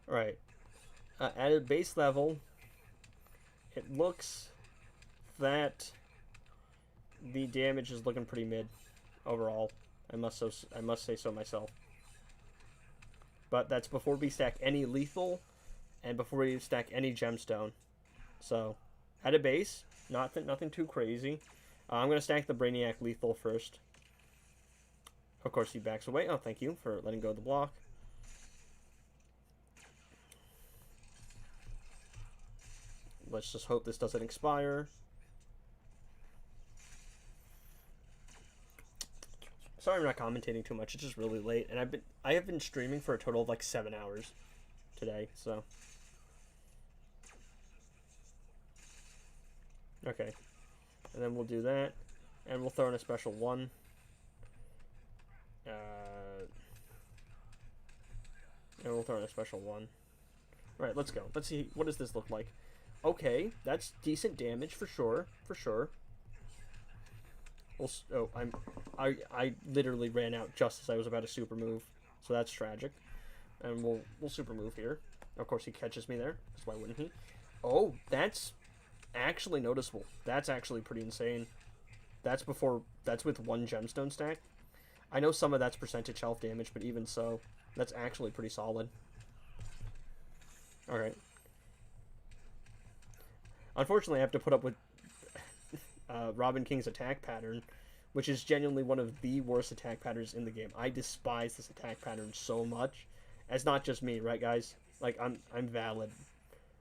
Alright. At a base level, it looks that the damage is looking pretty mid overall. I must say so myself. But that's before we stack any lethal and before we stack any gemstone. So, at a base, nothing too crazy. I'm going to stack the Brainiac lethal first. Of course, he backs away. Oh, thank you for letting go of the block. Let's just hope this doesn't expire. Sorry I'm not commentating too much. It's just really late, and I have been streaming for a total of like 7 hours today, so. Okay. And then we'll do that, and we'll throw in a special 1. And we'll throw in a special 1. Alright, let's go. Let's see, what does this look like? Okay, that's decent damage for sure. Oh, I literally ran out just as I was about to super move, so that's tragic. And we'll super move here. Of course, he catches me there. Because why wouldn't he? Oh, that's actually noticeable. That's actually pretty insane. That's with 1 gemstone stack. I know some of that's percentage health damage, but even so, that's actually pretty solid. All right. Unfortunately, I have to put up with Robin King's attack pattern, which is genuinely one of the worst attack patterns in the game. I despise this attack pattern so much. It's not just me, right, guys? Like, I'm valid.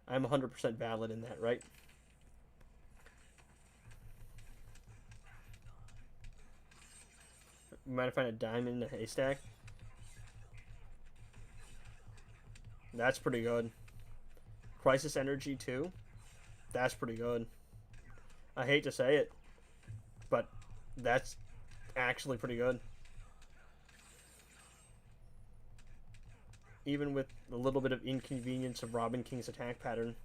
I'm 100% valid in that, right? You might find a diamond in a haystack. That's pretty good. Crisis energy, too. That's pretty good. I hate to say it, but that's actually pretty good. Even with a little bit of inconvenience of Robin King's attack pattern,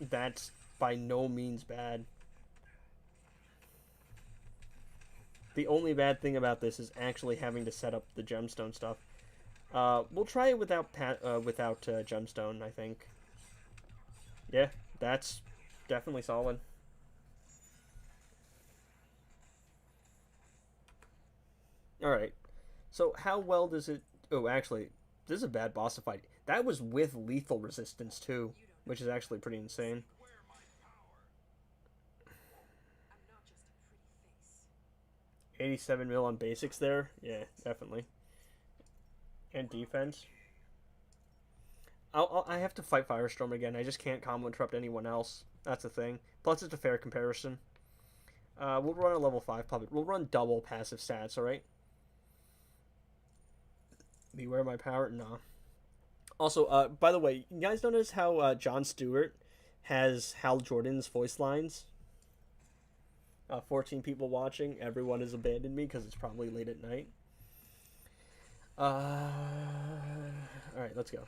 that's by no means bad. The only bad thing about this is actually having to set up the gemstone stuff. We'll try it without gemstone, I think. Yeah, that's definitely solid. Alright. So how well does it... Oh, actually, this is a bad boss fight. That was with lethal resistance, too, which is actually pretty insane. 87 mil on basics there. Yeah, definitely. And defense. I have to fight Firestorm again. I just can't combo interrupt anyone else. That's the thing. Plus, it's a fair comparison. We'll run a level 5 puppet. We'll run double passive stats, alright? Beware my power? Nah. Also, by the way, you guys notice how Jon Stewart has Hal Jordan's voice lines? 14 people watching. Everyone has abandoned me because it's probably late at night. Alright, let's go.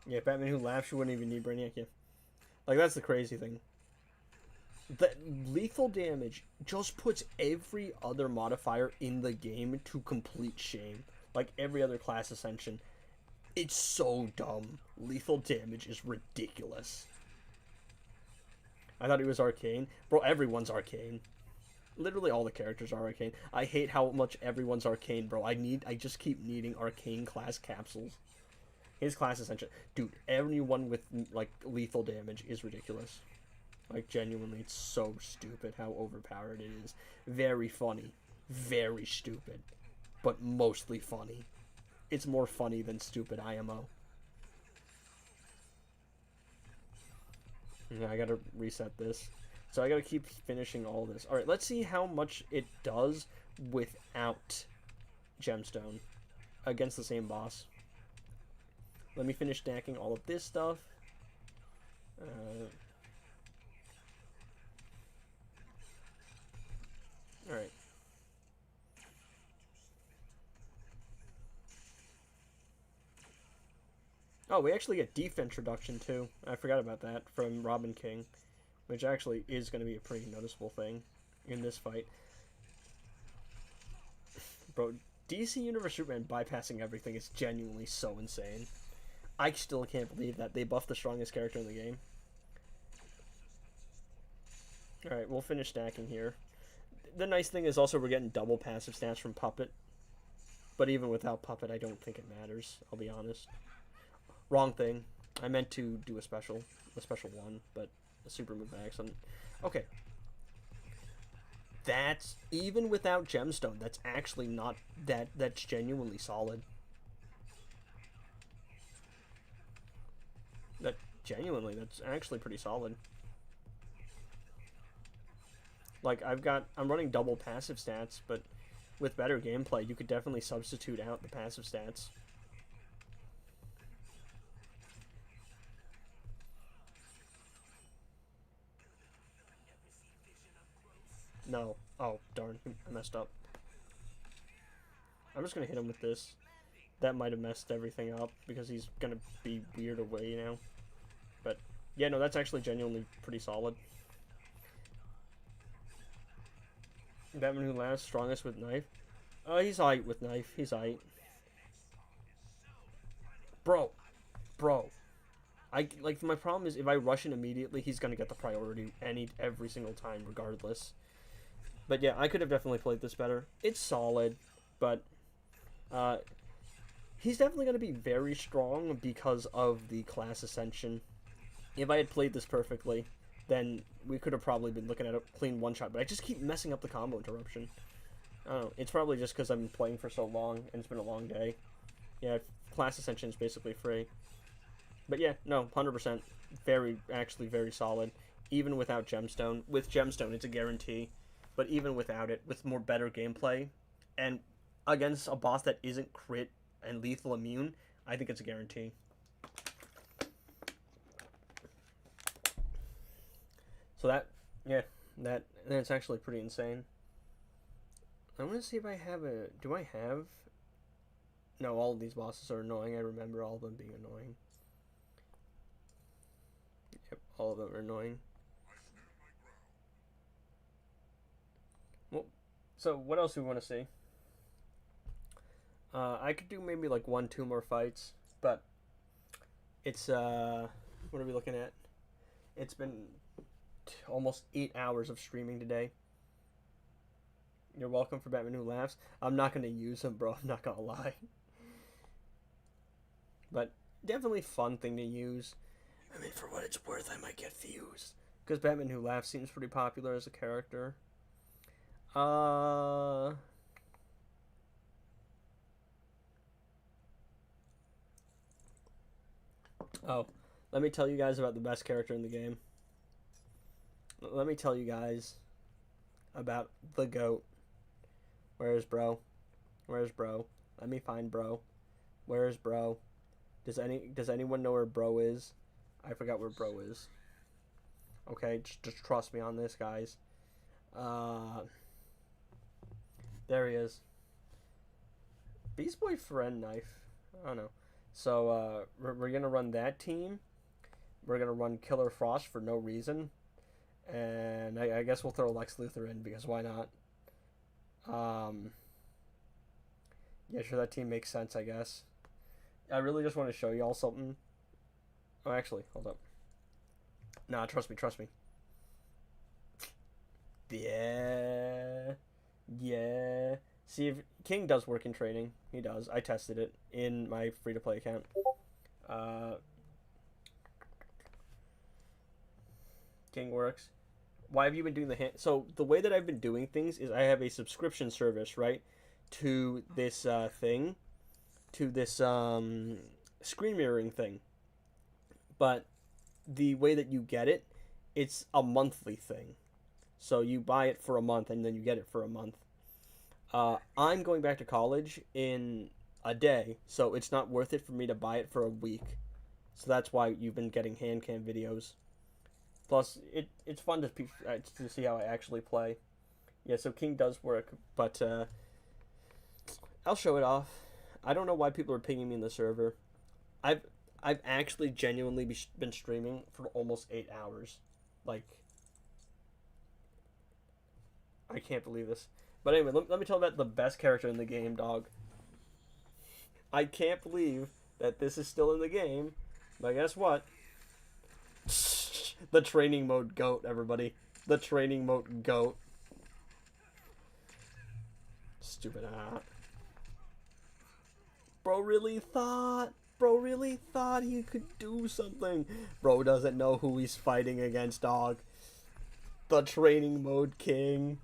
Yeah, Batman Who Laughs, you wouldn't even need Brainiac, yeah. Like, that's the crazy thing. The lethal damage just puts every other modifier in the game to complete shame. Like every other class ascension. It's so dumb. Lethal damage is ridiculous. I thought he was arcane. Bro, everyone's arcane. Literally all the characters are arcane. I hate how much everyone's arcane, bro. I just keep needing arcane class capsules. His class ascension. Dude, everyone with like lethal damage is ridiculous. Like, genuinely, it's so stupid how overpowered it is. Very funny. Very stupid. But mostly funny. It's more funny than stupid IMO. Yeah, I gotta reset this. So I gotta keep finishing all this. Alright, let's see how much it does without Gemstone against the same boss. Let me finish stacking all of this stuff. Alright. Oh, we actually get defense reduction too. I forgot about that from Robin King, which actually is going to be a pretty noticeable thing in this fight. Bro, DC Universe Superman bypassing everything is genuinely so insane. I still can't believe that they buffed the strongest character in the game. Alright, we'll finish stacking here. The nice thing is also we're getting double passive stats from Puppet. But even without Puppet, I don't think it matters, I'll be honest. Wrong thing. I meant to do a special one, but a super move by accident. Okay. That's, even without Gemstone, that's actually not, that's genuinely solid. That's actually pretty solid. Like, I'm running double passive stats, but with better gameplay, you could definitely substitute out the passive stats. No. Oh, darn. I messed up. I'm just gonna hit him with this. That might have messed everything up, because he's gonna be weird away now. But, yeah, no, that's actually genuinely pretty solid. Batman Who Laughs, strongest with knife. He's aight with knife. He's aight. Bro. My problem is if I rush in immediately, he's gonna get the priority every single time, regardless. But yeah, I could have definitely played this better. It's solid, but he's definitely gonna be very strong because of the class ascension. If I had played this perfectly, then we could have probably been looking at a clean one-shot, but I just keep messing up the combo interruption. I don't know, it's probably just because I've been playing for so long, and it's been a long day. Yeah, class ascension is basically free. But yeah, no, 100%. Actually very solid. Even without Gemstone. With Gemstone, it's a guarantee. But even without it, with more better gameplay, and against a boss that isn't crit and lethal immune, I think it's a guarantee. So that's actually pretty insane. I want to see if I have do I have? No, all of these bosses are annoying. I remember all of them being annoying. Yep, all of them are annoying. Well, so what else do we want to see? I could do maybe like 1-2 more fights, but it's what are we looking at? It's been almost 8 hours of streaming today. You're welcome for Batman Who Laughs. I'm not gonna use him, bro. I'm not gonna lie. But definitely fun thing to use. I mean, for what it's worth, I might get views. Because Batman Who Laughs seems pretty popular as a character. Uh... Oh, let me tell you guys about the best character in the game. Let me tell you guys about the GOAT. Where's bro? Where's bro? Let me find bro. Where's bro? Does anyone know where bro is? I forgot where bro is. Okay, just trust me on this, guys. There he is. Beast Boy friend knife. I don't know. So we're gonna run that team. We're gonna run Killer Frost for no reason, and I guess we'll throw Lex Luthor in because why not? Yeah, sure, that team makes sense, I guess. I really just want to show y'all something. Oh, actually, hold up. Nah, trust me, trust me. Yeah. Yeah. See, if King does work in training. He does. I tested it in my free-to-play account. King works. Why have you been doing the hand? So, the way that I've been doing things is I have a subscription service, right? To this thing. To this screen mirroring thing. But the way that you get it, it's a monthly thing. So you buy it for a month and then you get it for a month. I'm going back to college in a day, so it's not worth it for me to buy it for a week. So that's why you've been getting hand cam videos. Plus, it's fun to see how I actually play. Yeah, so King does work, but I'll show it off. I don't know why people are pinging me in the server. I've actually genuinely been streaming for almost 8 hours. Like, I can't believe this. But anyway, let me tell you about the best character in the game, dog. I can't believe that this is still in the game, but guess what? The training mode GOAT, everybody. The training mode GOAT. Stupid Bro really thought he could do something. Bro doesn't know who he's fighting against, dog. The training mode king.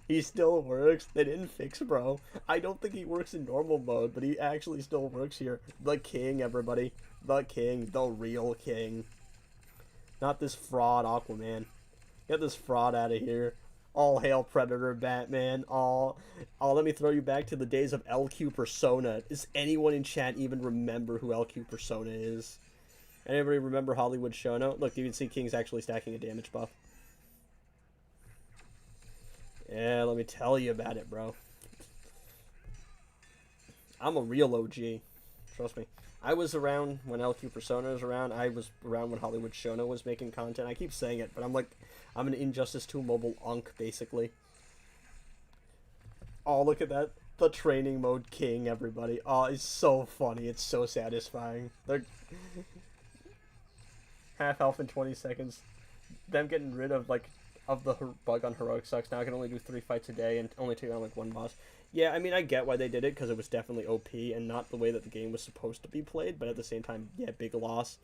He still works. They didn't fix bro. I don't think he works in normal mode, but he actually still works here. The king, everybody. The king. The real king. Not this fraud Aquaman. Get this fraud out of here. All hail Predator Batman. Let me throw you back to the days of LQ Persona. Does anyone in chat even remember who LQ Persona is? Anybody remember Hollywood Shono? Look, you can see King's actually stacking a damage buff. Yeah, let me tell you about it, bro. I'm a real OG. Trust me. I was around when LQ Persona was around. I was around when Hollywood Shono was making content. I keep saying it, but I'm an Injustice 2 mobile unk, basically. Oh, look at that. The training mode king, everybody. Oh, it's so funny. It's so satisfying. They're half health in 20 seconds. Them getting rid of, the bug on Heroic sucks. Now I can only do 3 fights a day and only take on, 1 boss. Yeah, I mean, I get why they did it, because it was definitely OP and not the way that the game was supposed to be played, but at the same time, yeah, big loss.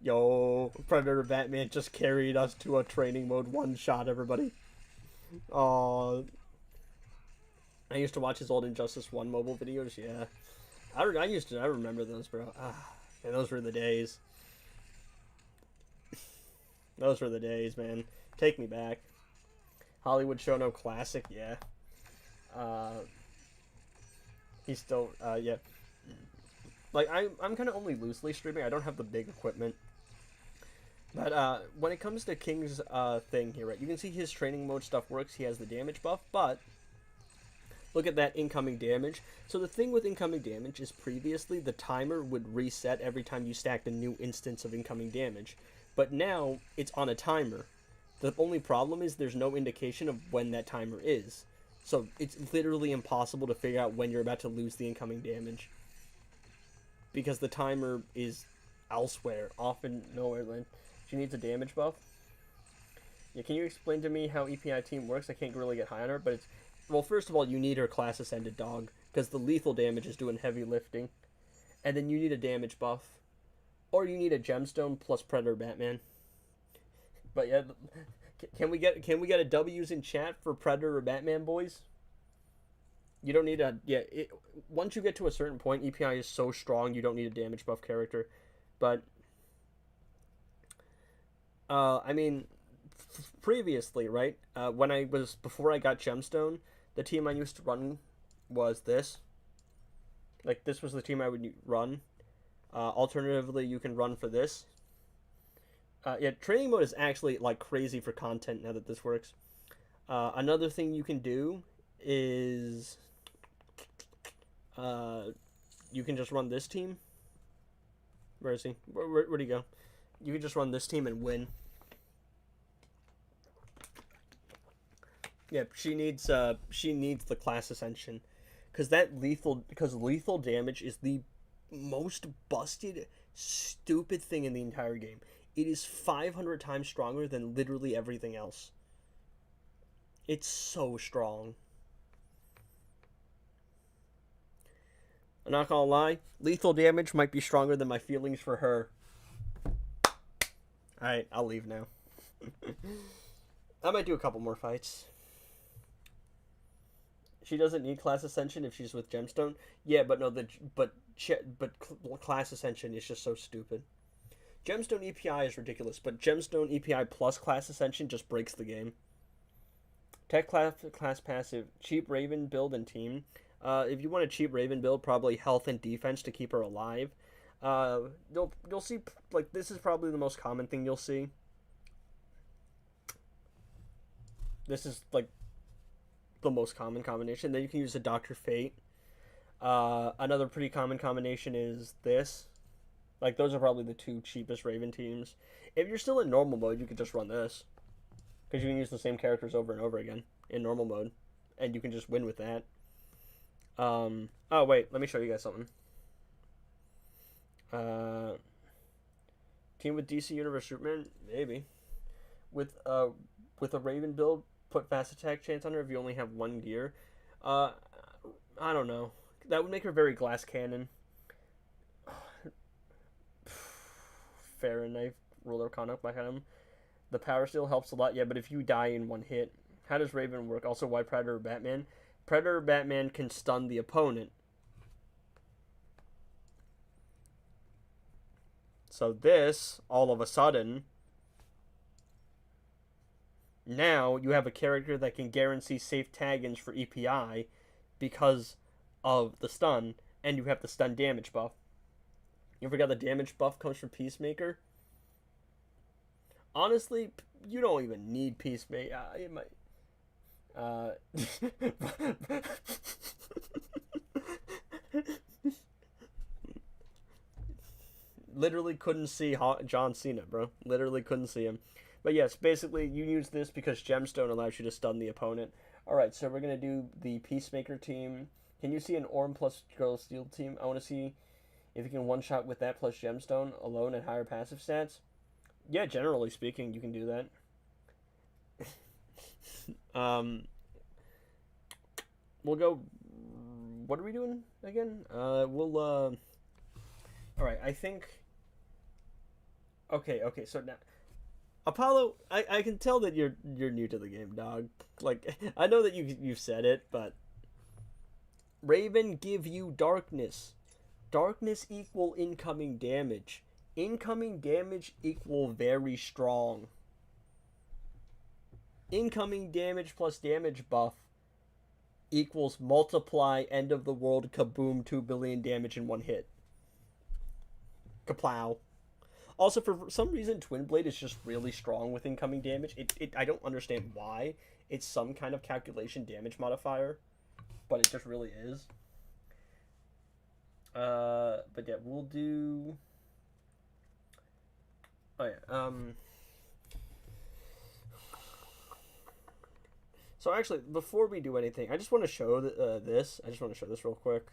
Yo, Predator Batman just carried us to a training mode one-shot, everybody. Aww. I used to watch his old Injustice 1 mobile videos, yeah. I remember those, bro. And those were the days. Those were the days, man. Take me back. Hollywood Shono Classic, yeah. He's still, yeah. I'm kind of only loosely streaming. I don't have the big equipment. But, when it comes to King's, thing here, right, you can see his training mode stuff works. He has the damage buff, but look at that incoming damage. So the thing with incoming damage is previously the timer would reset every time you stacked a new instance of incoming damage. But now, it's on a timer. The only problem is there's no indication of when that timer is. So it's literally impossible to figure out when you're about to lose the incoming damage. Because the timer is elsewhere, often nowhere. She needs a damage buff. Yeah, can you explain to me how EPI team works? I can't really get high on her, but it's... Well, first of all, you need her class ascended dog, because the lethal damage is doing heavy lifting. and then you need a damage buff, or you need a gemstone plus Predator Batman. But yeah, can we get a W's in chat for Predator Batman, boys? You don't need a once you get to a certain point, EPI is so strong you don't need a damage buff character. But I mean, previously, right? Before I got gemstone, the team I used to run was this. Like, this was the team I would run. Alternatively, you can run for this. Training mode is actually, like, crazy for content now that this works. Another thing you can do is... you can just run this team. Where is he? Where'd he go? You can just run this team and win. Yeah, she needs the class ascension. Because lethal damage is the most busted, stupid thing in the entire game. It is 500 times stronger than literally everything else. It's so strong. I'm not gonna lie, lethal damage might be stronger than my feelings for her. Alright, I'll leave now. I might do a couple more fights. She doesn't need class ascension if she's with gemstone. Yeah, but no, class ascension is just so stupid. Gemstone EPI is ridiculous, but gemstone EPI plus class ascension just breaks the game. Tech class passive, cheap Raven build and team. If you want a cheap Raven build, probably health and defense to keep her alive. You'll see, like, this is probably the most common thing you'll see. This is like the most common combination. Then you can use a Dr. Fate. Another pretty common combination is this. Like, those are probably the two cheapest Raven teams. If you're still in normal mode, you could just run this. Because you can use the same characters over and over again in normal mode. And you can just win with that. Oh, wait. Let me show you guys something. Team with DC Universe Superman? Maybe. With a Raven build, put fast attack chance on her if you only have one gear. I don't know. That would make her very glass cannon. Fair and knife, ruler Arcana by him. The power steal helps a lot, yeah, but if you die in one hit, how does Raven work? Also, why Predator Batman? Predator Batman can stun the opponent. So this, all of a sudden, now you have a character that can guarantee safe tag-ins for EPI because of the stun, and you have the stun damage buff. You forgot the damage buff comes from Peacemaker? Honestly, you don't even need Peacemaker. It might... Literally couldn't see John Cena, bro. Literally couldn't see him. But yes, basically, you use this because Gemstone allows you to stun the opponent. Alright, so we're going to do the Peacemaker team. Can you see an Orm plus Girl Steel team? I want to see if you can one-shot with that plus Gemstone alone at higher passive stats. Yeah, generally speaking, you can do that. We'll go... What are we doing again? Alright, I think... Okay, so now... Apollo, I can tell that you're new to the game, dog. Like, I know that you've said it, but... Raven give you darkness. Darkness equal incoming damage. Incoming damage equal very strong. Incoming damage plus damage buff equals multiply end of the world kaboom 2 billion damage in one hit. Kaplow. Also, for some reason, Twin Blade is just really strong with incoming damage. I don't understand why. It's some kind of calculation damage modifier, but it just really is. But yeah, we'll do... Oh yeah, So actually, before we do anything, I just want to show this. I just want to show this real quick.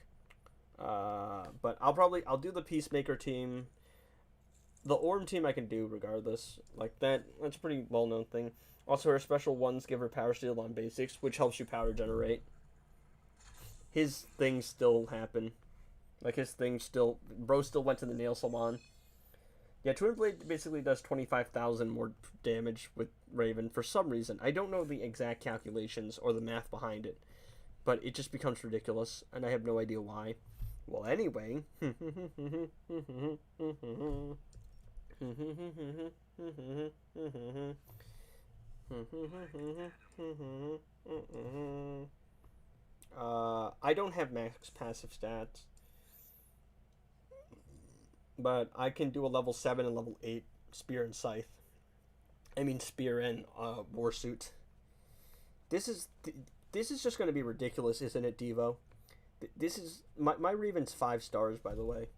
But I'll do the Peacemaker team. The Orm team I can do regardless. Like, that's a pretty well-known thing. Also, her special ones give her power steal on basics, which helps you power generate. His things still happen. Like his thing still, bro still went to the nail salon. Yeah, Twin Blade basically does 25,000 more damage with Raven for some reason. I don't know the exact calculations or the math behind it, but it just becomes ridiculous, and I have no idea why. Well, anyway. I don't have max passive stats, but I can do a level 7 and level 8 spear and scythe. I mean spear and warsuit. This is just going to be ridiculous, isn't it, Devo? This is my Raven's 5 stars, by the way.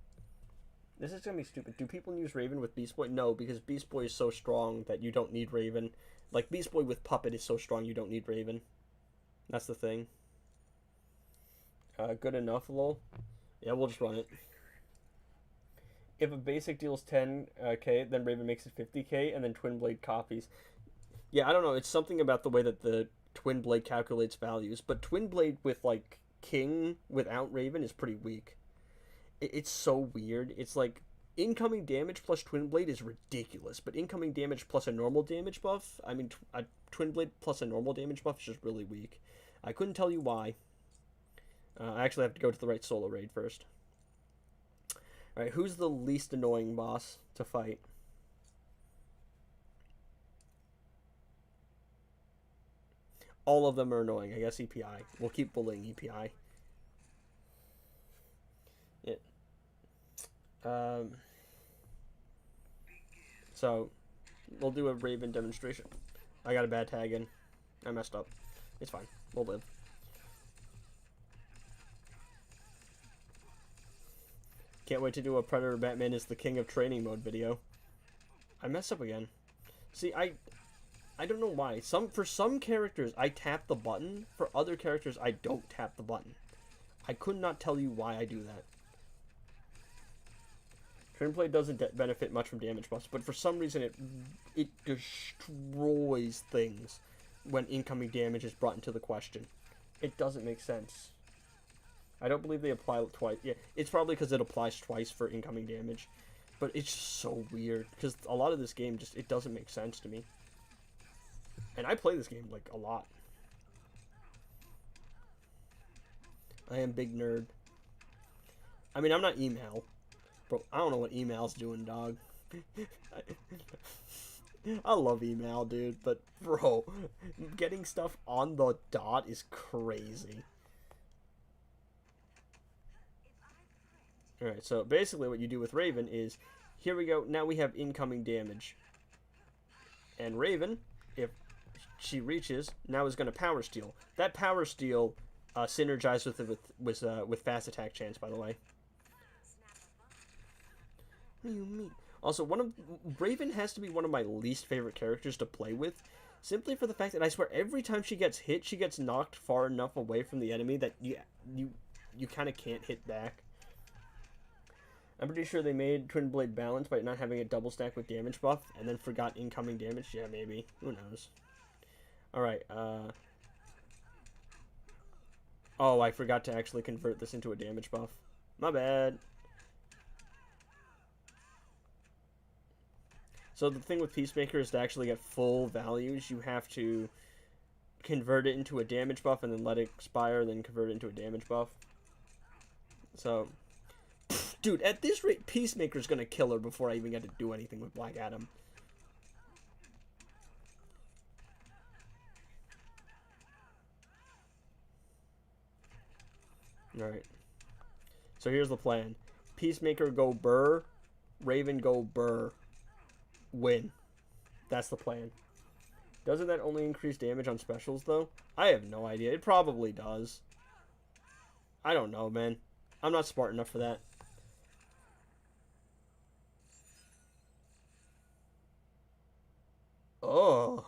This is going to be stupid. Do people use Raven with Beast Boy? No, because Beast Boy is so strong that you don't need Raven. Like, Beast Boy with Puppet is so strong you don't need Raven. That's the thing. Good enough, lol. Yeah, we'll just run it. If a basic deals 10k, then Raven makes it 50k, and then Twin Blade copies. Yeah, I don't know. It's something about the way that the Twin Blade calculates values. But Twin Blade with, like, King without Raven is pretty weak. It's so weird. It's like incoming damage plus Twin Blade is ridiculous, but incoming damage plus a normal damage buff, I mean, a Twin Blade plus a normal damage buff is just really weak. I couldn't tell you why. I actually have to go to the right solo raid first. Alright, who's the least annoying boss to fight? All of them are annoying. I guess EPI. We'll keep bullying EPI. So, we'll do a Raven demonstration. I got a bad tag in. I messed up. It's fine. We'll live. Can't wait to do a Predator Batman is the King of Training Mode video. I messed up again. See, I don't know why. For some characters, I tap the button. For other characters, I don't tap the button. I could not tell you why I do that. Twin Blade doesn't benefit much from damage buffs, but for some reason it destroys things when incoming damage is brought into the question. It doesn't make sense. I don't believe they apply it twice. Yeah, it's probably because it applies twice for incoming damage, but it's just so weird because a lot of this game it doesn't make sense to me. And I play this game like a lot. I am big nerd. I mean, I'm not email. Bro, I don't know what email's doing, dog. I love email, dude, but bro, getting stuff on the dot is crazy. Alright, so basically what you do with Raven is, here we go, now we have incoming damage. And Raven, if she reaches, now is going to power steal. That power steal synergizes with fast attack chance, by the way. What do you mean? Also, Raven has to be one of my least favorite characters to play with, simply for the fact that I swear every time she gets hit, she gets knocked far enough away from the enemy that you kind of can't hit back. I'm pretty sure they made Twin Blade balanced by not having a double stack with damage buff, and then forgot incoming damage. Yeah, maybe. Who knows? Alright, oh, I forgot to actually convert this into a damage buff. My bad. So the thing with Peacemaker is to actually get full values, you have to convert it into a damage buff and then let it expire, and then convert it into a damage buff. So, dude, at this rate, Peacemaker's gonna kill her before I even get to do anything with Black Adam. Alright. So here's the plan. Peacemaker go burr, Raven go burr. Win. That's the plan. Doesn't that only increase damage on specials, though? I have no idea. It probably does. I don't know, man. I'm not smart enough for that. Oh.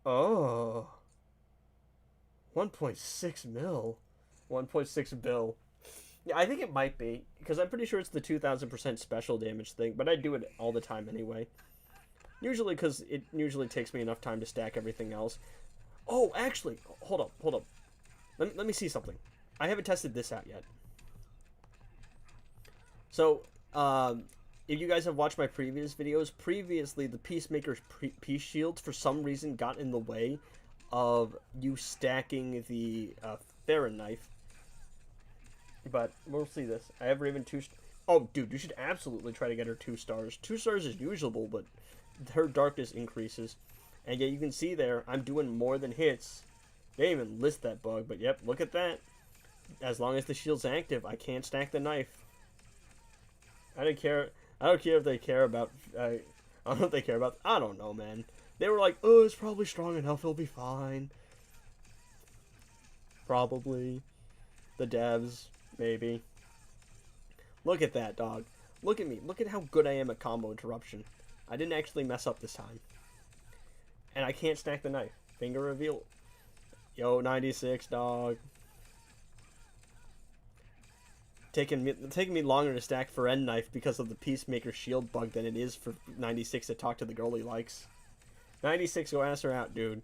Oh. 1.6 mil. 1.6 bill. Yeah, I think it might be, because I'm pretty sure it's the 2000% special damage thing, but I do it all the time anyway. Usually because it usually takes me enough time to stack everything else. Oh, actually, hold up. Let me see something. I haven't tested this out yet. So, if you guys have watched my previous videos, previously the Peacemaker's peace shield for some reason got in the way of you stacking the Farron knife. But we'll see this. I have Raven 2. Oh, dude, you should absolutely try to get her 2 stars. 2 stars is usable, but her darkness increases. And yet you can see there, I'm doing more than hits. They didn't even list that bug, but yep, look at that. As long as the shield's active, I can't stack the knife. I don't care. I don't care if they care about. I don't know if they care about. I don't know, man. They were like, "Oh, it's probably strong enough. It'll be fine." Probably. The devs, maybe. Look at that, dog. Look at me. Look at how good I am at combo interruption. I didn't actually mess up this time. And I can't stack the knife. Finger reveal. Yo, 96, dog. Taking me longer to stack for end knife because of the Peacemaker shield bug than it is for 96 to talk to the girl he likes. 96, go ask her out, dude.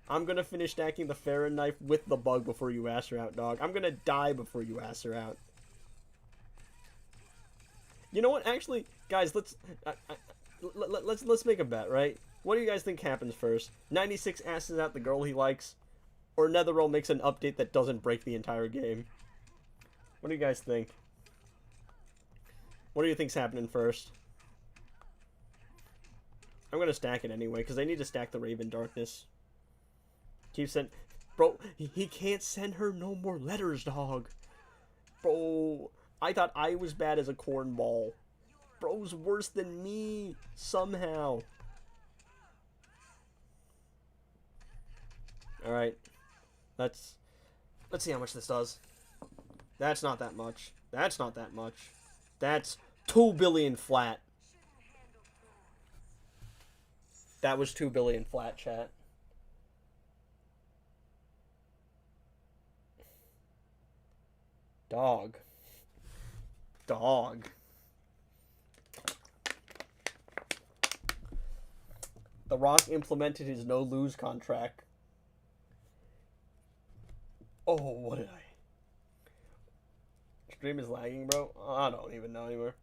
I'm gonna finish stacking the Farron knife with the bug before you ask her out, dog. I'm gonna die before you ask her out. You know what? Actually, guys, let's make a bet, right? What do you guys think happens first? 96 asks out the girl he likes, or NetherRealm makes an update that doesn't break the entire game? What do you guys think? What do you think's happening first? I'm gonna stack it anyway, because I need to stack the Raven Darkness. Keep send... Bro, he can't send her no more letters, dog. Bro, I thought I was bad as a cornball. Bro's worse than me, somehow. Alright. Let's see how much this does. That's not that much. That's not that much. That's 2 billion flat. That was 2 billion flat, chat. Dog. Dog. The Rock implemented his no-lose contract. Oh, what did I... Stream is lagging, bro. I don't even know anymore.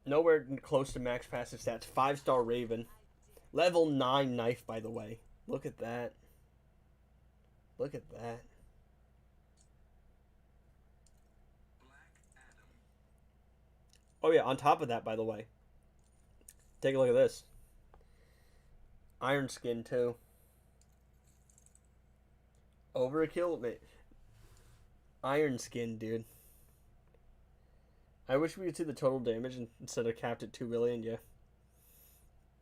Nowhere close to max passive stats. 5-star Raven. Level 9 knife, by the way. Look at that. Look at that. Oh yeah, on top of that, by the way. Take a look at this. Iron skin, too. Overkill, mate. Iron skin, dude. I wish we could see the total damage instead of capped at 2 billion, yeah.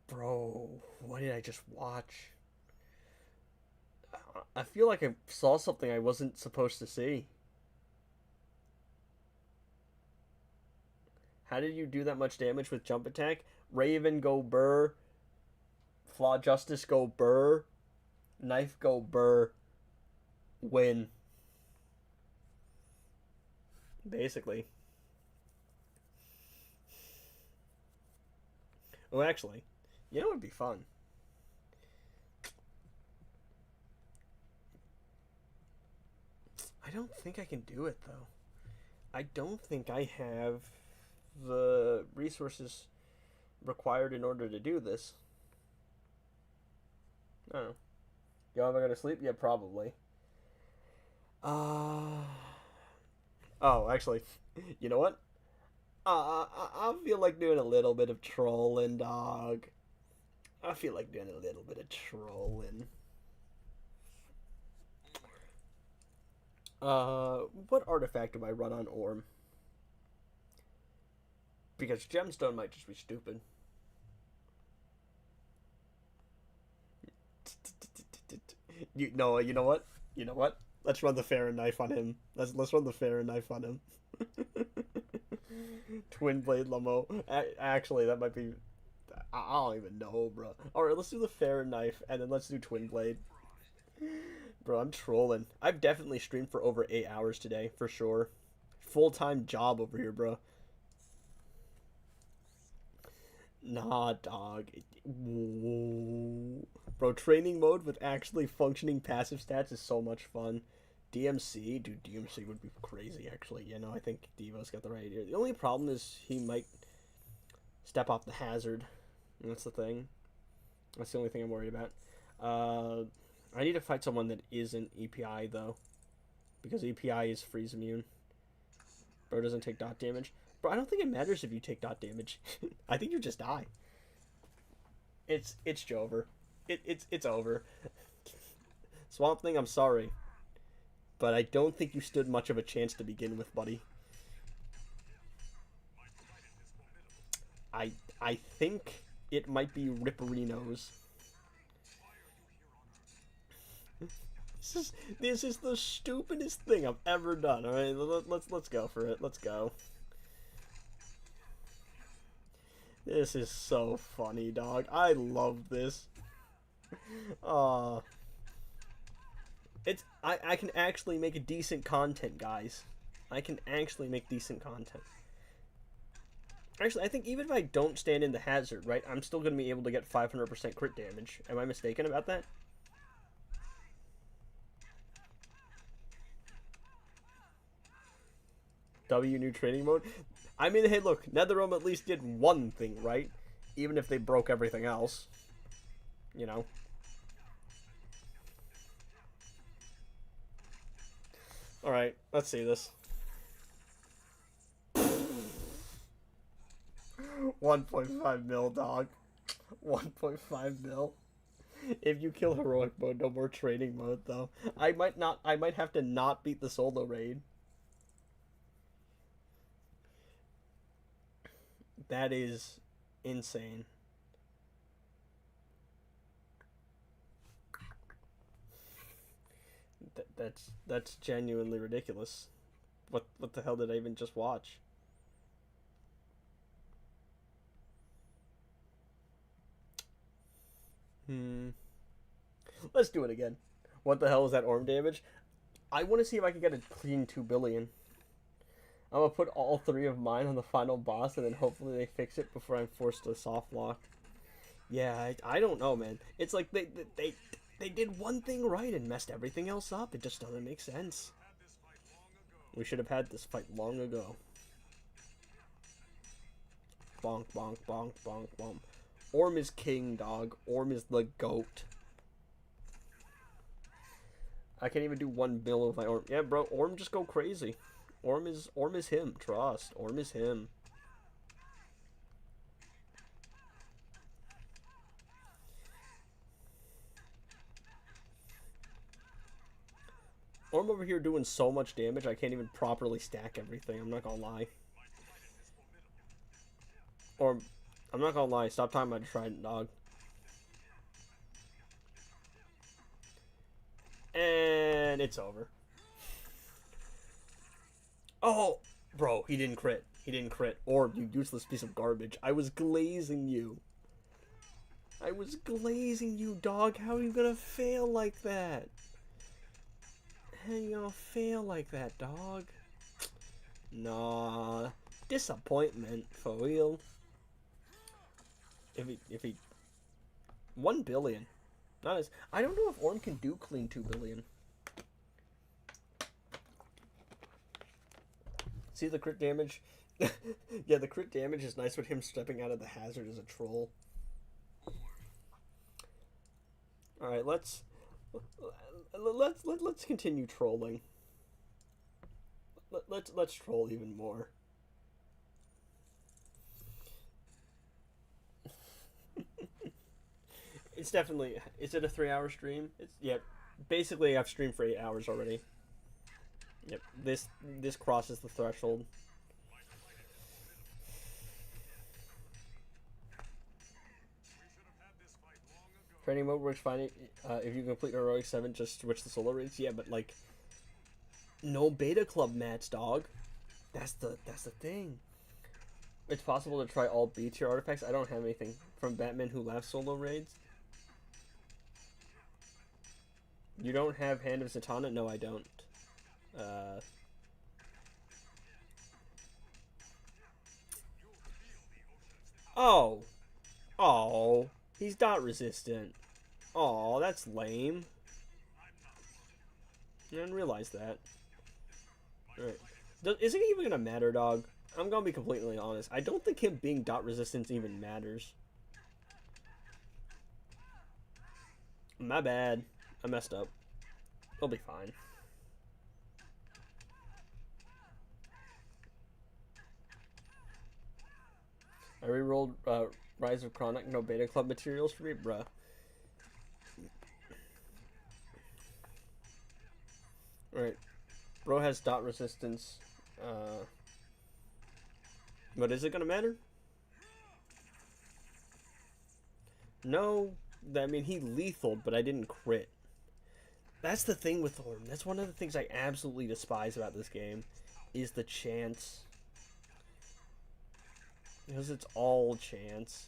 Bro, what did I just watch? I feel like I saw something I wasn't supposed to see. How did you do that much damage with jump attack? Raven go burr. Flaw Justice go burr. Knife go burr. Win. Basically. Oh, actually, you know what would be fun? I don't think I can do it, though. I don't think I have the resources required in order to do this. I don't know. Yo, am I gonna sleep? Yeah, probably. Oh, actually, you know what? I feel like doing a little bit of trolling, dog. I feel like doing a little bit of trolling. What artifact do I run on Orm? Because Gemstone might just be stupid. You know what? You know what? Let's run the Farron knife on him. Let's run the Farron knife on him. Twin blade Lamo. Actually, that might be. I don't even know, bro. All right, let's do the Farron knife, and then let's do twin blade. Bro, I'm trolling. I've definitely streamed for over 8 hours today, for sure. Full-time job over here, bro. Nah, dog. Whoa. Bro, training mode with actually functioning passive stats is so much fun. DMC, dude, DMC would be crazy, actually. You know, I think Devo's got the right idea. The only problem is he might step off the hazard. And that's the thing. That's the only thing I'm worried about. I need to fight someone that isn't EPI, though. Because EPI is freeze immune. Bro doesn't take dot damage. Bro, I don't think it matters if you take dot damage. I think you just die. It's over. It's over. Swamp Thing, I'm sorry. But I don't think you stood much of a chance to begin with, buddy. I think it might be Ripperinos. This is the stupidest thing I've ever done. All right, let's go for it. Let's go. This is so funny, dog. I love this. I can actually make a decent content, guys. I can actually make decent content. Actually, I think even if I don't stand in the hazard, right, I'm still going to be able to get 500% crit damage. Am I mistaken about that? W new training mode? I mean, hey, look, NetherRealm at least did one thing, right? Even if they broke everything else. You know? Alright, let's see this. 1.5 mil, dog. 1.5 mil. If you kill heroic mode, no more training mode, though. I might have to not beat the solo raid. That is insane. That's genuinely ridiculous. What the hell did I even just watch? Let's do it again. What the hell is that orm damage? I want to see if I can get a clean 2 billion. I'm gonna put all 3 of mine on the final boss, and then hopefully they fix it before I'm forced to soft lock. Yeah, I don't know, man. It's like they did one thing right and messed everything else up. It just doesn't make sense. We should have had this fight long ago. Bonk, bonk, bonk, bonk, bonk. Orm is king, dog. Orm is the goat. I can't even do 1 bill with my Orm. Yeah, bro, Orm just go crazy. Orm is him. Trust. Orm is him. Orm over here doing so much damage, I can't even properly stack everything. I'm not gonna lie. Orm, I'm not gonna lie. Stop talking about Trident, dog. And it's over. Oh, bro, he didn't crit. He didn't crit. Orm, you useless piece of garbage. I was glazing you. I was glazing you, dog. How are you gonna fail like that? How are you gonna fail like that, dog? Nah. Disappointment, for real. If he 1 billion. Not as I don't know if Orm can do clean 2 billion. See the crit damage? Yeah, the crit damage is nice with him stepping out of the hazard as a troll. All right, let's continue trolling. Let's troll even more. It's definitely. Is it a 3-hour stream? It's yep. Basically, I've streamed for 8 hours already. Yep. This crosses the threshold. Training mode works fine if you complete Heroic 7, just switch the solo raids. Yeah, but like, no beta club mats, dog. That's the thing. It's possible to try all B tier artifacts. I don't have anything from Batman Who Laughs solo raids. You don't have Hand of Zatanna? No, I don't. Oh. Oh. He's dot resistant. Oh, that's lame. I didn't realize that. Alright. Is it even gonna matter, dog? I'm gonna be completely honest. I don't think him being dot resistance even matters. My bad. I messed up. It'll be fine. I rerolled Rise of Chronic, no Beta Club materials for me, bruh. Alright. Bro has dot resistance. But is it gonna matter? No. I mean, he lethaled, but I didn't crit. That's the thing with Thorn. That's one of the things I absolutely despise about this game, is the chance. Because it's all chance.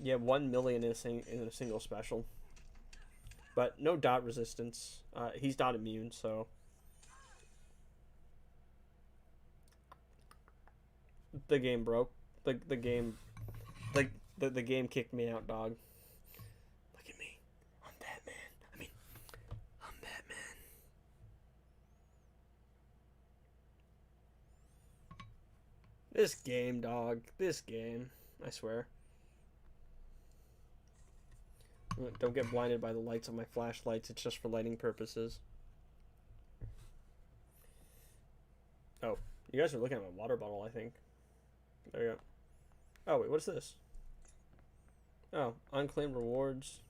Yeah, 1 million in a single special. But no dot resistance. He's dot immune, so... The game broke. The game... The game kicked me out, dog. Look at me. I'm Batman. I'm Batman. This game, dog. This game. I swear. Don't get blinded by the lights of my flashlights. It's just for lighting purposes. Oh, you guys are looking at my water bottle, I think. There you go. Oh, wait, what's this? Oh, unclaimed rewards.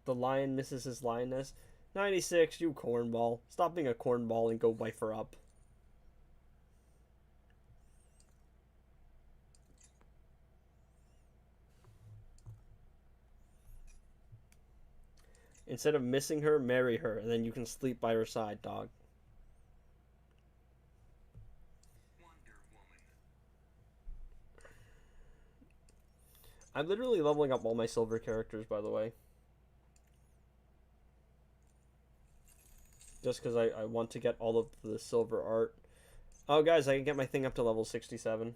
The lion misses his lioness. 96, you cornball. Stop being a cornball and go wife her up. Instead of missing her, marry her, and then you can sleep by her side, dog. I'm literally leveling up all my silver characters, by the way. Just because I want to get all of the silver art. Oh, guys, I can get my thing up to level 67.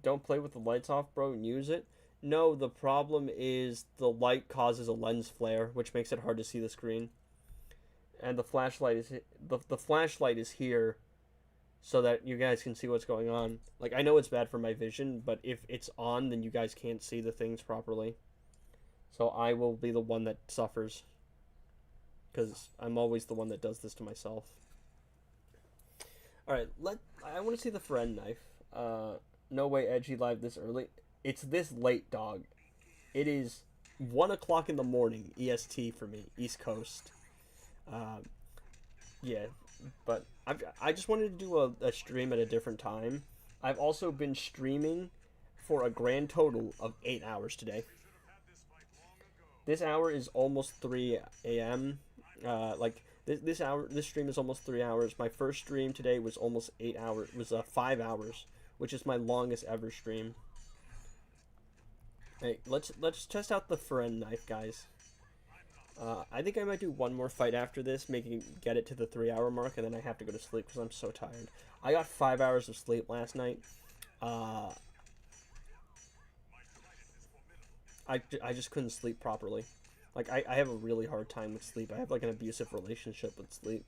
Don't play with the lights off, bro, and use it. No, the problem is the light causes a lens flare, which makes it hard to see the screen. And the flashlight is the flashlight is here so that you guys can see what's going on. Like, I know it's bad for my vision, but if it's on, then you guys can't see the things properly. So I will be the one that suffers. Because I'm always the one that does this to myself. Alright, I want to see the friend knife. No way Edgy live this early. It's this late, dog. It is 1 o'clock in the morning, EST for me, East Coast. Yeah, but I just wanted to do a stream at a different time. I've also been streaming for a grand total of 8 hours today. This hour is almost 3 a.m. This stream is almost 3 hours. My first stream today was almost 8 hours. It was 5 hours, which is my longest ever stream. Hey, let's test out the friend knife, guys. I think I might do one more fight after this, get it to the 3-hour mark, and then I have to go to sleep because I'm so tired. I got 5 hours of sleep last night. I just couldn't sleep properly. Like, I have a really hard time with sleep. I have, like, an abusive relationship with sleep.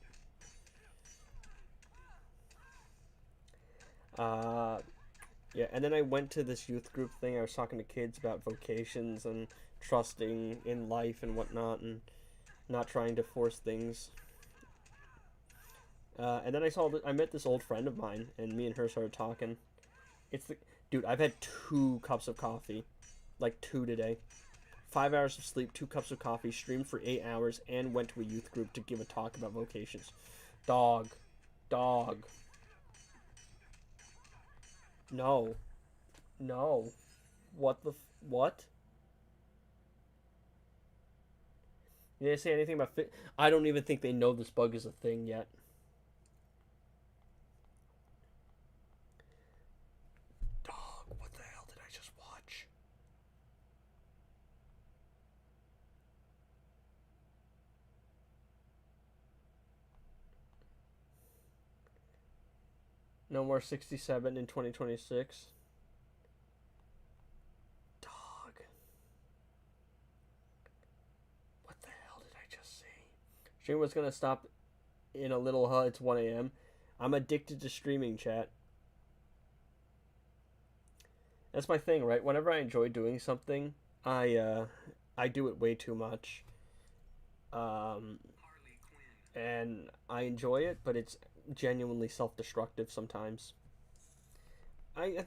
Yeah, and then I went to this youth group thing. I was talking to kids about vocations and trusting in life and whatnot, and not trying to force things. And then I met this old friend of mine, and me and her started talking. Dude, I've had 2 cups of coffee. Like, 2 today. 5 hours of sleep, 2 cups of coffee, streamed for 8 hours, and went to a youth group to give a talk about vocations. Dog. No. What? You didn't say anything about fit. I don't even think they know this bug is a thing yet. Dog, what the hell did I just watch? No more 67 in 2026. Stream was gonna stop in a little. It's 1 a.m. I'm addicted to streaming, chat. That's my thing, right? Whenever I enjoy doing something, I do it way too much. Um, and I enjoy it, but it's genuinely self-destructive sometimes. I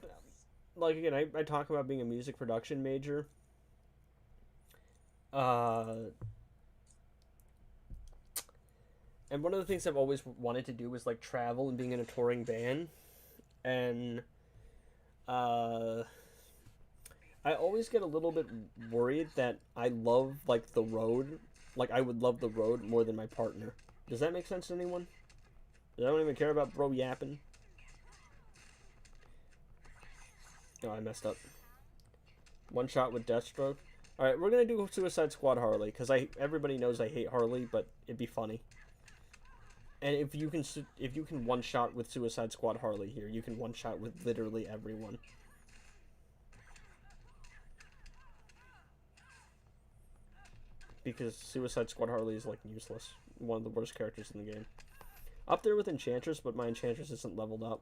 like again. I talk about being a music production major. Uh, and one of the things I've always wanted to do was like travel and being in a touring band, and uh, I always get a little bit worried that I love like the road, like I would love the road more than my partner. Does that make sense to anyone? I don't even care about bro yapping. Oh, I messed up. One shot with Deathstroke. All right, we're gonna do Suicide Squad Harley because everybody knows I hate Harley, but it'd be funny. And if you can one shot with Suicide Squad Harley here, you can one shot with literally everyone. Because Suicide Squad Harley is like useless. One of the worst characters in the game. Up there with Enchantress, but my Enchantress isn't leveled up.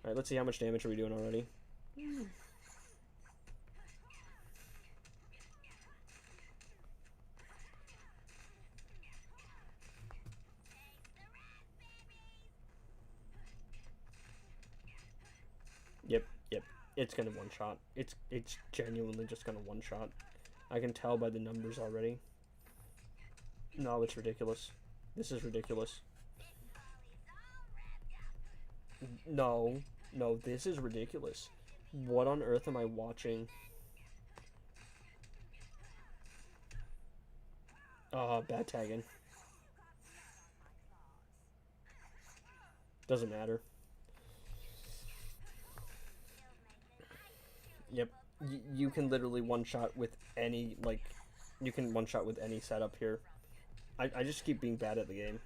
Alright, let's see how much damage are we doing already. Yep. It's gonna one shot. It's genuinely just gonna one shot. I can tell by the numbers already. No, it's ridiculous. This is ridiculous. No, this is ridiculous. What on earth am I watching? Bad tagging. Doesn't matter. Yep. You can literally one shot with any, like, you can one shot with any setup here. I just keep being bad at the game.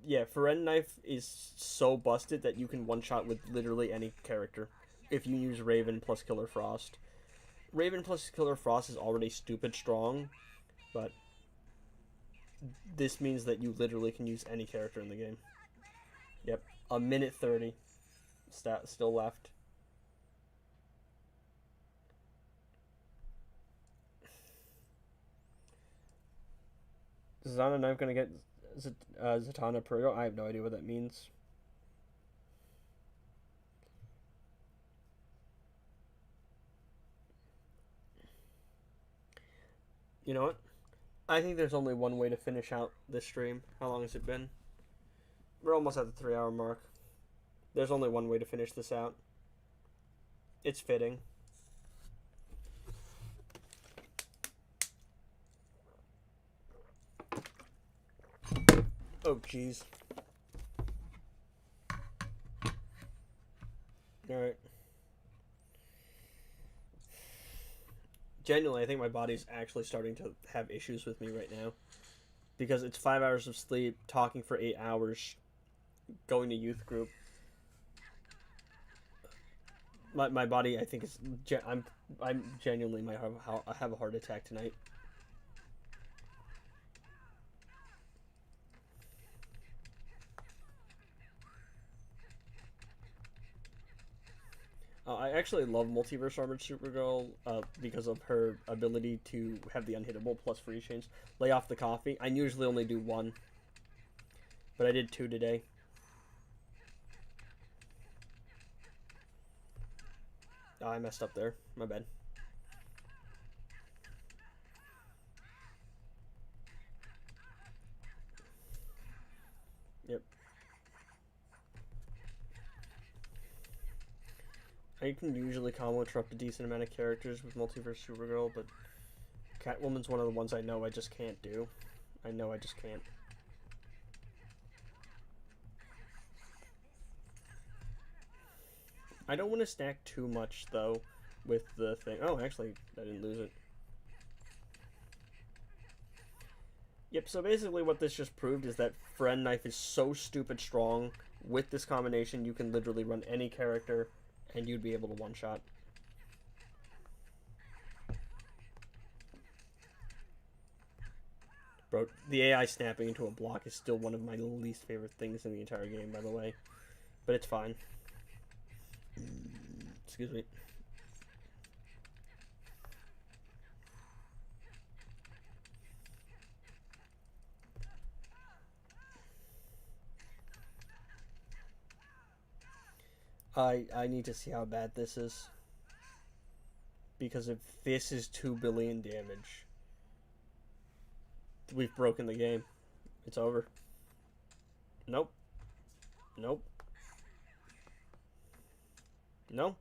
Yeah, Firen Knife is so busted that you can one shot with literally any character if you use Raven plus Killer Frost. Raven plus Killer Frost is already stupid strong, but this means that you literally can use any character in the game. Yep, a minute 30 still left. Is Zatanna Knife gonna get Zatanna Purgo? I have no idea what that means. You know what? I think there's only one way to finish out this stream. How long has it been? We're almost at the 3-hour mark. There's only one way to finish this out. It's fitting. Oh, jeez. Alright. Genuinely, I think my body's actually starting to have issues with me right now. Because it's 5 hours of sleep, talking for 8 hours, going to youth group. My body, I think, is... I'm genuinely might have a heart attack tonight. I actually love Multiverse Armored Supergirl because of her ability to have the unhittable plus free chains. Lay off the coffee. I usually only do one, but I did 2 today. Oh, I messed up there. My bad. Yep. I can usually combo interrupt a decent amount of characters with Multiverse Supergirl, but Catwoman's one of the ones I know I just can't do. I know I just can't. I don't want to stack too much, though, with the thing. Oh, actually, I didn't lose it. Yep, so basically what this just proved is that Firen Knife is so stupid strong. With this combination, you can literally run any character, and you'd be able to one-shot. Bro, the AI snapping into a block is still one of my least favorite things in the entire game, by the way. But it's fine. Excuse me. I need to see how bad this is. Because if this is 2 billion damage, we've broken the game. It's over. Nope. Nope. No.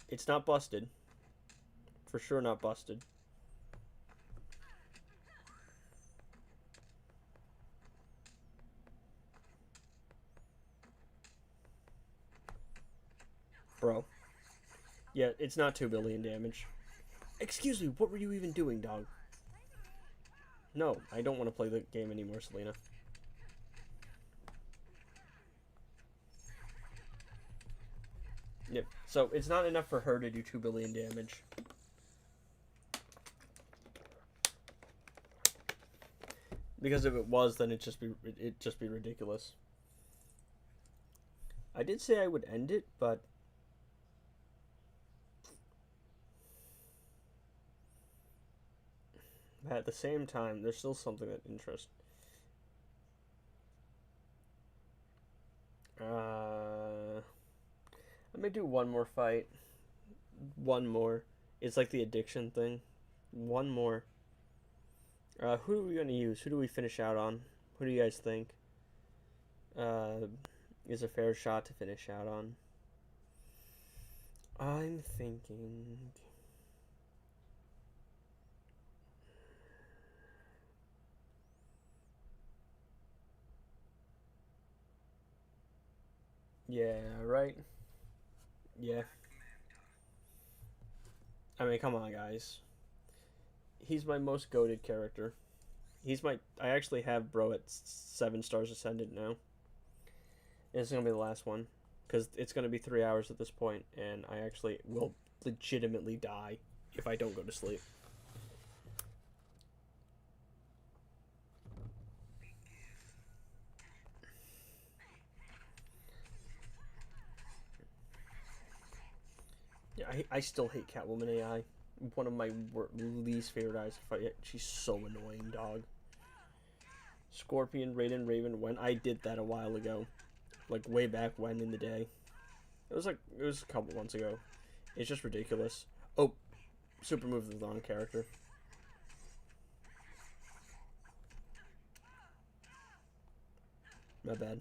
It's not busted. For sure not busted. Bro. Yeah, it's not 2 billion damage. Excuse me, what were you even doing, dog? No, I don't want to play the game anymore, Selena. Yep, so it's not enough for her to do 2 billion damage. Because if it was, then it'd just be ridiculous. I did say I would end it, but at the same time, there's still something that interests. I may do one more fight. One more. It's like the addiction thing. One more. Who are we going to use? Who do we finish out on? Who do you guys think? Is a fair shot to finish out on? I'm thinking... Yeah, right? Yeah. I mean, come on, guys. He's my most goated character. He's my... I actually have Bro at 7 stars ascendant now. And this is going to be the last one. Because it's going to be 3 hours at this point, and I actually will legitimately die if I don't go to sleep. Yeah, I still hate Catwoman AI. One of my least favorite eyes to fight. She's so annoying, dog. Scorpion, Raiden, Raven, when I did that a while ago. Like, way back when in the day. It was a couple months ago. It's just ridiculous. Oh, super move the wrong character. My bad.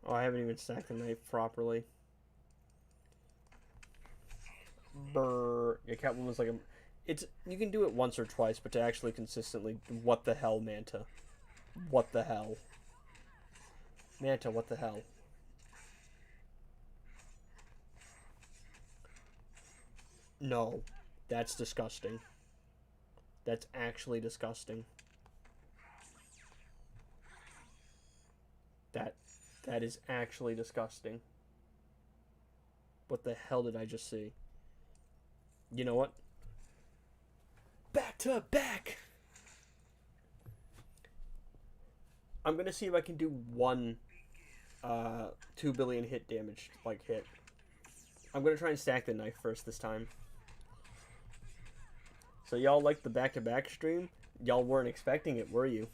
Oh, I haven't even stacked the knife properly. Brr. Yeah, Catwoman's like a... It's... You can do it once or twice, but to actually consistently... What the hell, Manta? What the hell? Manta, what the hell? No. That's disgusting. That's actually disgusting. That is actually disgusting. What the hell did I just see? You know what? Back to back! I'm gonna see if I can do one 2 billion hit damage, like, hit. I'm gonna try and stack the knife first this time. So y'all like the back-to-back stream? Y'all weren't expecting it, were you?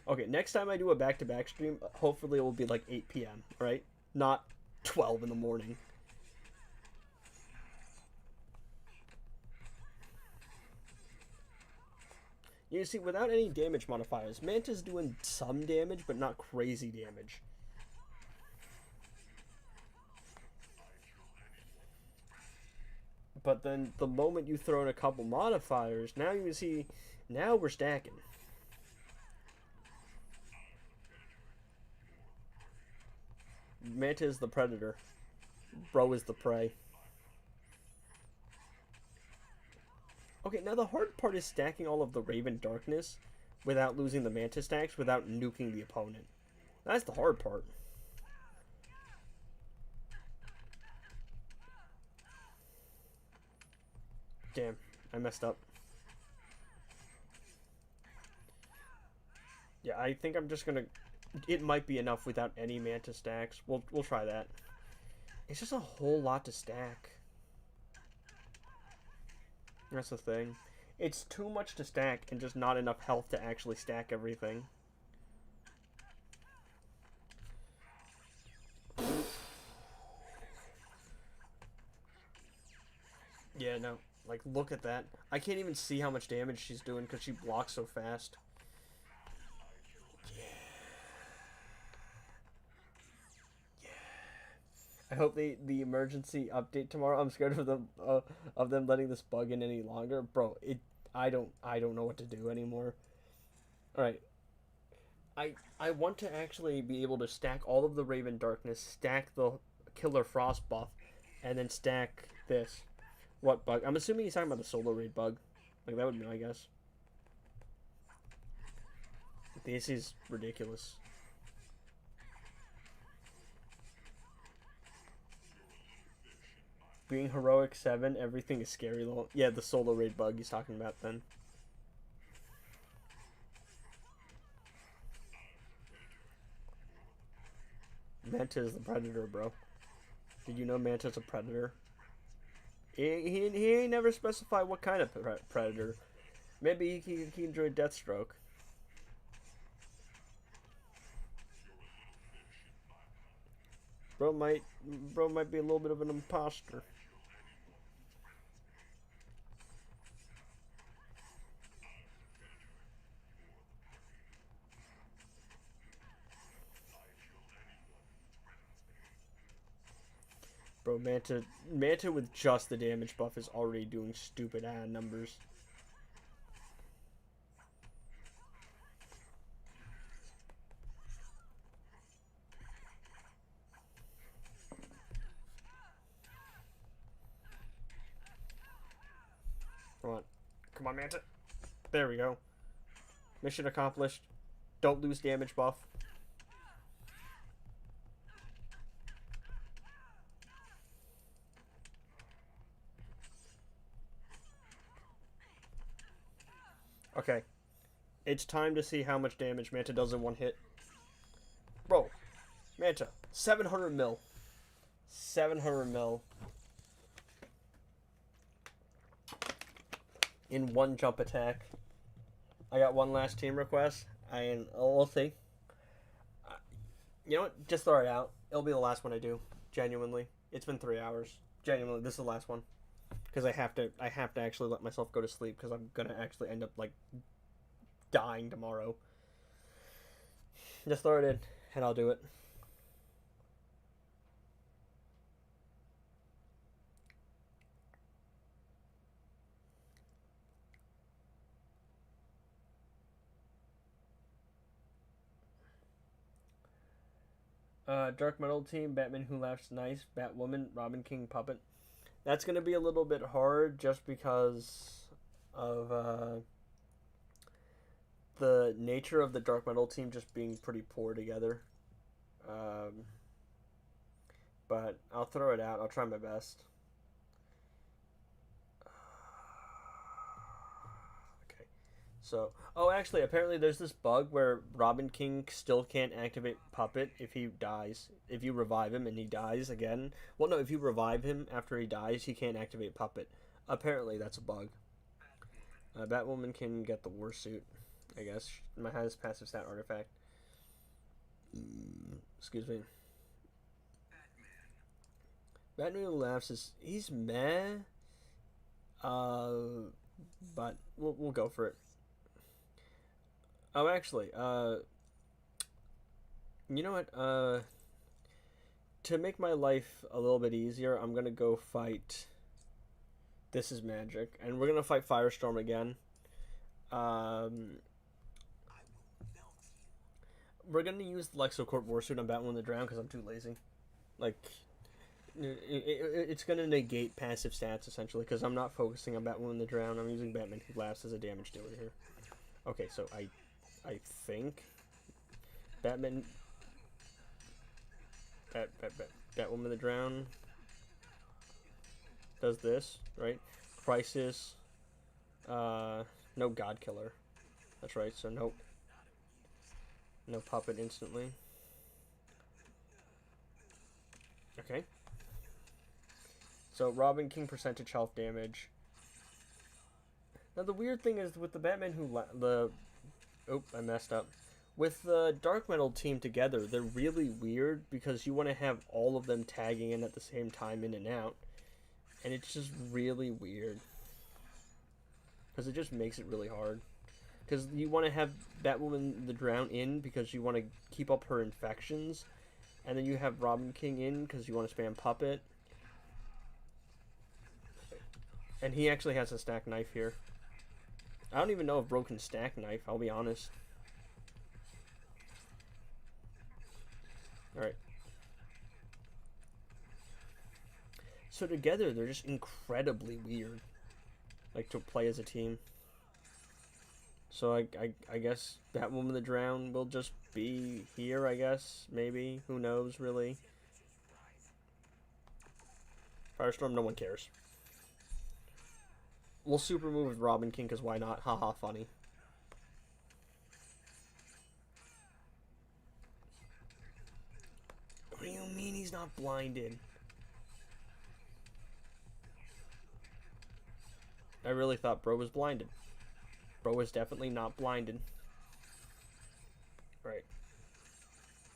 Okay, next time I do a back-to-back stream, hopefully it will be like 8 p.m., right? Not 12 in the morning. You see, without any damage modifiers, Manta's doing some damage, but not crazy damage. But then the moment you throw in a couple modifiers, now you can see, now we're stacking. Manta is the predator. Bro is the prey. Okay, now the hard part is stacking all of the Raven Darkness without losing the Manta stacks, without nuking the opponent. That's the hard part. Damn, I messed up. Yeah, I think I'm just gonna... It might be enough without any Manta stacks. We'll try that. It's just a whole lot to stack. That's the thing. It's too much to stack and just not enough health to actually stack everything. Yeah, no. Like, look at that. I can't even see how much damage she's doing because she blocks so fast. Yeah. Yeah. I hope the emergency update tomorrow. I'm scared of them letting this bug in any longer, bro. I don't know what to do anymore. All right. I want to actually be able to stack all of the Raven Darkness, stack the Killer Frost buff, and then stack this. What bug? I'm assuming he's talking about the Solar Raid bug. Like, that would be my guess. This is ridiculous. Being heroic 7, everything is scary. Yeah, the Solar Raid bug he's talking about then. Manta is the predator, bro. Did you know Manta's a predator? He ain't never specified what kind of predator. Maybe he enjoyed Deathstroke. Bro might be a little bit of an imposter. Bro, Manta with just the damage buff is already doing stupid numbers. Come on, Manta. There we go. Mission accomplished. Don't lose damage buff. Okay. It's time to see how much damage Manta does in one hit. Bro, Manta, 700 mil. 700 mil. In one jump attack. I got one last team request. We'll see. You know what? Just throw it out. It'll be the last one I do. Genuinely. It's been 3 hours. Genuinely, this is the last one. Because I have to actually let myself go to sleep because I'm gonna actually end up like dying tomorrow. Just throw it in and I'll do it. Dark Metal Team, Batman Who Laughs Nice, Batwoman, Robin King Puppet. That's going to be a little bit hard just because of the nature of the Dark Metal Team just being pretty poor together. But I'll throw it out. I'll try my best. So, oh, actually, apparently there's this bug where Robin King still can't activate Puppet if he dies. If you revive him and he dies again. Well, no, if you revive him after he dies, he can't activate Puppet. Apparently, that's a bug. Batwoman can get the War Suit, I guess. My highest passive stat artifact. Excuse me. Batman Who Laughs is... He's meh. But we'll go for it. Oh, actually, you know what, to make my life a little bit easier, I'm gonna go fight This Is Magic, and we're gonna fight Firestorm again. We're gonna use the Lexocorp Warsuit on Batwoman the Drown, because I'm too lazy. Like, It's gonna negate passive stats essentially because I'm not focusing on Batwoman in the Drown. I'm using Batman Who Laughs as a damage dealer here. Okay, so I think Batman Batwoman in the Drown does this, right? Crisis, no God Killer. That's right. So no puppet instantly. Okay. So Robin King percentage health damage. Now the weird thing is with the Batman I messed up. With the Dark Metal team together, they're really weird because you want to have all of them tagging in at the same time in and out. And it's just really weird. Because it just makes it really hard. Because you want to have Batwoman the Drown in because you want to keep up her infections. And then you have Robin King in because you want to spam Puppet. And he actually has a stack knife here. I don't even know if Bro can stack knife, I'll be honest. Alright. So together, they're just incredibly weird. Like, to play as a team. So I guess Batwoman the Drown will just be here, I guess. Maybe. Who knows, really. Firestorm, no one cares. We'll super move with Robin King, because why not? Haha, funny. What do you mean he's not blinded? I really thought Bro was blinded. Bro is definitely not blinded. Right.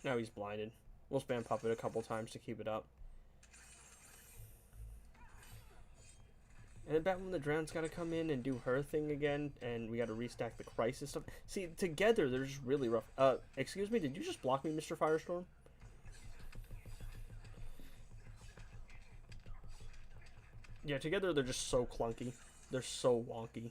Now he's blinded. We'll spam Puppet a couple times to keep it up. And then Batwoman the Drown's got to come in and do her thing again, and we got to restack the Crisis stuff. See, together they're just really rough. Excuse me, did you just block me, Mr. Firestorm? Yeah, together they're just so clunky. They're so wonky.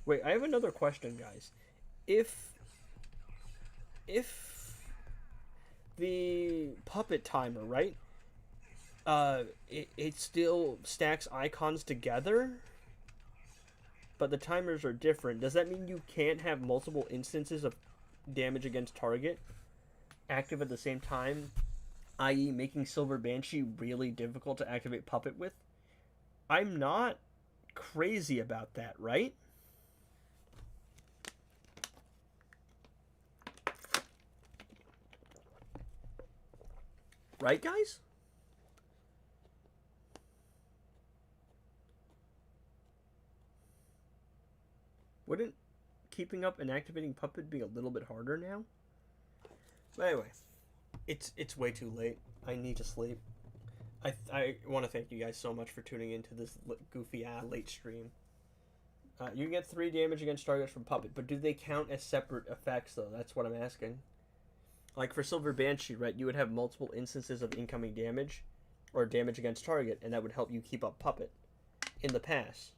Wait, I have another question, guys. If the puppet timer, right? It still stacks icons together, but the timers are different. Does that mean you can't have multiple instances of damage against target active at the same time, i.e. making Silver Banshee really difficult to activate Puppet with? I'm not crazy about that, right? Right, guys? Wouldn't keeping up and activating Puppet be a little bit harder now? But anyway, it's way too late. I need to sleep. I want to thank you guys so much for tuning into this goofy late stream. You get 3 damage against targets from Puppet, but do they count as separate effects, though? That's what I'm asking. Like for Silver Banshee, right, you would have multiple instances of incoming damage, or damage against target, and that would help you keep up Puppet in the pass.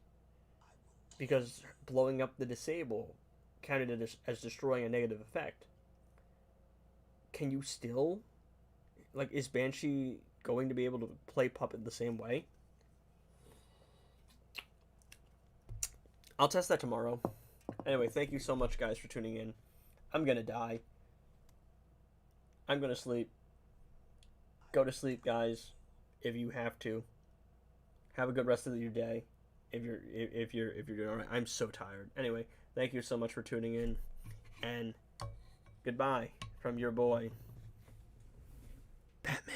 Because blowing up the disable counted as destroying a negative effect. Can you still... Like, is Banshee going to be able to play Puppet the same way? I'll test that tomorrow. Anyway, thank you so much, guys, for tuning in. I'm gonna die. I'm gonna sleep. Go to sleep, guys, if you have to. Have a good rest of your day. If you're doing alright. I'm so tired. Anyway, thank you so much for tuning in, and goodbye from your boy, Batman.